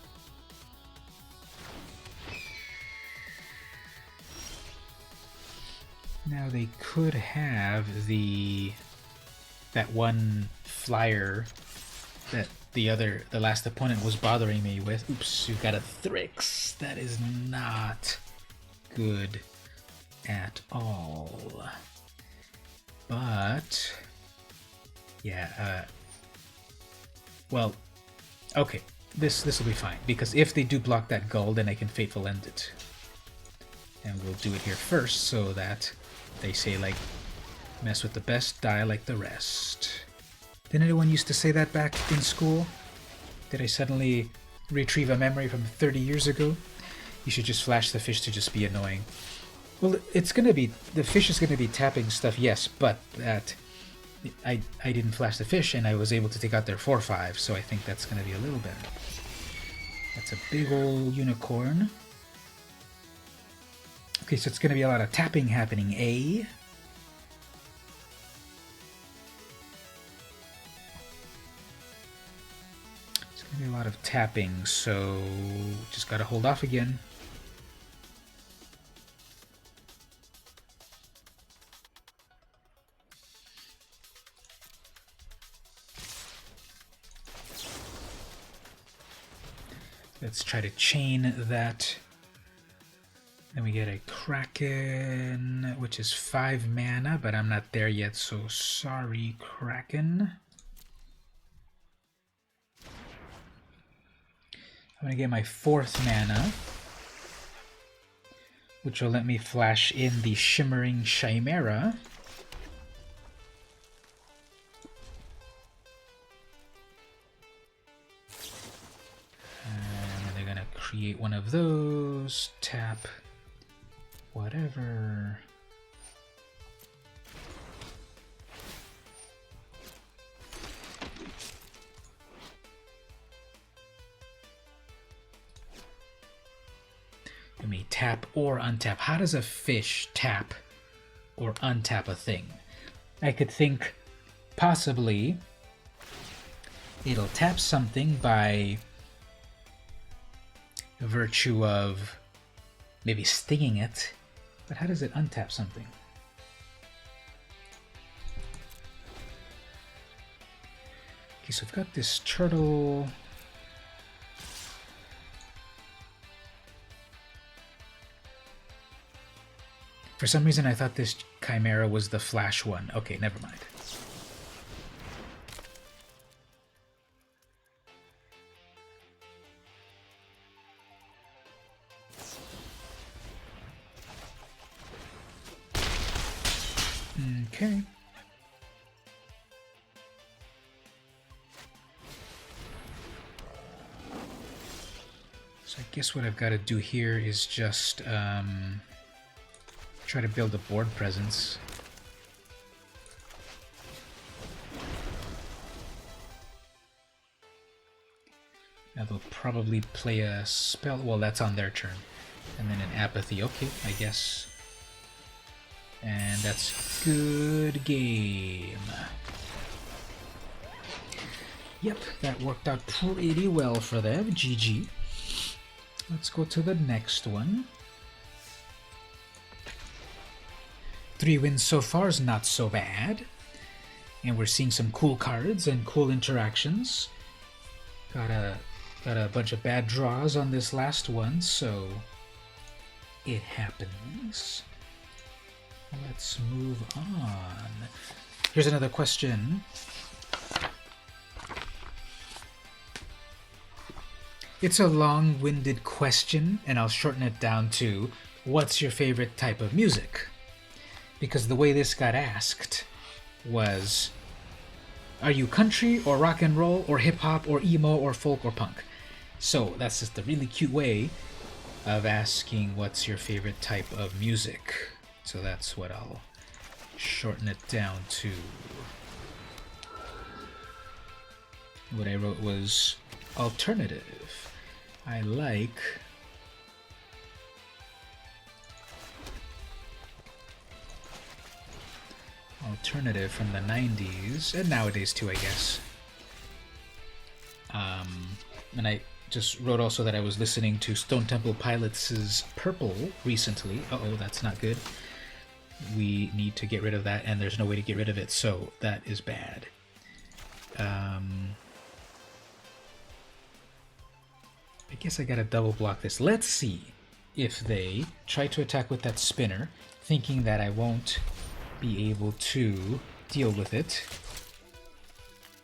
[SPEAKER 1] Now they could have that one flyer that the last opponent was bothering me with. Oops, you've got a Thrix. That is not good at all. But yeah, well, okay, this will be fine, because if they do block that Gull, then I can Fateful End it. And we'll do it here first, so that they say, like, mess with the best, die like the rest. Didn't anyone used to say that back in school? Did I suddenly retrieve a memory from 30 years ago? You should just flash the fish to just be annoying. Well, it's gonna be, the fish is gonna be tapping stuff, yes, but that I didn't flash the fish, and I was able to take out their 4/5, so I think that's gonna be a little better. That's a big old unicorn. Okay, so it's gonna be a lot of tapping happening, eh? It's gonna be a lot of tapping, so just gotta hold off again. Let's try to chain that. Then we get a Kraken, which is 5 mana, but I'm not there yet, so sorry, Kraken. I'm going to get my 4th mana, which will let me flash in the Shimmering Chimera. And then they're going to create one of those, tap, whatever. You may tap or untap. How does a fish tap or untap a thing? I could think possibly it'll tap something by virtue of maybe stinging it, but how does it untap something? Okay, so we've got this turtle. For some reason, I thought this Chimera was the Flash one. Okay, never mind. Okay. So I guess what I've got to do here is just try to build a board presence. Now they'll probably play a spell. Well, that's on their turn. And then an apathy. Okay, I guess. And that's good game. Yep, that worked out pretty well for them. GG. Let's go to the next one. 3 wins so far is not so bad. And we're seeing some cool cards and cool interactions. Got a bunch of bad draws on this last one, so it happens. Let's move on. Here's another question. It's a long-winded question, and I'll shorten it down to, what's your favorite type of music? Because the way this got asked was, are you country or rock and roll or hip-hop or emo or folk or punk? So that's just a really cute way of asking what's your favorite type of music. So that's what I'll shorten it down to. What I wrote was alternative. I like alternative from the 90s, and nowadays too, I guess. And I just wrote also that I was listening to Stone Temple Pilots' Purple recently. Uh-oh, that's not good. We need to get rid of that, and there's no way to get rid of it, so that is bad. I guess I gotta double block this. Let's see if they try to attack with that spinner, thinking that I won't be able to deal with it.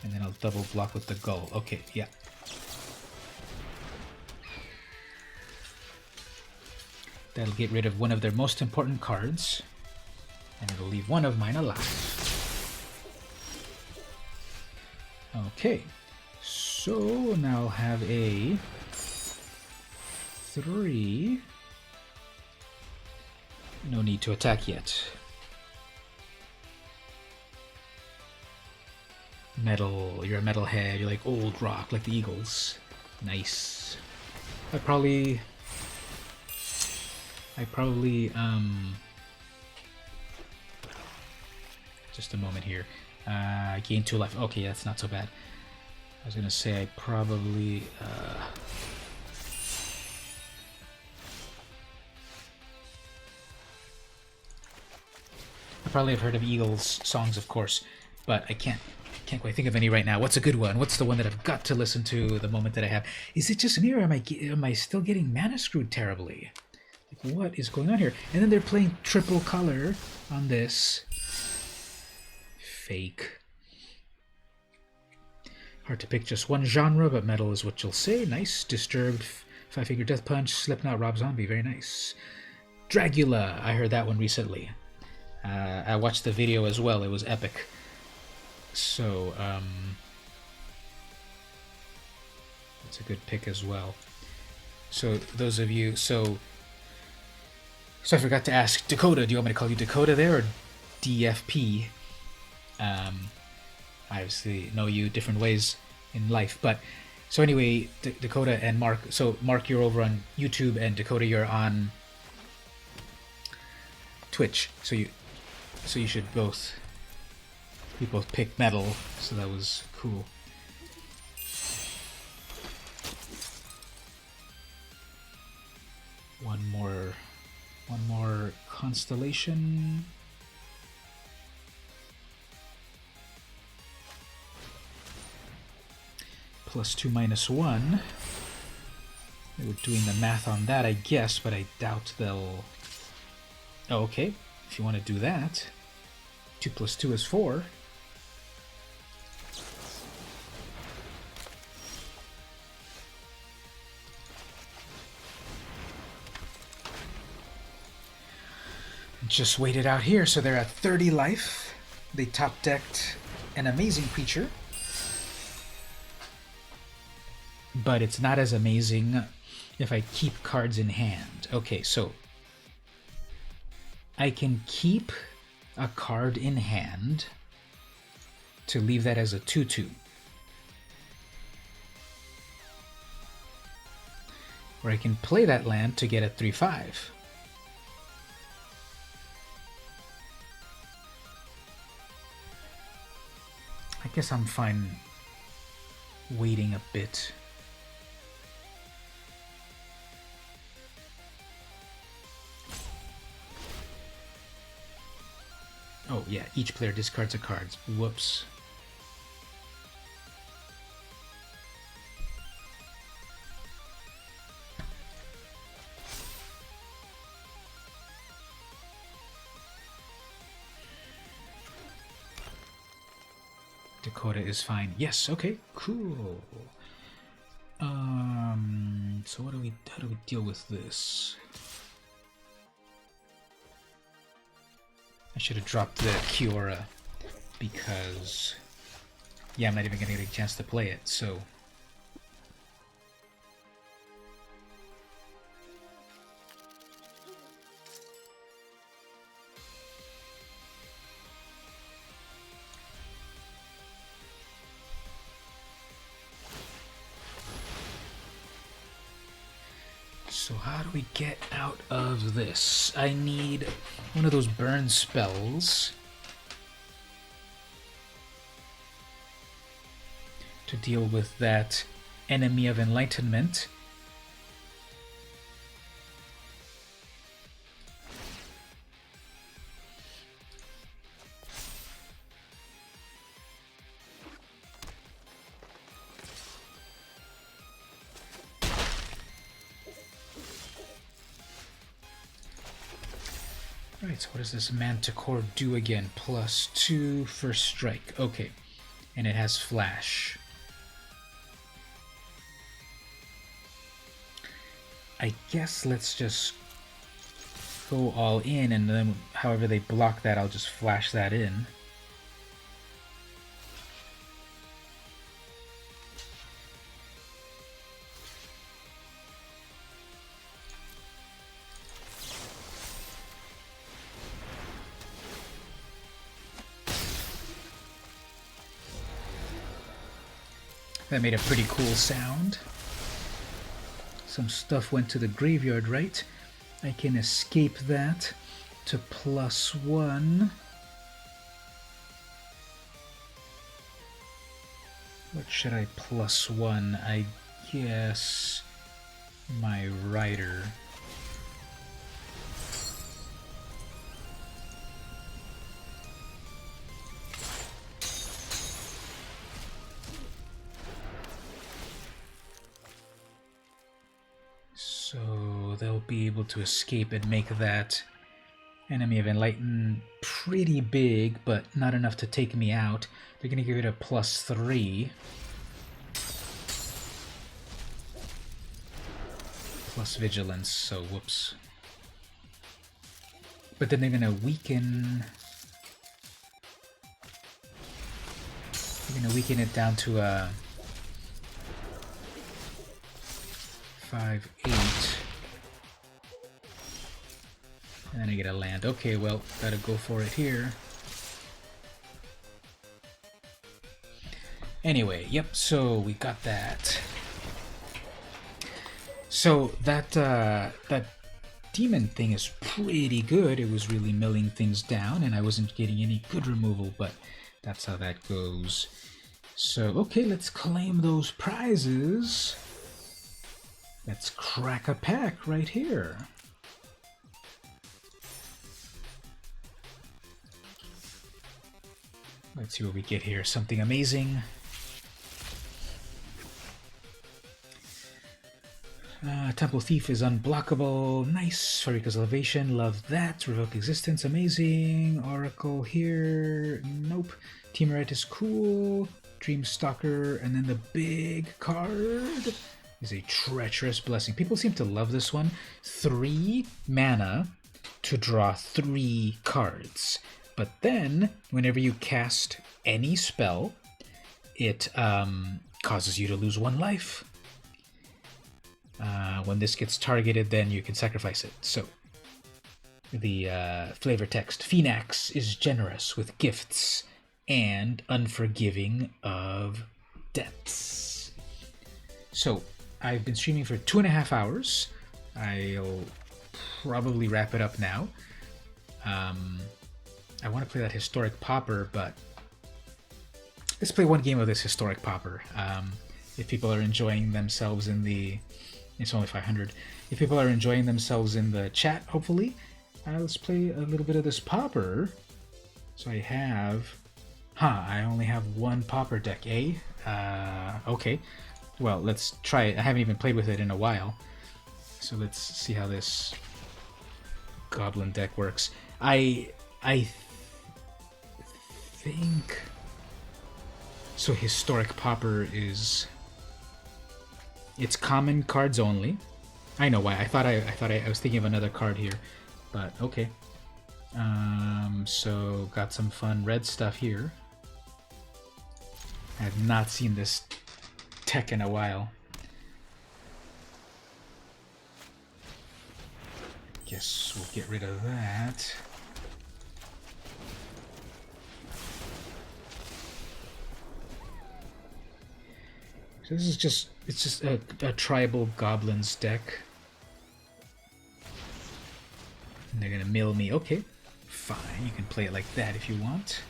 [SPEAKER 1] And then I'll double block with the gull. Okay, yeah. That'll get rid of one of their most important cards. And it'll leave one of mine alive. Okay. So now I'll have a 3. No need to attack yet. Metal, you're a metalhead, you're like old rock, like the Eagles. Nice. I probably just a moment here. Gain 2 life. Okay, that's not so bad. I was gonna say I probably have heard of Eagles songs, of course, but I can't Can't quite think of any right now. What's a good one? What's the one that I've got to listen to the moment that I have? Is it just me, or am I still getting mana screwed terribly? Like, what is going on here? And then they're playing triple color on this. Fake. Hard to pick just one genre, but metal is what you'll say. Nice. Disturbed, Five Finger Death Punch, Slipknot, Rob Zombie. Very nice. Dragula. I heard that one recently. I watched the video as well. It was epic. So, that's a good pick as well. So, those of you... So I forgot to ask, Dakota, do you want me to call you Dakota there, or DFP? I obviously know you different ways in life, but... So anyway, Dakota and Mark... So, Mark, you're over on YouTube, and Dakota, you're on Twitch. So you should both... We both picked metal, so that was cool. One more constellation. +2 -1. They were doing the math on that, I guess, but I doubt they'll... Oh, okay. If you want to do that. 2 + 2 is 4. Just waited out here, so they're at 30 life. They top-decked an amazing creature. But it's not as amazing if I keep cards in hand. Okay, so I can keep a card in hand to leave that as a 2/2. Or I can play that land to get a 3/5. I guess I'm fine waiting a bit. Oh yeah, each player discards a card. Whoops. Dakota is fine. Yes, okay, cool. So how do we deal with this? I should have dropped the Kiora because, yeah, I'm not even gonna get a chance to play it, so. So how do we get out of this? I need one of those burn spells to deal with that enemy of enlightenment. Right, so what does this Manticore do again? +2 first strike. Okay, and it has flash. I guess let's just go all in, and then however they block that, I'll just flash that in. That made a pretty cool sound. Some stuff went to the graveyard, right? I can escape that to +1. What should I +1? I guess my rider. so they'll be able to escape and make that enemy of Enlighten pretty big, but not enough to take me out. They're going to give it a +3. Plus Vigilance, so whoops. But then they're going to weaken... They're going to weaken it down to a 5-8. And then I get a land. Okay, well, gotta go for it here. Anyway, yep, so we got that. So that that demon thing is pretty good. It was really milling things down, and I wasn't getting any good removal, but that's how that goes. So, okay, let's claim those prizes. Let's crack a pack right here. Let's see what we get here. Something amazing. Temple Thief is unblockable. Nice. Farika's Elevation. Love that. Revoke Existence. Amazing. Oracle here. Nope. Teamerite is cool. Dream Stalker. And then the big card is a Treacherous Blessing. People seem to love this one. 3 mana to draw 3 cards. But then, whenever you cast any spell, it causes you to lose 1 life. When this gets targeted, then you can sacrifice it. So, the flavor text. Phoenix is generous with gifts and unforgiving of debts. So, I've been streaming for 2.5 hours. I'll probably wrap it up now. I want to play that Historic Pauper, but let's play one game of this Historic Pauper. If people are enjoying themselves in the... It's only 500. If people are enjoying themselves in the chat, hopefully, let's play a little bit of this Pauper. So I have... I only have 1 Pauper deck, eh? Okay. Well, let's try it. I haven't even played with it in a while. So let's see how this Goblin deck works. I think so. Historic Pauper is it's common cards only. I know why. I thought I was thinking of another card here, but okay. So got some fun red stuff here. I have not seen this tech in a while. Guess we'll get rid of that. So this is just, it's just a tribal goblins deck. And they're gonna mill me. Okay, fine, you can play it like that if you want.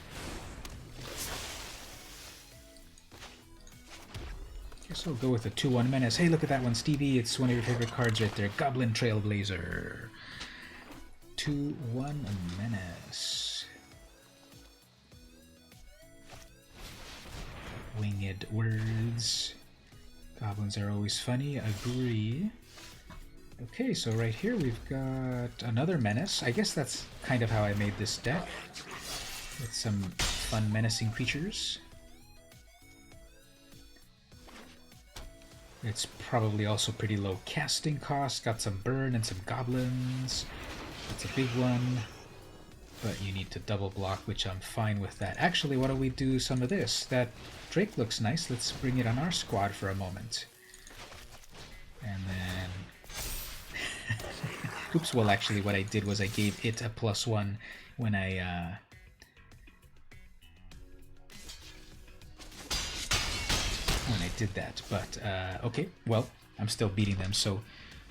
[SPEAKER 1] Guess I'll go with a 2-1 Menace. Hey, look at that one, Stevie. It's one of your favorite cards right there. Goblin Trailblazer. 2-1 Menace. Winged Words. Goblins are always funny. Agree. Okay, so right here we've got another Menace. I guess that's kind of how I made this deck. With some fun menacing creatures. It's probably also pretty low casting cost. Got some burn and some goblins. That's a big one. But you need to double block, which I'm fine with that. Actually, why don't we do some of this? That Drake looks nice. Let's bring it on our squad for a moment. And then... Oops, well actually what I did was I gave it a +1 when I did that. But, okay, well, I'm still beating them, so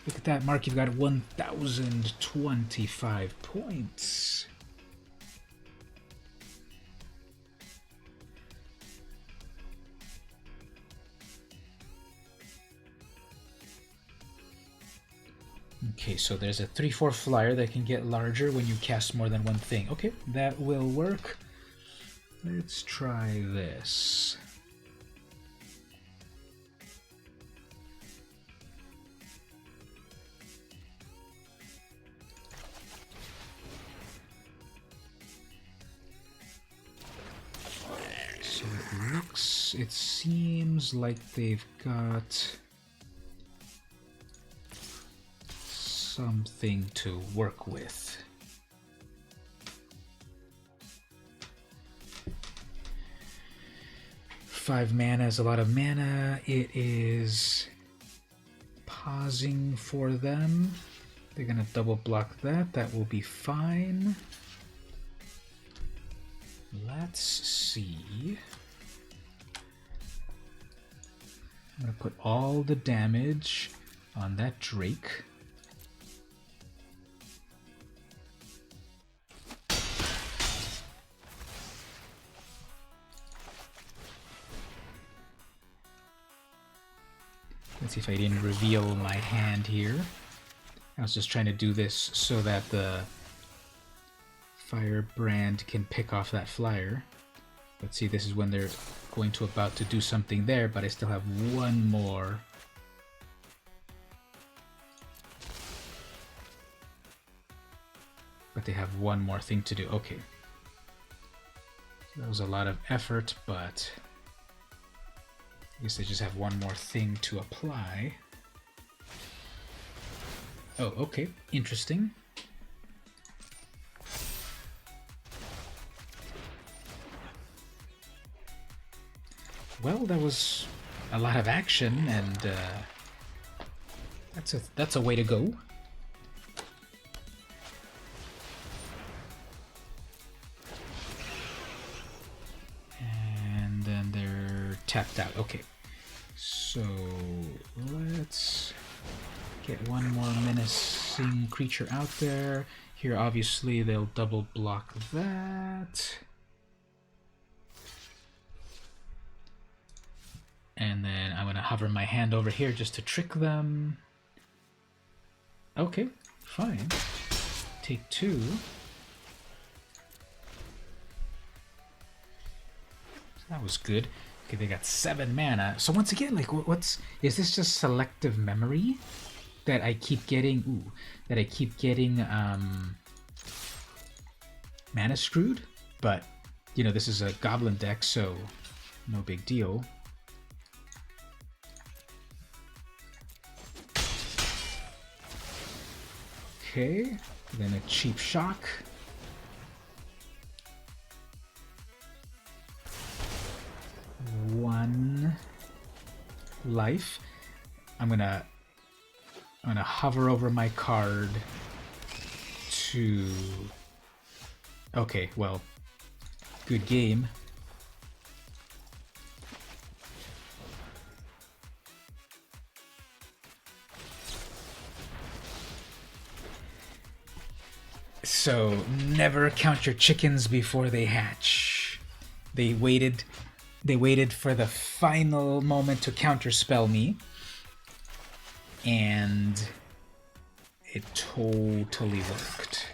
[SPEAKER 1] look at that, Mark, you've got 1,025 points. Okay, so there's a 3/4 flyer that can get larger when you cast more than one thing. Okay, that will work. Let's try this. It seems like they've got something to work with. Five mana is a lot of mana. It is pausing for them. They're gonna double block that. That will be fine. Let's see. I'm gonna put all the damage on that Drake. Let's see if I didn't reveal my hand here. I was just trying to do this so that the Firebrand can pick off that flyer. Let's see, this is when they're going to about to do something there, but I still have one more. But they have one more thing to do. Okay. That was a lot of effort, but I guess they just have one more thing to apply. Oh, okay. Interesting. Well, that was a lot of action, and that's a way to go. And then they're tapped out. Okay, so let's get one more menacing creature out there. Here, obviously, they'll double block that. And then I'm going to hover my hand over here just to trick them. Okay, fine. Take two. That was good. Okay, they got 7 mana. So once again, like, is this just selective memory that I keep getting? Ooh, that I keep getting mana screwed. But you know, this is a goblin deck, so no big deal. Okay, then a cheap shock. One life. I'm gonna hover over my card to. Okay, well, good game. So never count your chickens before they hatch. They waited for the final moment to counterspell me, and it totally worked.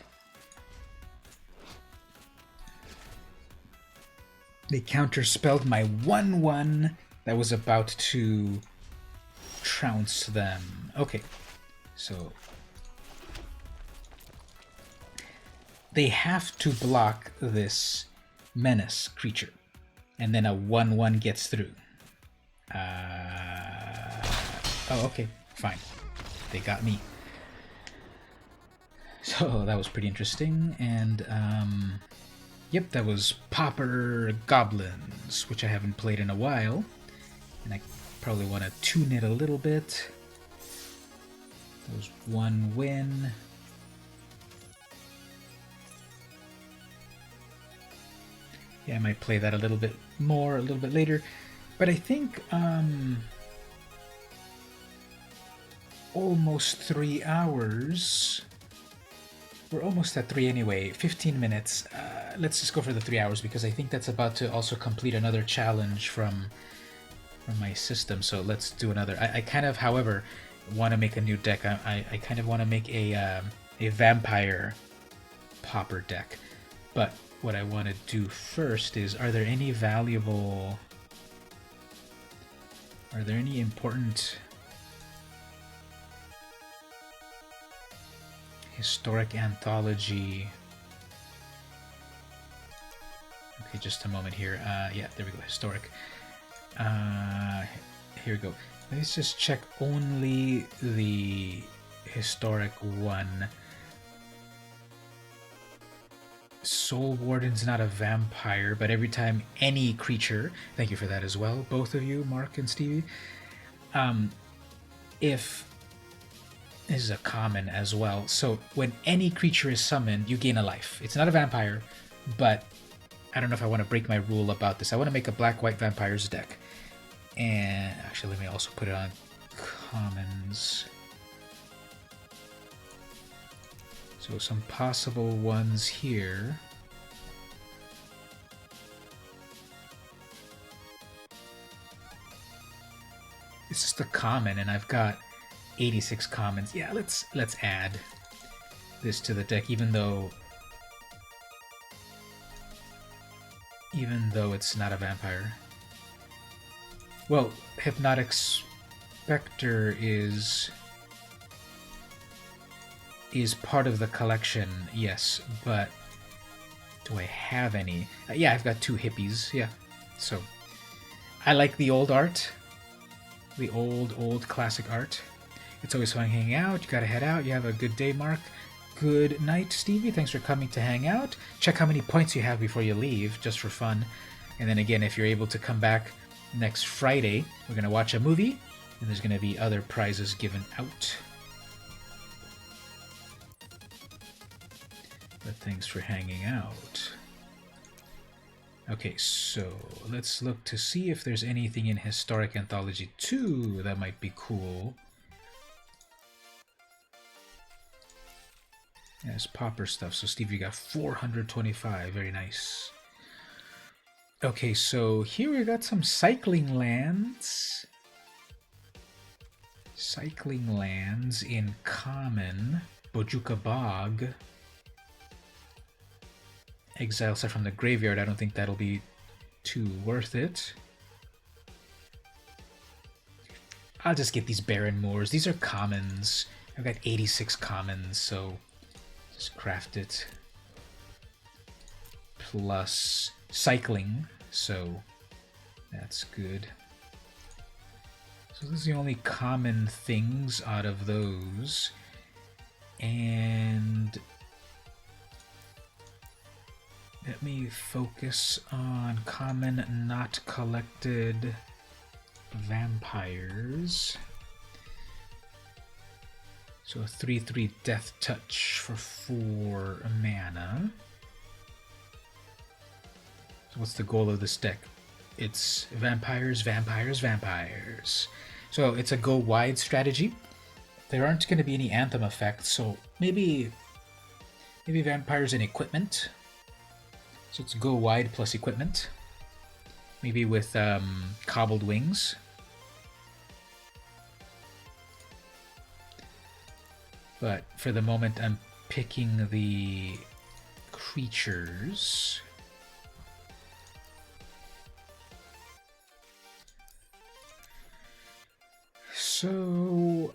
[SPEAKER 1] They counterspelled my 1/1 that was about to trounce them. Okay, so they have to block this menace creature, and then a 1/1 gets through. Oh, okay, fine. They got me. So that was pretty interesting, and yep, that was Pauper Goblins, which I haven't played in a while, and I probably want to tune it a little bit. That was 1 win. Yeah, I might play that a little bit more a little bit later, but I think almost 3 hours. We're almost at 3 anyway. 15 minutes. Let's just go for the 3 hours because I think that's about to also complete another challenge from my system. So let's do another. I kind of, however, want to make a new deck. I kind of want to make a vampire Pauper deck, but what I want to do first is, are there any important historic anthology? Okay, just a moment here. Yeah, there we go. Historic. Here we go. Let's just check only the historic one. Soul Warden's not a vampire, but every time any creature, thank you for that as well, both of you, Mark and Stevie, if this is a common as well, so when any creature is summoned, you gain a life. It's not a vampire, but I don't know if I want to break my rule about this. I want to make a black-white vampires deck. And actually, let me also put it on commons. So some possible ones here. It's just a common, and I've got 86 commons. Yeah, let's add this to the deck, even though it's not a vampire. Well, Hypnotic Spectre is part of the collection, yes, but do I have any? Yeah, I've got 2 hippies, yeah. So, I like the old art. The old classic art. It's always fun hanging out. You gotta head out. You have a good day, Mark. Good night, Stevie. Thanks for coming to hang out. Check how many points you have before you leave, just for fun. And then again, if you're able to come back next Friday, we're gonna watch a movie, and there's gonna be other prizes given out. But thanks for hanging out. Okay, so let's look to see if there's anything in Historic Anthology 2 that might be cool. There's popper stuff. So Steve, you got 425. Very nice. Okay, so here we got some cycling lands. Cycling lands in common. Bojuka Bog. Exile stuff from the graveyard. I don't think that'll be too worth it. I'll just get these Barren Moors. These are commons. I've got 86 commons, so just craft it. Plus cycling, so that's good. So those are the only common things out of those. And let me focus on common not collected vampires. So a 3/3 Death Touch for 4 mana. So what's the goal of this deck? It's vampires, vampires, vampires. So it's a go wide strategy. There aren't going to be any Anthem effects, so maybe vampires and equipment. So it's go wide plus equipment. Maybe with cobbled wings. But for the moment, I'm picking the creatures. So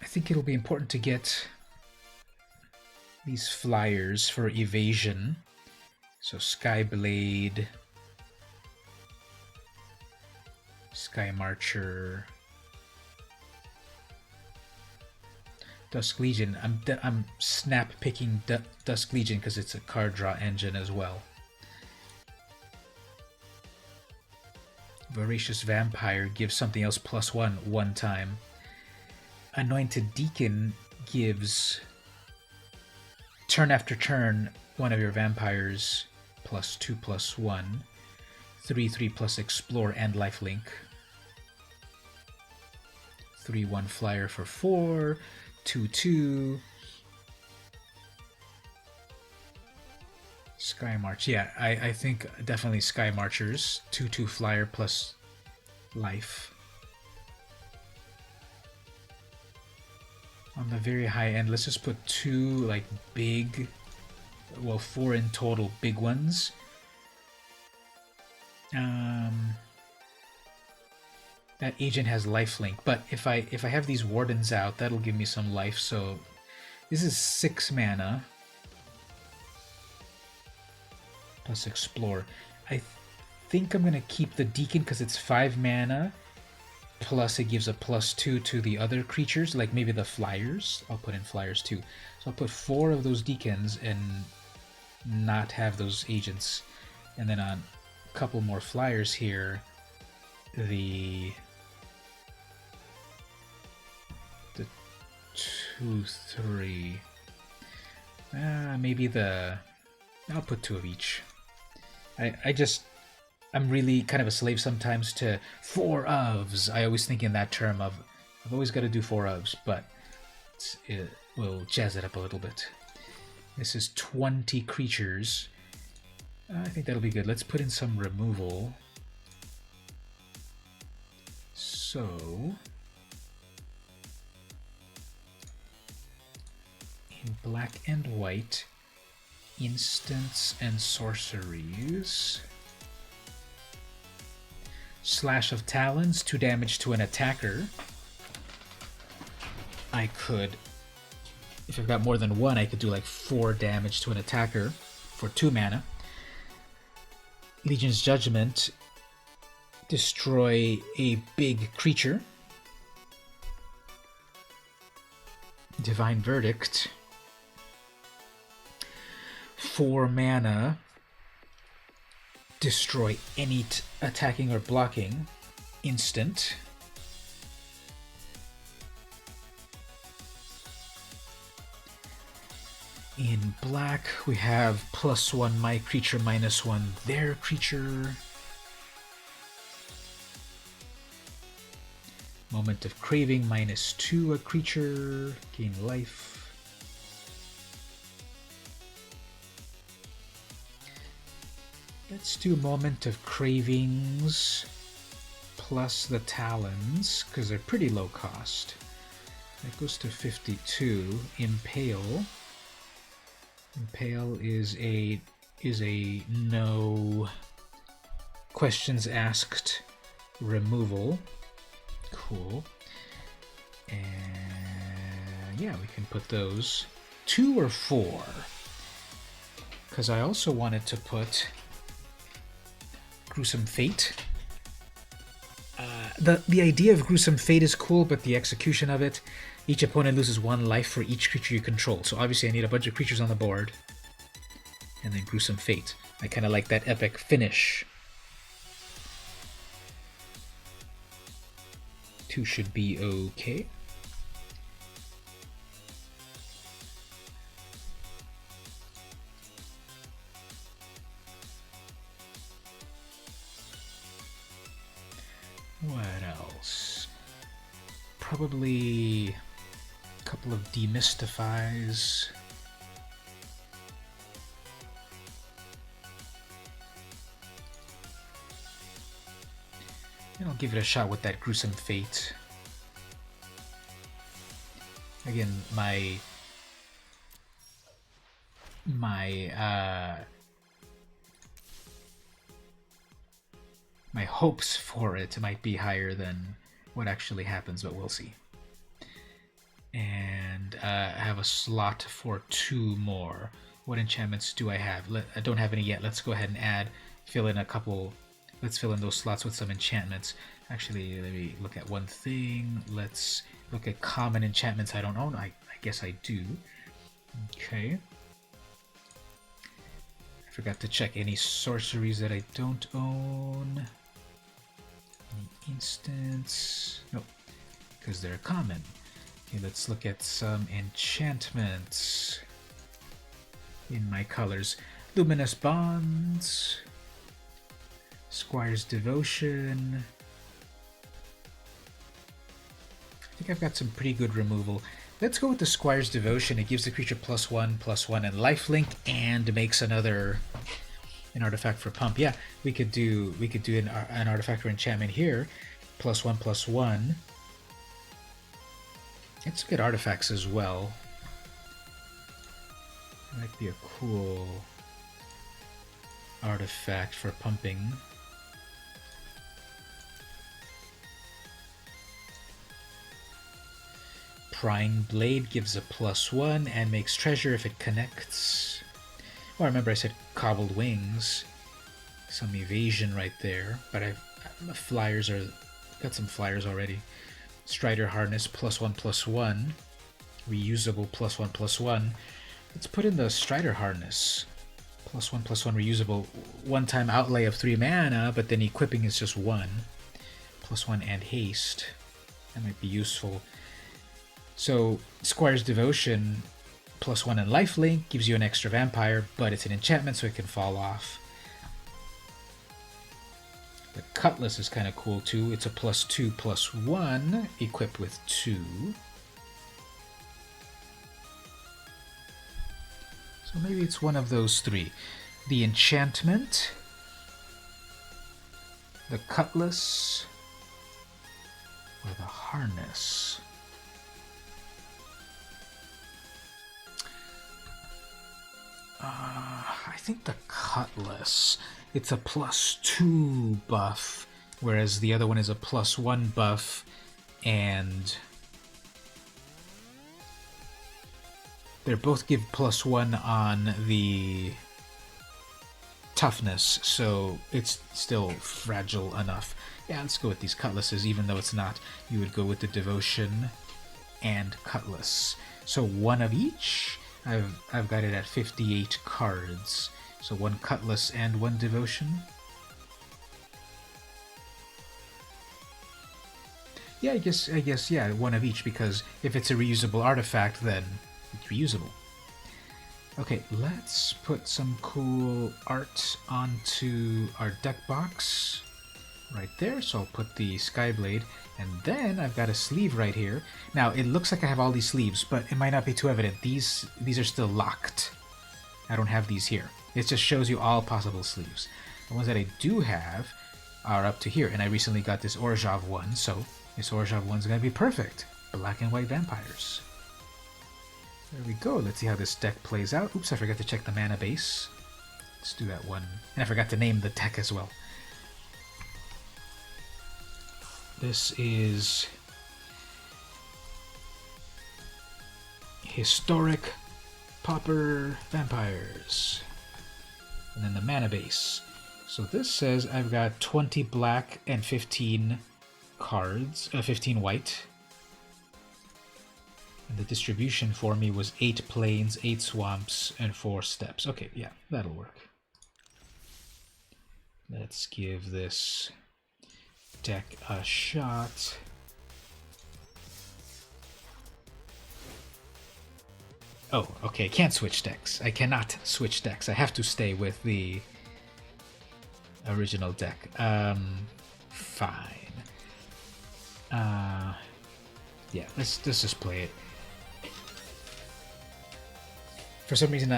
[SPEAKER 1] I think it'll be important to get these flyers for evasion. So Skyblade, Sky Marcher, Dusk Legion. I'm snap picking Dusk Legion because it's a card draw engine as well. Voracious Vampire gives something else +1 one time. Anointed Deacon gives turn after turn one of your vampires +2/+1. 3/3 plus Explore and Lifelink. 3/1 flyer for 4. 2/2. Sky March. Yeah, I think definitely Sky Marchers. 2/2 flyer plus life. On the very high end, let's just put 2 like big, well 4 in total big ones. That agent has lifelink, but if I have these wardens out, that'll give me some life. So this is 6 mana. plus explore. I think I'm gonna keep the Deacon because it's 5 mana, plus it gives a +2 to the other creatures, like maybe the flyers. I'll put in flyers too. So I'll put 4 of those Deacons and not have those agents. And then on a couple more flyers here, the 2, 3. Maybe I'll put 2 of each. I'm really kind of a slave sometimes to 4 ofs. I always think in that term of, I've always got to do 4 ofs, but we'll jazz it up a little bit. This is 20 creatures. I think that'll be good. Let's put in some removal. So, in black and white, instants and sorceries. Slash of Talons, 2 damage to an attacker. I could, if I've got more than 1, I could do like 4 damage to an attacker for 2 mana. Legion's Judgment, destroy a big creature. Divine Verdict, 4 mana, destroy any attacking or blocking instant. In black, we have +1 my creature, -1 their creature. Moment of Craving, -2 a creature, gain life. Let's do Moment of Cravings plus the Talons, because they're pretty low cost. That goes to 52. Impale. Impale is a no questions asked removal. Cool. And yeah, we can put those 2 or 4. Because I also wanted to put Gruesome Fate. The idea of Gruesome Fate is cool, but the execution of it, each opponent loses 1 life for each creature you control. So obviously I need a bunch of creatures on the board. And then Gruesome Fate. I kind of like that epic finish. 2 should be okay. What else? Probably a couple of Demystifies. And I'll give it a shot with that Gruesome Fate. Again, my hopes for it might be higher than what actually happens, but we'll see. And I have a slot for 2 more. What enchantments do I have? I don't have any yet. Let's go ahead and fill in a couple. Let's fill in those slots with some enchantments. Actually, let me look at one thing. Let's look at common enchantments I don't own. I guess I do. Okay. I forgot to check any sorceries that I don't own. Any instants? Nope, because they're common. Okay, let's look at some enchantments in my colors. Luminous Bonds, Squire's Devotion. I think I've got some pretty good removal. Let's go with the Squire's Devotion. It gives the creature +1/+1 and lifelink, and makes an artifact for pump. Yeah, we could do an artifact or enchantment here, +1/+1. Let's look at artifacts as well. It might be a cool artifact for pumping. Prying Blade gives a +1 and makes treasure if it connects. I remember I said cobbled wings. Some evasion right there, but my flyers are got some flyers already. Strider harness +1/+1, reusable +1/+1. Let's put in the Strider harness +1/+1 reusable. One-time outlay of 3 mana, but then equipping is just 1. +1 and haste. That might be useful. So Squire's Devotion +1 and lifelink gives you an extra vampire, but it's an enchantment, so it can fall off. The Cutlass is kind of cool too. It's a +2/+1 equipped with 2. So maybe it's one of those 3. The enchantment, the Cutlass, or the harness. I think the Cutlass. It's a +2 buff, whereas the other one is a +1 buff, and they both give +1 on the toughness, so it's still fragile enough. Yeah, let's go with these Cutlasses, even though it's not. You would go with the Devotion and Cutlass. So one of each. I've got it at 58 cards. So 1 Cutlass and 1 Devotion. Yeah, I guess, yeah, one of each, because if it's a reusable artifact, then it's reusable. Okay, let's put some cool art onto our deck box right there. So I'll put the Skyblade, and then I've got a sleeve right here. Now, it looks like I have all these sleeves, but it might not be too evident. These are still locked. I don't have these here. It just shows you all possible sleeves. The ones that I do have are up to here, and I recently got this Orzhov one, so this Orzhov one's gonna be perfect. Black and white vampires. There we go. Let's see how this deck plays out. Oops, I forgot to check the mana base. Let's do that one. And I forgot to name the deck as well. This is Historic Pauper Vampires. And then the mana base. So this says I've got 20 black and 15 cards, 15 white. And the distribution for me was 8 plains, 8 swamps, and 4 steppes. Okay, yeah, that'll work. Let's give this deck a shot. Oh, okay, can't switch decks. I cannot switch decks. I have to stay with the original deck. Fine. Yeah, let's just play it. For some reason,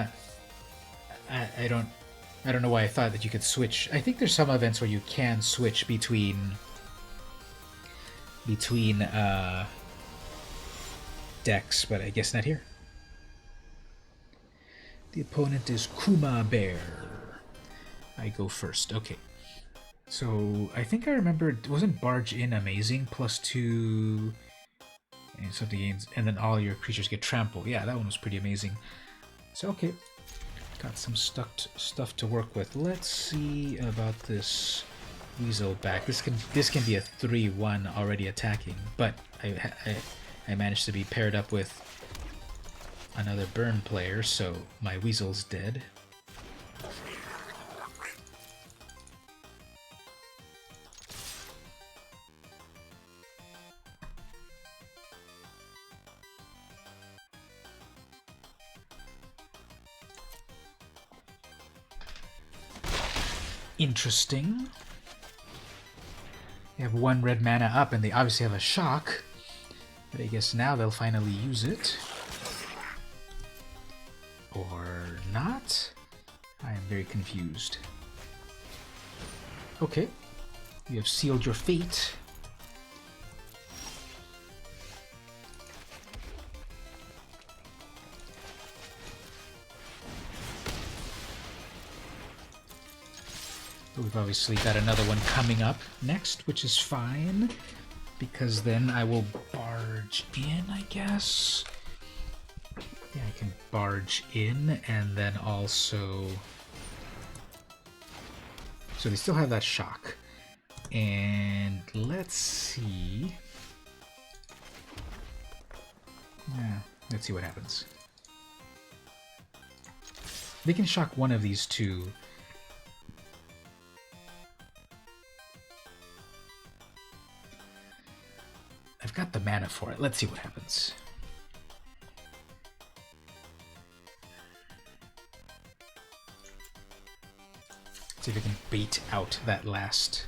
[SPEAKER 1] I don't know why I thought that you could switch. I think there's some events where you can switch between decks, but I guess not here. The opponent is Kuma Bear. I go first. Okay. So I think I remember, wasn't Barge In amazing? +2 and something gains, and then all your creatures get trampled. Yeah, that one was pretty amazing. So okay, got some stuff to work with. Let's see about this Weasel back. This can be a 3/1 already attacking, but I managed to be paired up with another burn player, so my Weasel's dead. Interesting. They have 1 red mana up, and they obviously have a shock. But I guess now they'll finally use it. Or not? I am very confused. Okay. You have sealed your fate. We've obviously got another one coming up next, which is fine, because then I will barge in, I guess. Yeah, I can barge in, and then also... So they still have that shock. And let's see... Yeah, let's see what happens. They can shock one of these two. I've got the mana for it. Let's see what happens. See if we can bait out that last.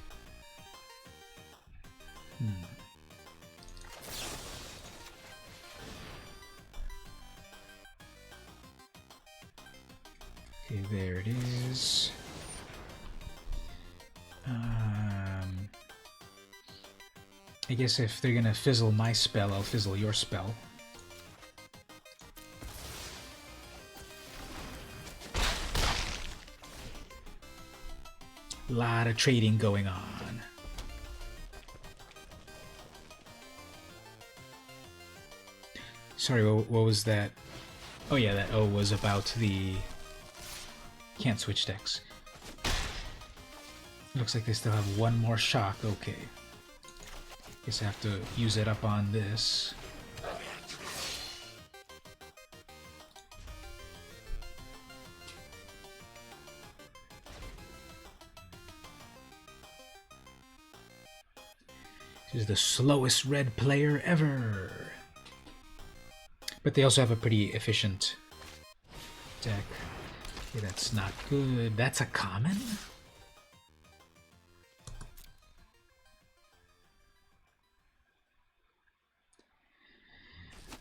[SPEAKER 1] Okay, there it is. I guess if they're gonna fizzle my spell, I'll fizzle your spell. Lot of trading going on. Sorry, what was that? Oh yeah, that O was about the... Can't switch decks. Looks like they still have one more shock. Okay. Guess I have to use it up on this. This is the slowest red player ever. But they also have a pretty efficient deck. Okay, that's not good. That's a common?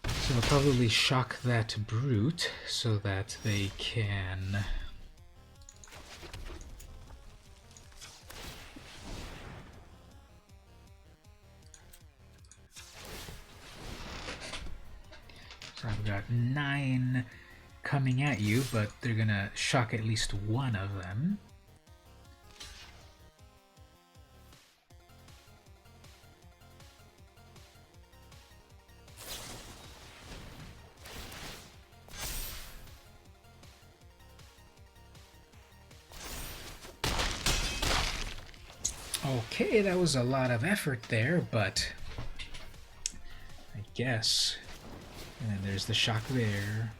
[SPEAKER 1] So I'll probably shock that brute so that they can... So I've got 9 coming at you, but they're gonna shock at least one of them. Okay, that was a lot of effort there, but I guess. And then there's the shock there.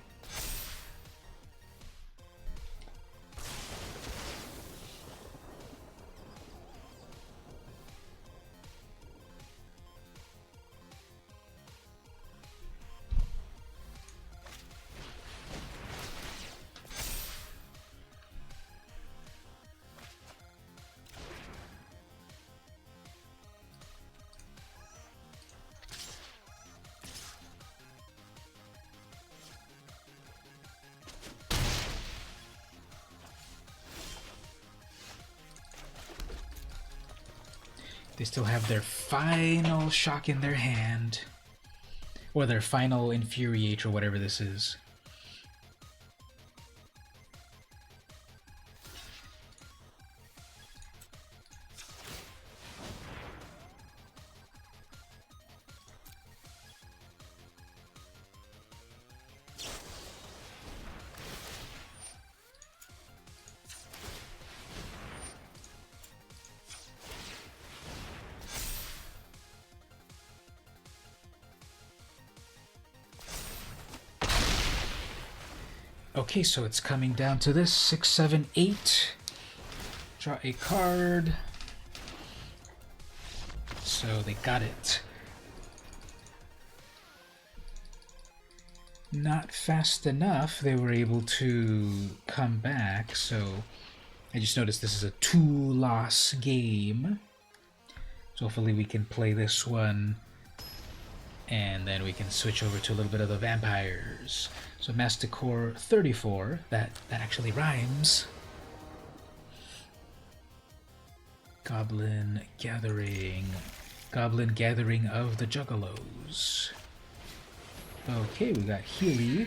[SPEAKER 1] They still have their final shock in their hand. Or their final infuriate, or whatever this is. Okay, so it's coming down to this. 6, 7, 8. Draw a card. So they got it. Not fast enough. They were able to come back, so I just noticed this is a 2-loss game. So hopefully we can play this one and then we can switch over to a little bit of the vampires. So Masticore 34, that actually rhymes. Goblin Gathering of the Juggalos. Okay, we got Healy.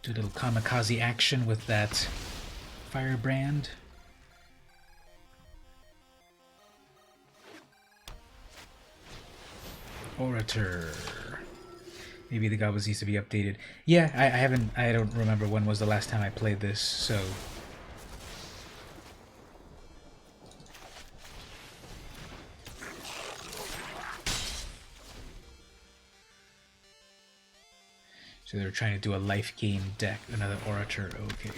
[SPEAKER 1] Do a little kamikaze action with that Firebrand. Orator. Maybe the goblins needs to be updated. Yeah, I don't remember when was the last time I played this, so... So they're trying to do a life gain deck, another Orator, okay.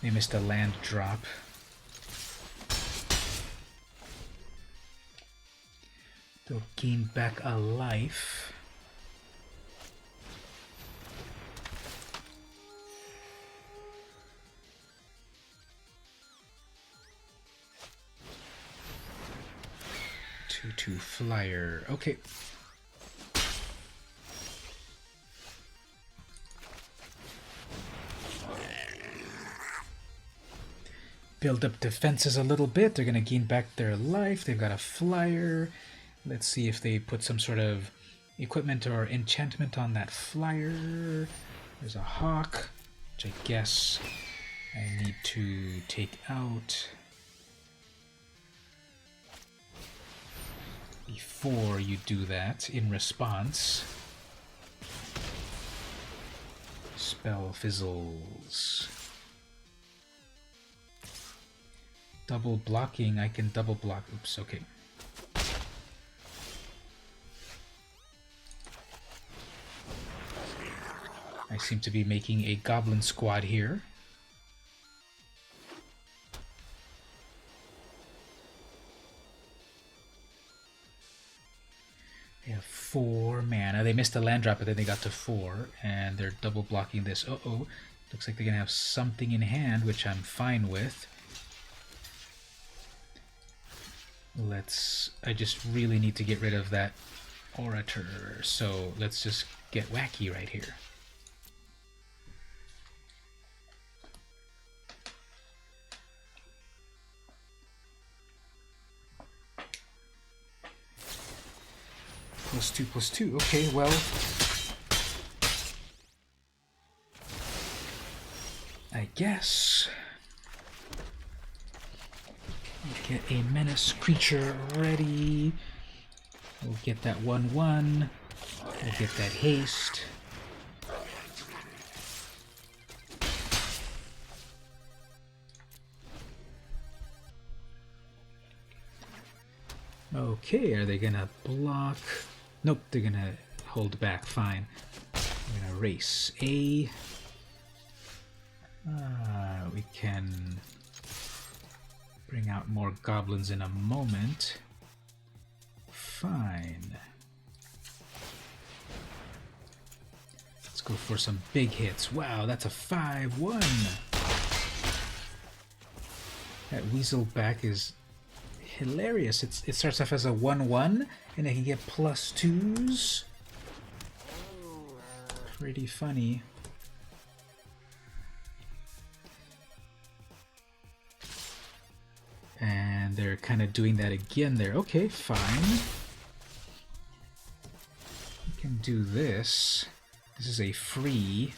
[SPEAKER 1] They missed a land drop. They'll gain back a life. Two flyer. Okay. Build up defenses a little bit. They're going to gain back their life. They've got a flyer. Let's see if they put some sort of equipment or enchantment on that flyer. There's a hawk, which I guess I need to take out before you do that. In response, spell fizzles. Double blocking, I can double block. Oops, okay. I seem to be making a goblin squad here. They have 4 mana. They missed a land drop, but then they got to 4, and they're double blocking this. Uh-oh. Looks like they're gonna have something in hand, which I'm fine with. I just really need to get rid of that Orator, so let's just get wacky right here. +2/+2. Okay, well, I guess we'll get a menace creature ready. We'll get that 1/1. We'll get that haste. Okay, are they gonna block? Nope, they're gonna hold back. Fine. I'm gonna race A. We can bring out more goblins in a moment. Fine. Let's go for some big hits. Wow, that's a 5/1. That Weaselback is hilarious. It starts off as a 1/1, and I can get +2s. Pretty funny. And they're kind of doing that again there. Okay, fine. We can do this. This is a free.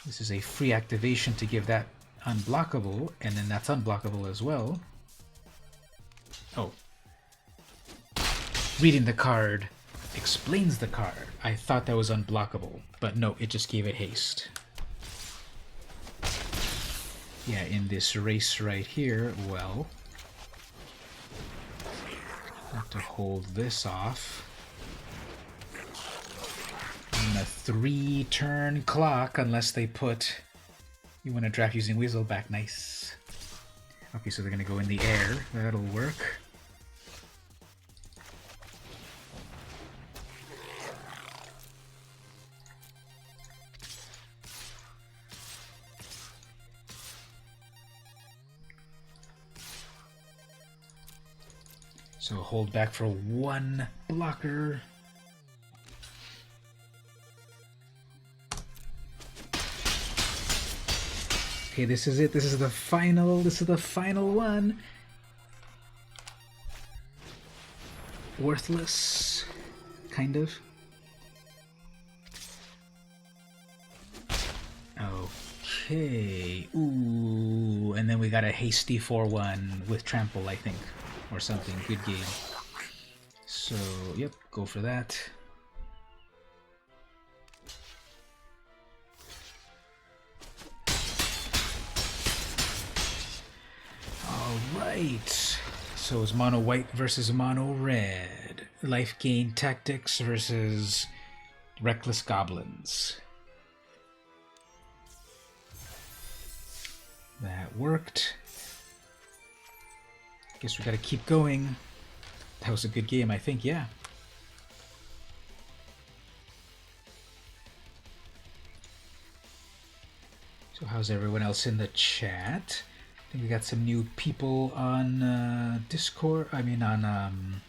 [SPEAKER 1] This is a free activation to give that unblockable, and then that's unblockable as well. Oh. Reading the card explains the card. I thought that was unblockable, but no, it just gave it haste. Yeah, in this race right here, well, I have to hold this off. On a 3-turn clock, unless they put... You want to draft using Weaselback, nice. Okay, so they're going to go in the air. That'll work. So hold back for 1 blocker. Okay, this is it. This is the final one. Worthless, kind of. Okay. Ooh, and then we got a hasty 4-1 with trample, I think, or something. Good game. So, yep, go for that. Alright. So it's mono white versus mono red. Life gain tactics versus reckless goblins. That worked. Guess we gotta keep going. That was a good game, I think, yeah. So how's everyone else in the chat? I think we got some new people on Discord. I mean on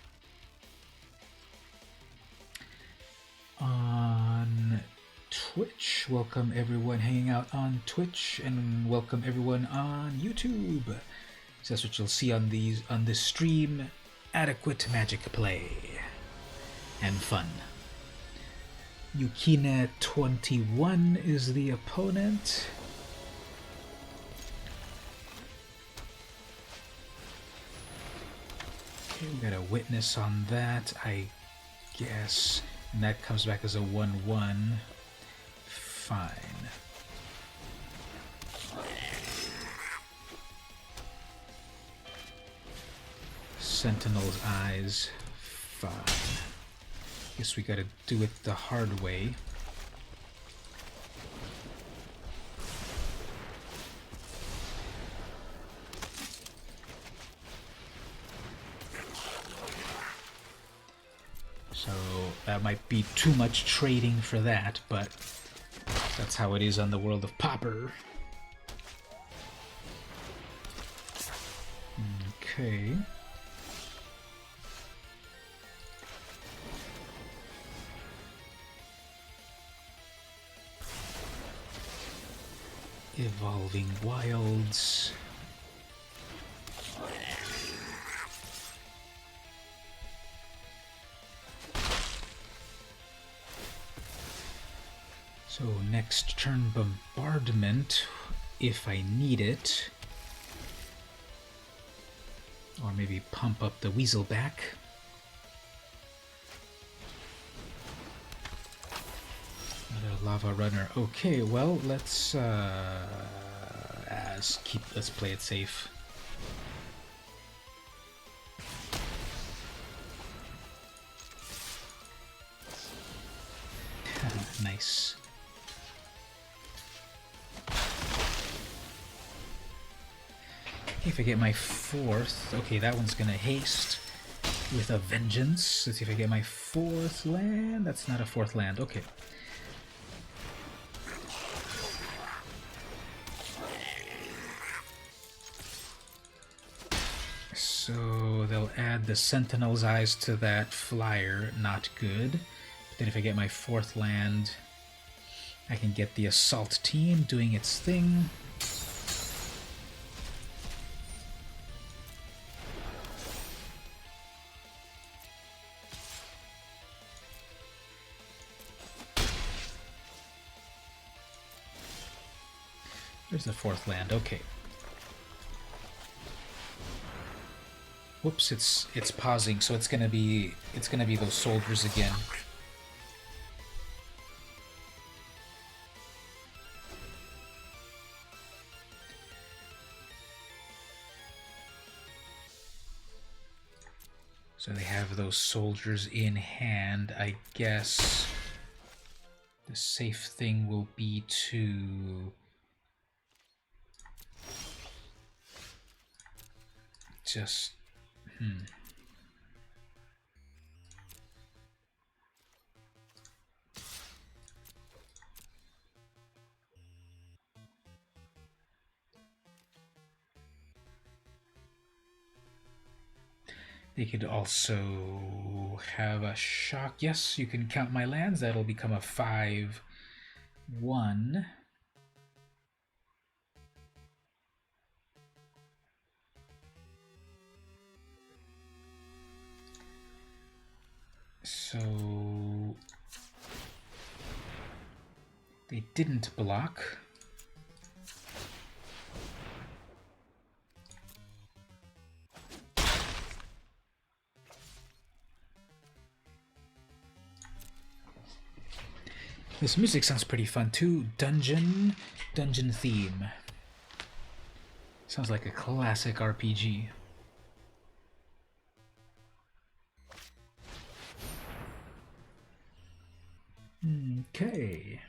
[SPEAKER 1] Twitch. Welcome everyone hanging out on Twitch, and welcome everyone on YouTube. So that's what you'll see on this stream. Adequate magic play and fun. Yukina21 is the opponent. Okay, we got a witness on that, I guess. And that comes back as a 1-1. Fine. Sentinel's eyes. Fine. Guess we gotta do it the hard way. So that might be too much trading for that, but that's how it is on the world of Pauper. Okay. Evolving Wilds. So next turn, Bombardment, if I need it. Or maybe pump up the Weaselback. Another Lava Runner. Okay, well, let's play it safe. Nice. If I get my fourth, okay, that one's gonna haste with a vengeance. Let's see if I get my fourth land. That's not a fourth land. Okay. So they'll add the Sentinel's Eyes to that flyer. Not good. But then if I get my fourth land, I can get the Assault Team doing its thing. There's the fourth land. Okay. Whoops! It's pausing, so it's gonna be those soldiers again. So they have those soldiers in hand. I guess the safe thing will be to just They could also have a shock. Yes, you can count my lands. That'll become a 5-1. So they didn't block. This music sounds pretty fun too. Dungeon theme. Sounds like a classic RPG. Okay.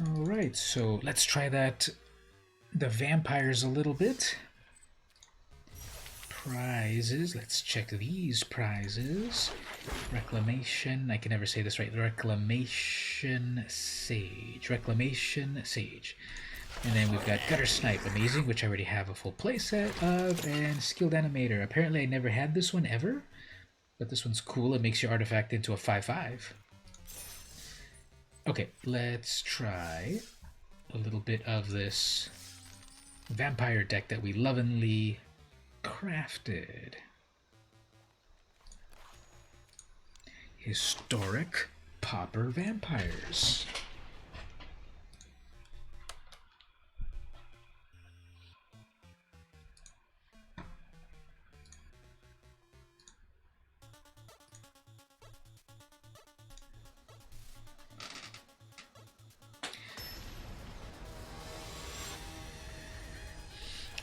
[SPEAKER 1] Alright, so let's try the vampires a little bit. Prizes, let's check these prizes. Reclamation, I can never say this right. Reclamation Sage. And then we've got Gutter Snipe, amazing, which I already have a full playset of, and Skilled Animator. Apparently I never had this one ever, but this one's cool. It makes your artifact into a 5/5. Okay, let's try a little bit of this vampire deck that we lovingly crafted. Historic Pauper Vampires.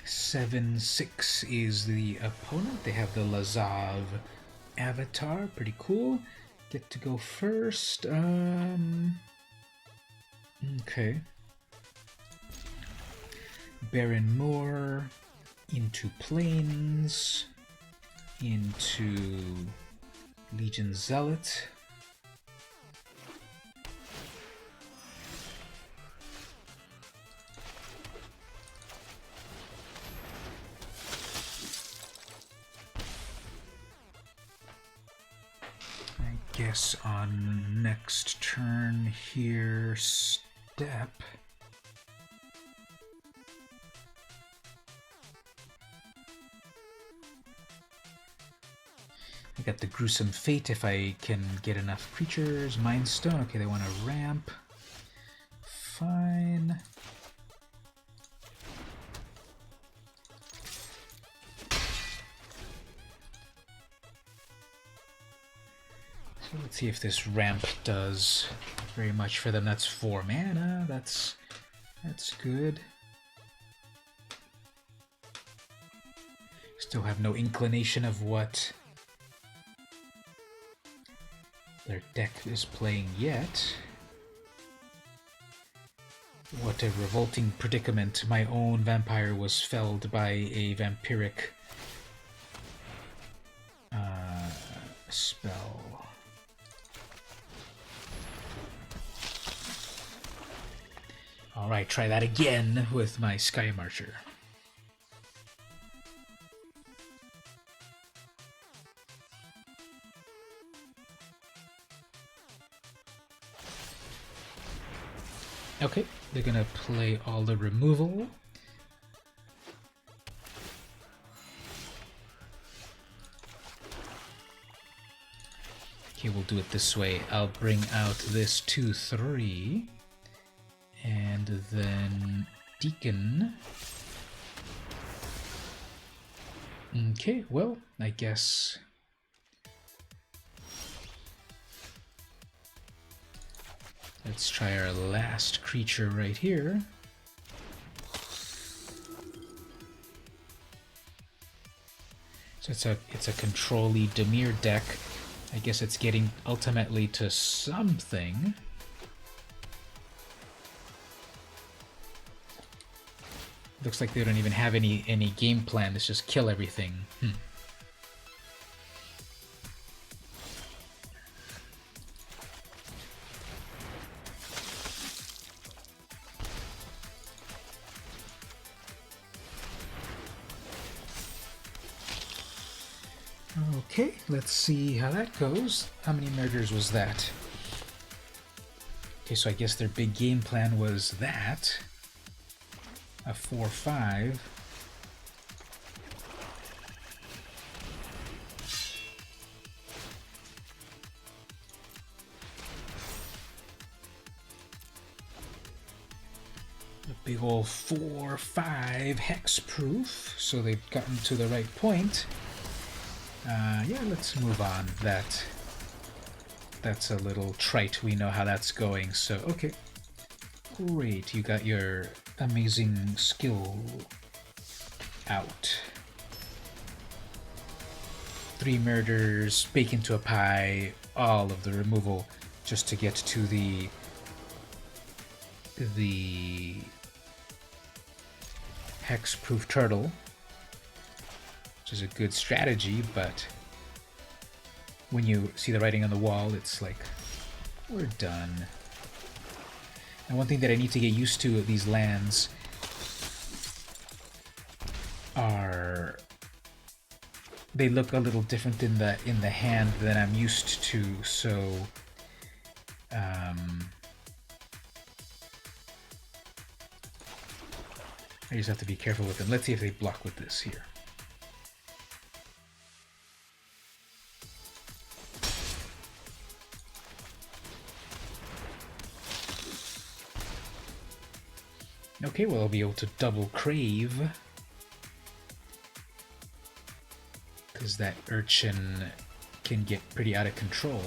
[SPEAKER 1] Seven 6 is the opponent. They have the Lazav avatar. Pretty cool. Get to go first. Okay. Baron Moore into Plains, into Legion Zealot. Guess on next turn here, step. I got the Gruesome Fate if I can get enough creatures. Mind Stone, okay, they want a ramp. Fine. Let's see if this ramp does very much for them. That's 4 mana. That's good. Still have no inclination of what their deck is playing yet. What a revolting predicament. My own vampire was felled by a vampiric spell. Alright, try that again with my Sky Marcher. Okay, they're gonna play all the removal. Okay, we'll do it this way. I'll bring out this 2/3. And then Deacon. Okay, well, I guess let's try our last creature right here. So it's a control-y Dimir deck. I guess it's getting ultimately to something. Looks like they don't even have any game plan. It's just kill everything. Okay, let's see how that goes. How many murders was that? Okay, so I guess their big game plan was that. A 4/5. A big ol' 4/5 hexproof, so they've gotten to the right point. Yeah, let's move on. That's a little trite. We know how that's going. So, okay. Great. You got your amazing skill out. 3 murders, bake into a pie, all of the removal just to get to the hex-proof turtle, which is a good strategy, but when you see the writing on the wall, it's like, we're done. And one thing that I need to get used to of these lands are they look a little different in the hand than I'm used to, so I just have to be careful with them. Let's see if they block with this here. Okay, well, I'll be able to double crave. Because that urchin can get pretty out of control.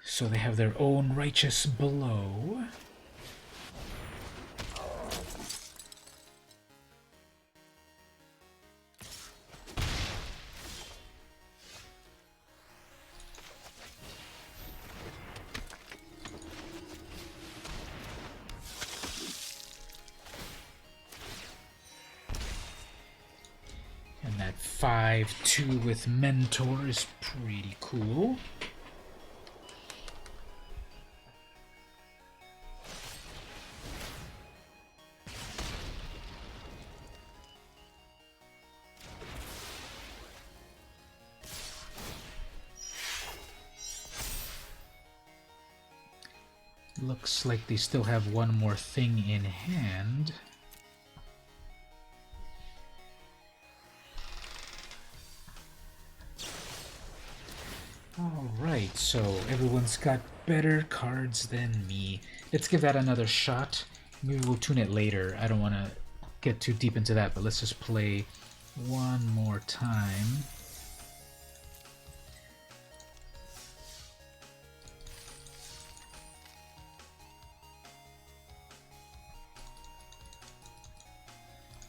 [SPEAKER 1] So they have their own righteous blow. And that 5/2 with Mentor is pretty cool. Looks like they still have one more thing in hand. Alright, so everyone's got better cards than me. Let's give that another shot. Maybe we'll tune it later. I don't want to get too deep into that, but let's just play one more time.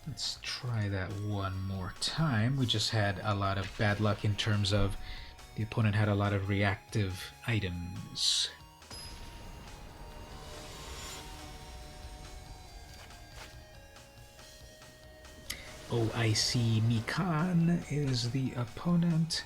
[SPEAKER 1] Let's try that one more time. We just had a lot of bad luck in terms of the opponent had a lot of reactive items. OIC Mikan is the opponent.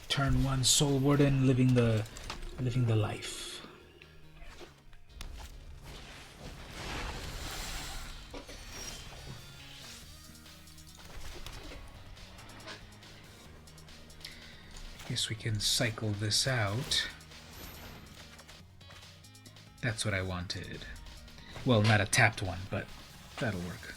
[SPEAKER 1] Turn 1 Soul Warden, living the life. Guess we can cycle this out. That's what I wanted. Well, not a tapped one, but that'll work.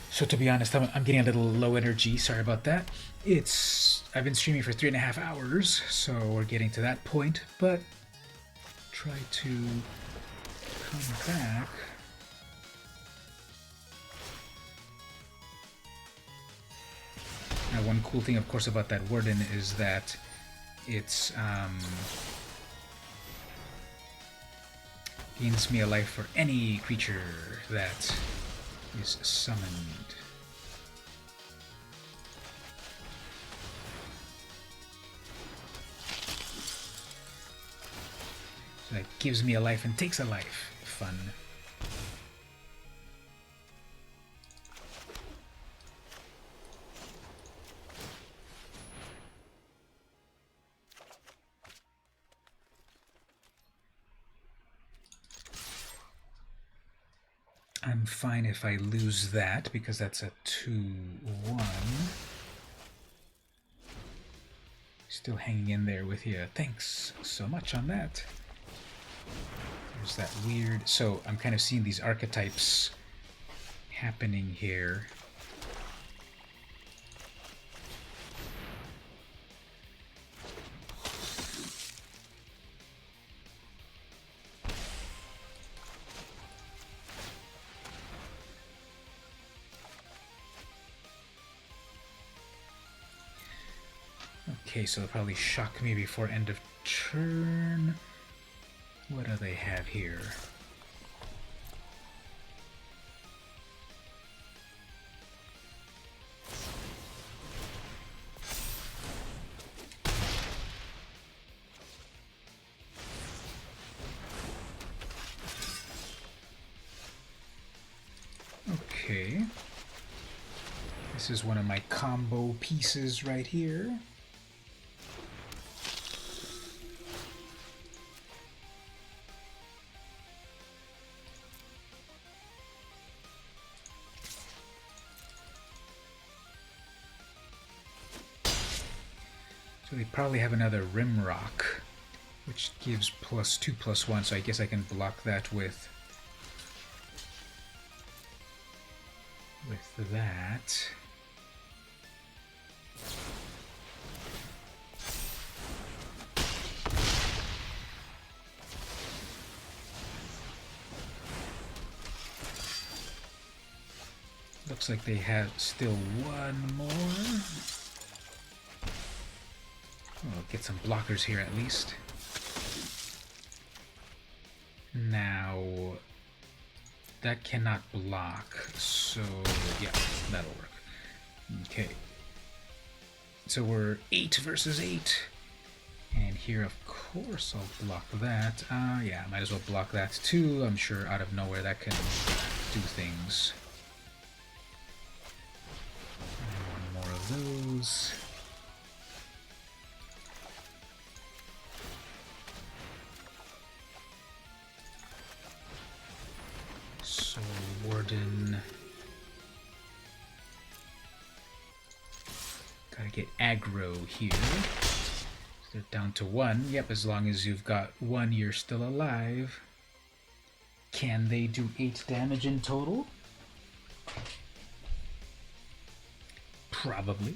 [SPEAKER 1] So to be honest, I'm getting a little low energy. Sorry about that. I've been streaming for 3.5 hours, so we're getting to that point. But try to come back. Now, one cool thing, of course, about that Warden is that it's gains me a life for any creature that is summoned. So that gives me a life and takes a life. Fun. I'm fine if I lose that, because that's a 2-1. Still hanging in there with you. Thanks so much on that. There's that weird... So, I'm kind of seeing these archetypes happening here. Okay, so they'll probably shock me before end of turn. What do they have here? Okay. This is one of my combo pieces right here. So they probably have another Rimrock, which gives +2/+1, so I guess I can block that with that. Looks like they have still one more. I'll get some blockers here at least. Now, that cannot block, so yeah, that'll work. Okay. So we're 8 versus 8. And here, of course, I'll block that. Yeah, might as well block that too. I'm sure out of nowhere that can do things. And one more of those. So, Warden. Gotta get aggro here. So they're down to 1. Yep, as long as you've got 1, you're still alive. Can they do 8 damage in total? Probably.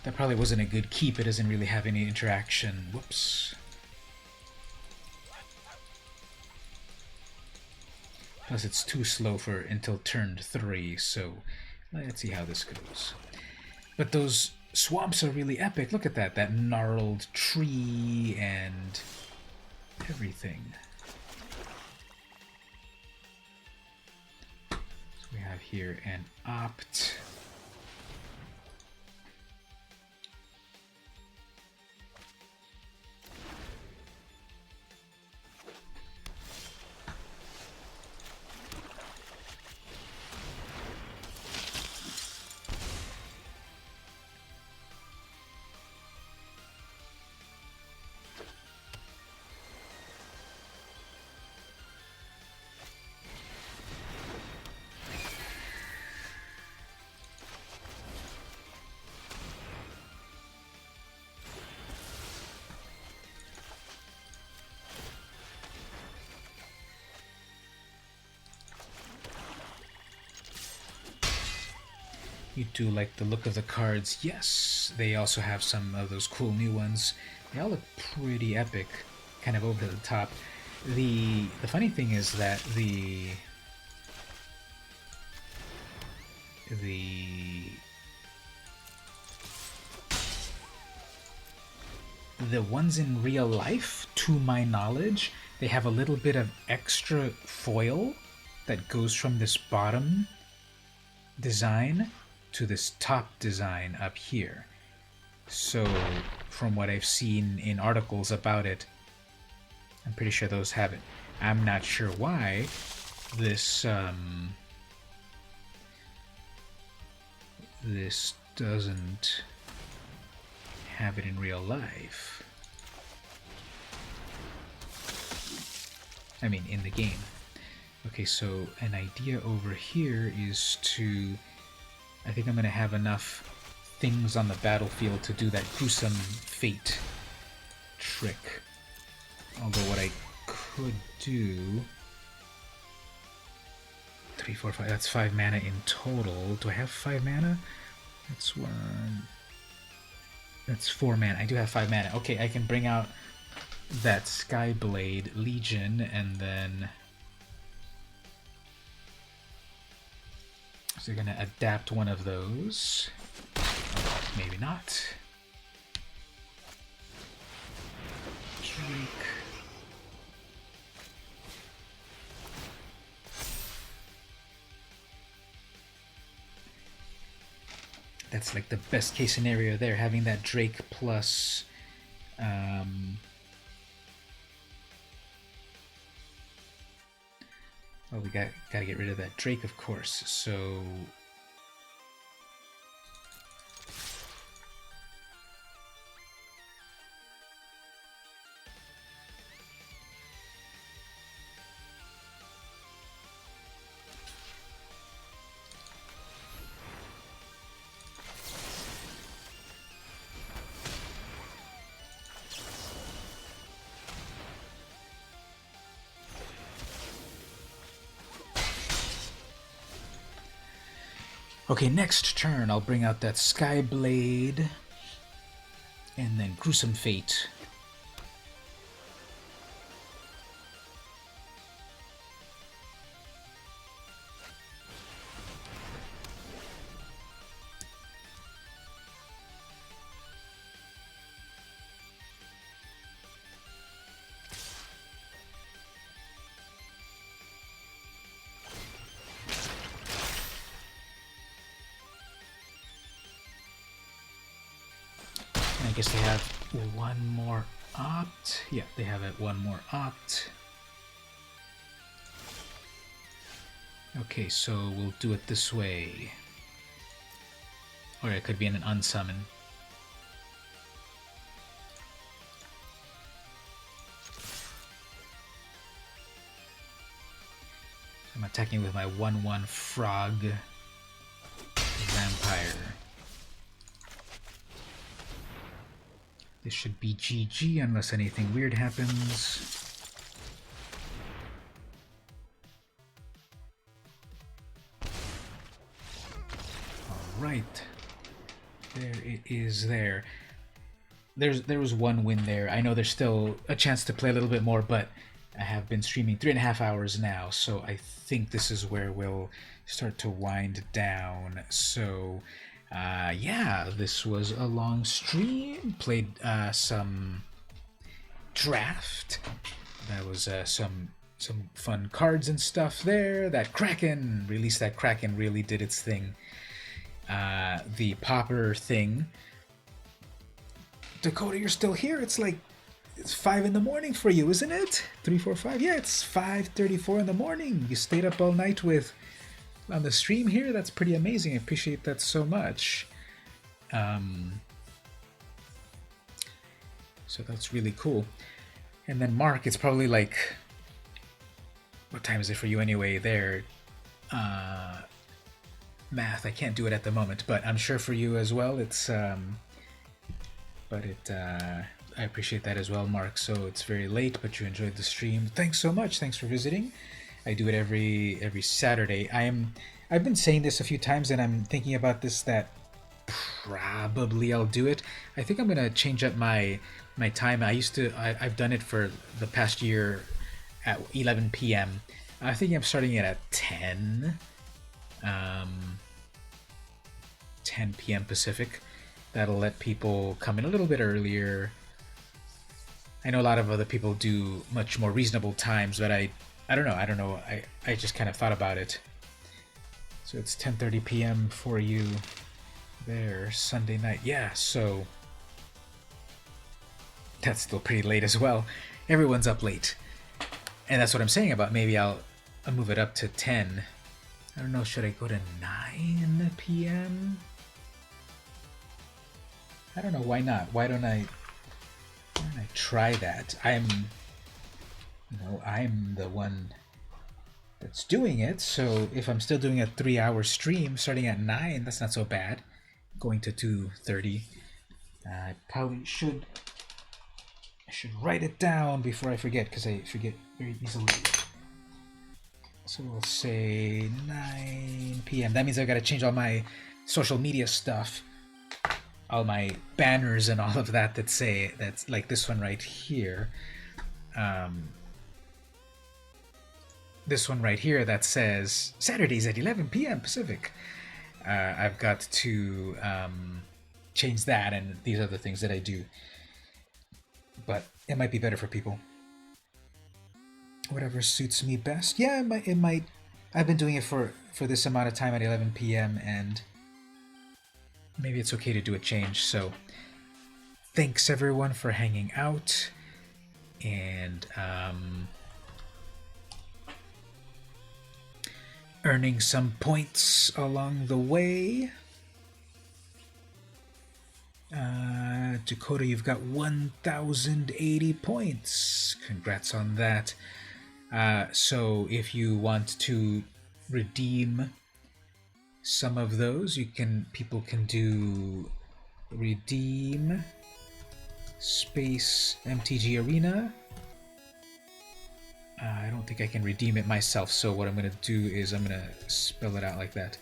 [SPEAKER 1] That probably wasn't a good keep. It doesn't really have any interaction. Whoops. Plus it's too slow for until turn 3, so let's see how this goes. But those swamps are really epic. Look at that. That gnarled tree and everything. So we have here an opt. You do like the look of the cards. Yes, they also have some of those cool new ones. They all look pretty epic, kind of over the top. The funny thing is that the ones in real life, to my knowledge, they have a little bit of extra foil that goes from this bottom design to this top design up here. So from what I've seen in articles about it, I'm pretty sure those have it. I'm not sure why this this doesn't have it in real life. I mean, in the game. Okay, so an idea over here is to... I think I'm going to have enough things on the battlefield to do that gruesome fate trick. Although what I could do... 3, 4, 5, that's 5 mana in total. Do I have 5 mana? That's 1... That's 4 mana. I do have 5 mana. Okay, I can bring out that Skyblade Legion and then... So you're going to adapt one of those. Maybe not. Drake. That's like the best case scenario there, having that Drake plus well, we gotta get rid of that Drake, of course. So okay, next turn I'll bring out that Skyblade and then Gruesome Fate. I guess they have one more opt. Yeah, they have it one more opt. Okay, so we'll do it this way. Or it could be in an unsummon. I'm attacking with my 1/1 frog vampire. This should be GG unless anything weird happens. Alright. There it is there. There was one win there. I know there's still a chance to play a little bit more, but I have been streaming 3.5 hours now, so I think this is where we'll start to wind down. So yeah, this was a long stream. Played some draft. That was some fun cards and stuff there. That Kraken, released that Kraken, really did its thing. The popper thing. Dakota, you're still here? It's 5 in the morning for you, isn't it? 3, 4, 5. Yeah, it's 5:34 in the morning. You stayed up all night on the stream here. That's pretty amazing. I appreciate that so much. So that's really cool. And then Mark, it's probably like, what time is it for you anyway? There, math. I can't do it at the moment, but I'm sure for you as well. It's I appreciate that as well, Mark. So it's very late, but you enjoyed the stream. Thanks so much. Thanks for visiting. I do it every Saturday. I've been saying this a few times, and I'm thinking about this that probably I'll do it. I think I'm gonna change up my time. I've done it for the past year at 11 p.m. I think I'm starting it at 10 p.m. Pacific. That'll let people come in a little bit earlier. I know a lot of other people do much more reasonable times, but I don't know. I just kind of thought about it. So it's 10:30 p.m. for you there, Sunday night. Yeah, so that's still pretty late as well. Everyone's up late. And that's what I'm saying about maybe I'll move it up to 10. I don't know, should I go to 9 p.m.? I don't know, why not? Why don't I try that? I'm the one that's doing it, so if I'm still doing a 3-hour stream starting at 9, that's not so bad. Going to 2:30. I probably should write it down before I forget, because I forget very easily. So we'll say 9 p.m. That means I've got to change all my social media stuff, all my banners and all of that that's like this one right here. This one right here that says Saturdays at 11 p.m. Pacific. I've got to change that, and these are the things that I do. But it might be better for people. Whatever suits me best. Yeah, it might. I've been doing it for this amount of time at 11 p.m. and maybe it's okay to do a change. So thanks everyone for hanging out, and earning some points along the way. Dakota, you've got 1,080 points. Congrats on that. So if you want to redeem some of those, people can do redeem space MTG Arena. I don't think I can redeem it myself, so what I'm going to do is I'm going to spell it out like that.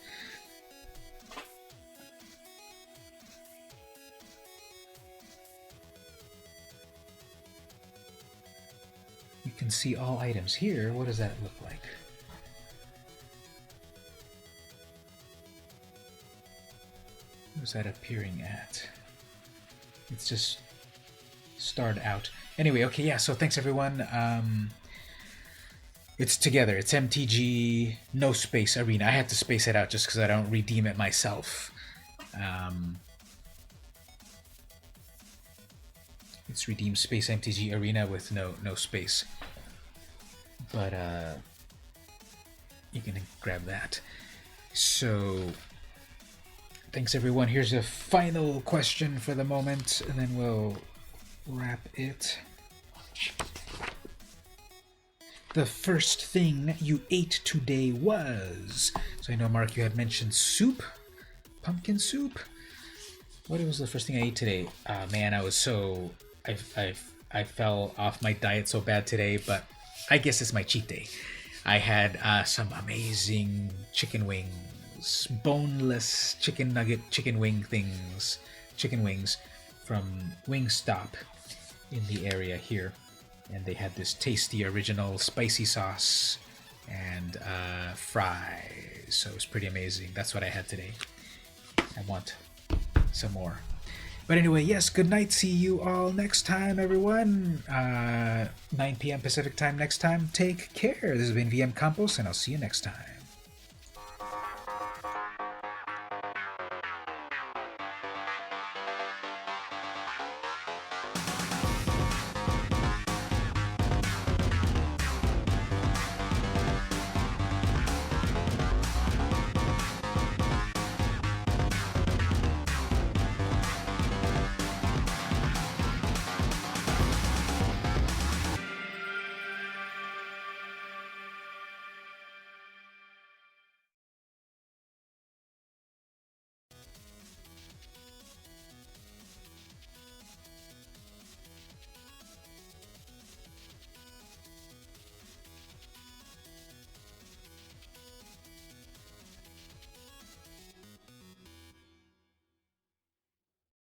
[SPEAKER 1] You can see all items here. What does that look like? Where's that appearing at? It's just starred out. Anyway, okay, yeah, so thanks everyone. It's together. It's MTG no space Arena. I had to space it out just because I don't redeem it myself. It's redeem space MTG Arena with no space. But you can grab that. So thanks everyone. Here's a final question for the moment, and then we'll wrap it. The first thing you ate today was... So I know, Mark, you had mentioned soup? Pumpkin soup? What was the first thing I ate today? Man, I was so... I fell off my diet so bad today, but I guess it's my cheat day. I had some amazing chicken wings. Boneless chicken nugget, chicken wing things. Chicken wings from Wingstop in the area here. And they had this tasty original spicy sauce and fries. So it was pretty amazing. That's what I had today. I want some more. But anyway, yes, good night. See you all next time, everyone. 9 p.m. Pacific time next time. Take care. This has been VM Campos, and I'll see you next time.